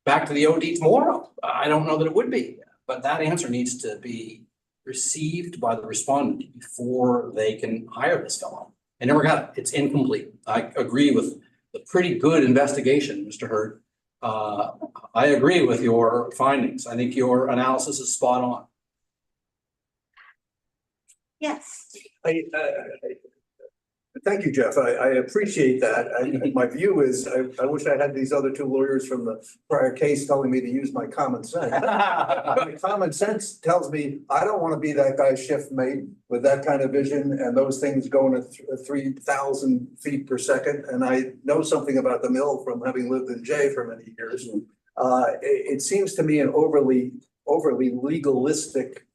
back to the OD tomorrow. I don't know that it would be, but that answer needs to be received by the respondent before they can hire this fellow. I never got it. It's incomplete. I agree with the pretty good investigation, Mr. Hurd. I agree with your findings. I think your analysis is spot on. Yes. Thank you, Jeff. I appreciate that. My view is, I wish I had these other two lawyers from the prior case telling me to use my common sense. My common sense tells me I don't want to be that guy's shift mate with that kind of vision and those things going at 3,000 feet per second. And I know something about the mill from having lived in Jay for many years. It seems to me an overly legalistic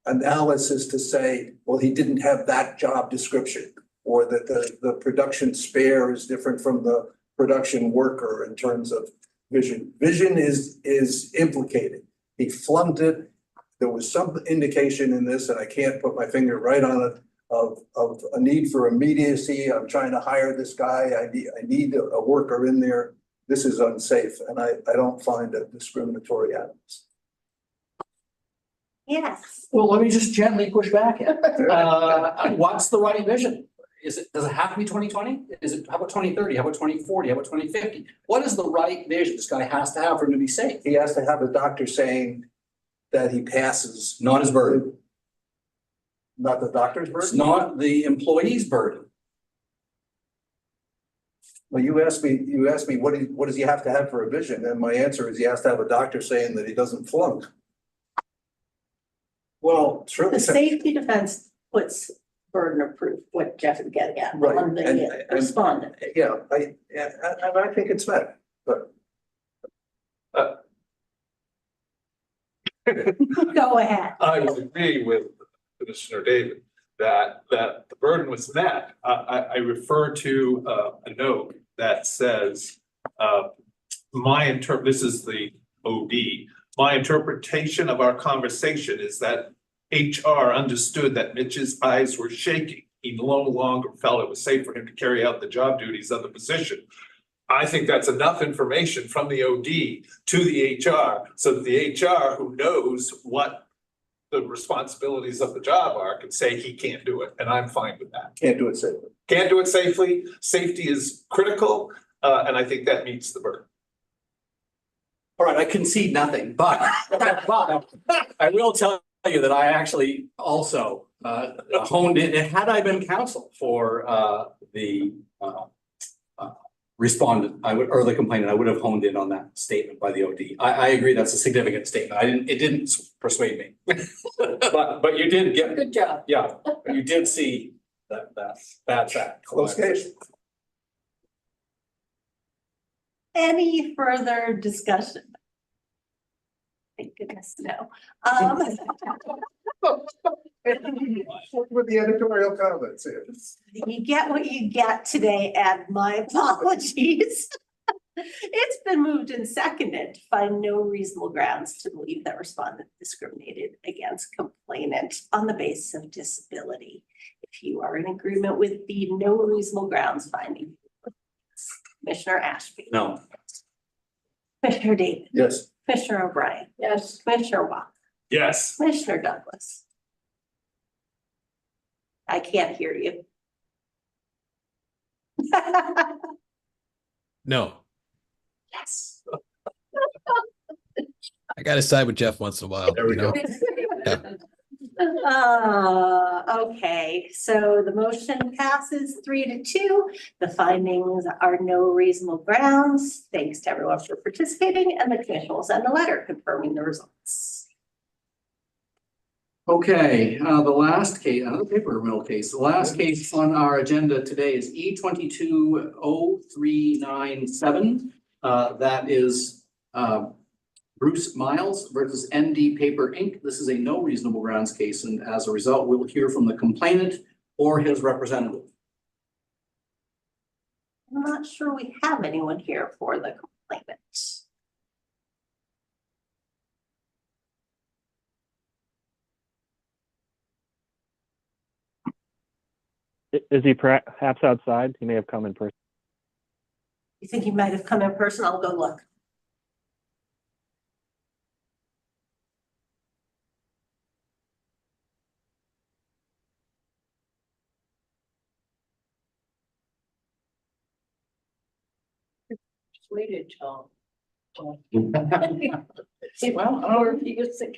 analysis to say, well, he didn't have that job description, or that the production spare is different from the production worker in terms of vision. Vision is implicated. He flunked it. There was some indication in this, and I can't put my finger right on it, of a need for immediacy. I'm trying to hire this guy. I need a worker in there. This is unsafe, and I don't find a discriminatory animus. Yes. Well, let me just gently push back here. What's the right vision? Does it have to be 2020? How about 2030? How about 2040? How about 2050? What is the right vision this guy has to have for him to be safe? He has to have a doctor saying that he passes. Not his burden. Not the doctor's burden? It's not the employee's burden. Well, you asked me what does he have to have for a vision? And my answer is he has to have a doctor saying that he doesn't flunk. Well, it's really The safety defense puts burden of proof, what Jeff is getting at, Right. on the respondent. Yeah, I think it's met, but. Go ahead. I would agree with Commissioner David that the burden was met. I refer to a note that says, this is the OD. My interpretation of our conversation is that HR understood that Mitch's eyes were shaking. He no longer felt it was safe for him to carry out the job duties of the position. I think that's enough information from the OD to the HR so that the HR, who knows what the responsibilities of the job are, can say he can't do it. And I'm fine with that. Can't do it safely. Can't do it safely. Safety is critical. And I think that meets the burden. All right, I concede nothing, but I will tell you that I actually also honed in, had I been counsel for the respondent, or the complainant, I would have honed in on that statement by the OD. I agree, that's a significant statement. It didn't persuade me. But you did get, Good job. yeah, you did see that bad fact. Close case. Any further discussion? Thank goodness, no. With the editorial comments here. You get what you get today, and my apologies. It's been moved and seconded to find no reasonable grounds to believe that respondent discriminated against complainant on the basis of disability. If you are in agreement with the no reasonable grounds finding, Commissioner Ashby. No. Commissioner David. Yes. Commissioner O'Brien. Yes. Commissioner Walker. Yes. Commissioner Douglas. I can't hear you. No, Yes. I gotta side with Jeff once in a while. There we you know? Okay, so the motion passes 3-2. The findings are no reasonable grounds. Thanks to everyone for participating, and the commission will send a letter confirming the results. Okay, the last case, another paper mill case. The last case on our agenda today is E220397. That is Bruce Miles versus ND Paper Inc. This is a no reasonable grounds case, and as a result, we will hear from the complainant or his representative. I'm not sure we have anyone here for the complainant. Is he perhaps outside? He may have come in person. You think he might have come in person? I'll go look. Just waited till. Well, Or if you just think.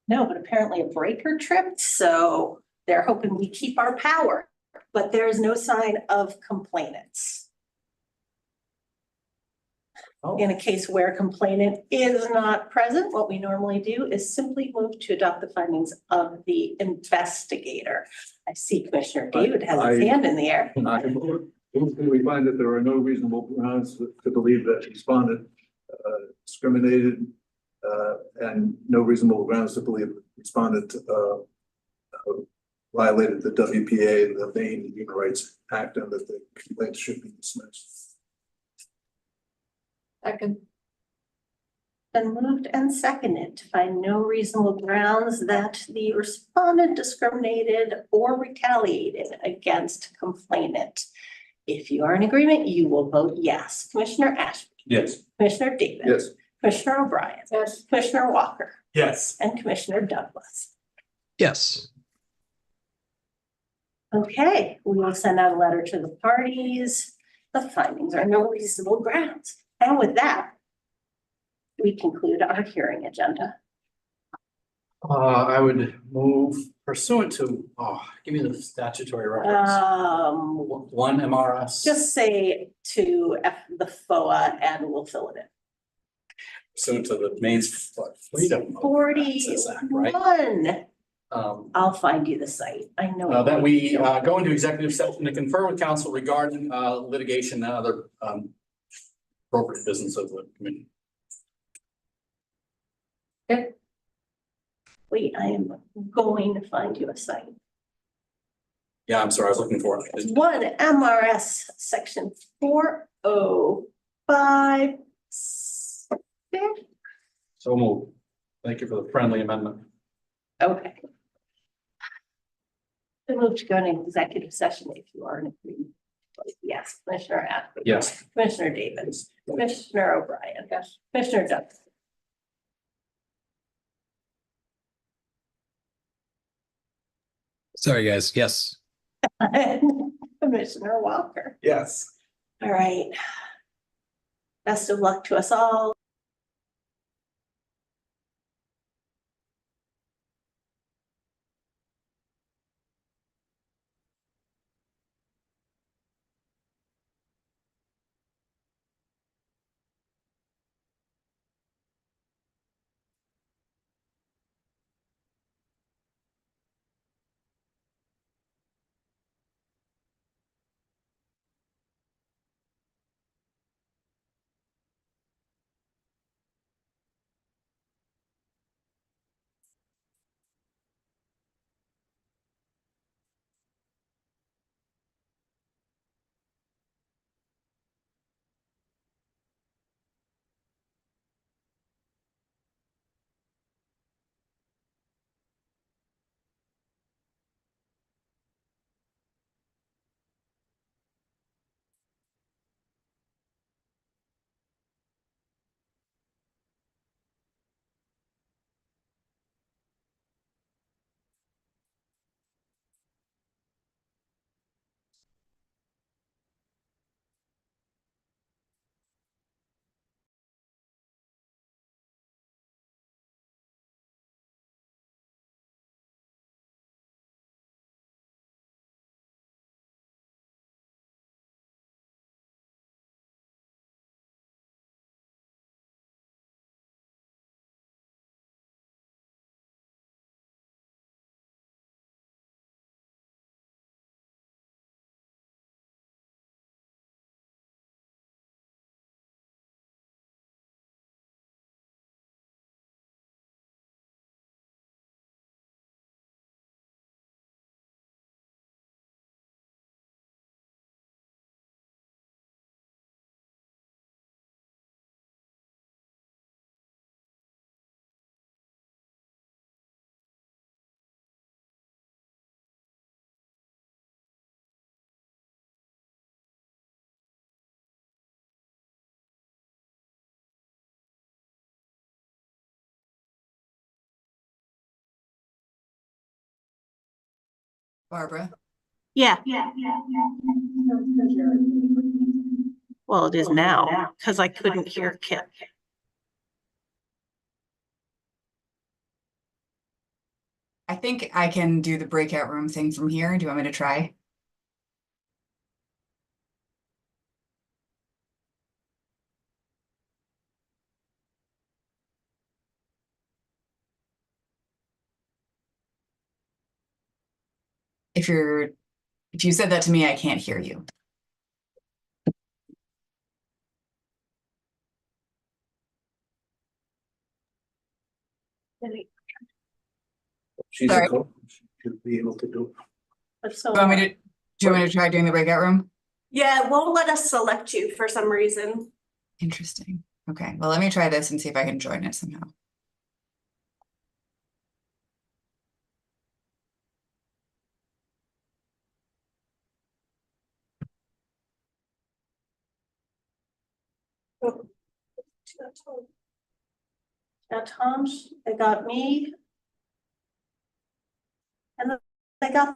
No, but apparently a breaker tripped, so they're hoping we keep our power, but there's no sign of complainants. Oh. In a case where complainant is not present, what we normally do is simply move to adopt the findings of the investigator. I see Commissioner David has his hand in the air. We find that there are no reasonable grounds to believe that respondent discriminated and no reasonable grounds to believe respondent violated the WPA and the Maine Human Rights Act, and that the complaint should be dismissed. Second. Been moved and seconded to find no reasonable grounds that the respondent discriminated or retaliated against complainant. If you are in agreement, you will vote yes. Commissioner Ashby. yes. Commissioner David. Yes. Commissioner O'Brien. Yes. Commissioner Walker. Yes. And Commissioner Douglas. Yes. Okay, we will send out a letter to the parties. The findings are no reasonable grounds. And with that, we conclude our hearing agenda. I would move pursuant to, give me the statutory reference. One MRS. Just say to the FOA and we'll fill it in. Pursuant to the Maine's Freedom of Access Act, right? 41. Um, I'll find you the site. I know. that we go into executive session to confer with counsel regarding litigation and other appropriate business of the committee. Wait, I am going to find you a site. Yeah, I'm sorry, I was looking for it. It's 1 MRS section 405. So moved. Thank you for the friendly amendment. Okay. We move to go into executive session if you are in agreement. Yes, Commissioner Ashby. Yes. Commissioner Davis. Commissioner O'Brien. Yes. Commissioner Johnson. Sorry, guys. Yes. Commissioner Walker. Yes. All right. Best of luck to us all. Barbara? Yeah. Well, it is now because I couldn't hear Kip. I think I can do the breakout room thing from here. Do you want me to try? If you said that to me, I can't hear you. She's Sorry. a coach. She should be able to do. So, Do you want me to try doing the breakout room? yeah, it won't let us select you for some reason. Interesting. Okay, well, let me try this and see if I can join it somehow. Now, Tom's, they got me. And then they got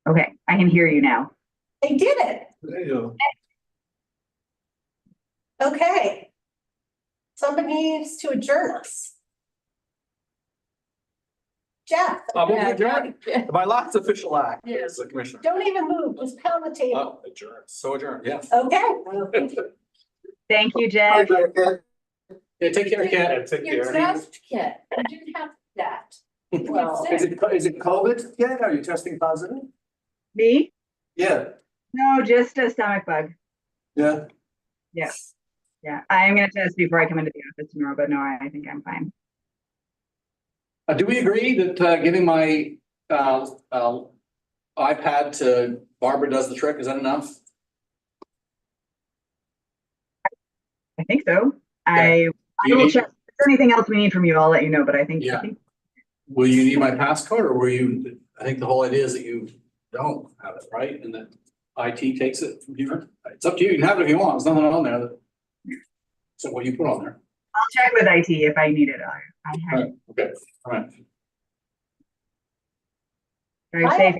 Okay, I can hear you now. They did it. There you go. Okay. Somebody needs to adjourn us. Jeff. My last official act Yeah. as a commissioner. Don't even move, just pound the table. Oh, adjourned, so adjourned, yes. Okay. Thank you, Jeff. Yeah, take care, Ken. Take You're care. dressed, Kit. You didn't have that. Well, is it COVID yet? Are you testing positive? Me? Yeah, No, just a stomach bug. yeah. Yes. Yeah, I'm gonna test before I come into the office tomorrow, but no, I think I'm fine. Do we agree that giving my iPad to Barbara does the trick? Is that enough? I think so. Okay. I You will need- check. If there's anything else we need from you, I'll let you know, but I think, Yeah. Will you need my passcode or will you, I think the whole idea is that you don't have it, right? And that IT takes it from here. It's up to you. You can have it if you want. There's nothing on there that. So what do you put on there? I'll check with IT if I need it. I have Okay, all right. Drive safe.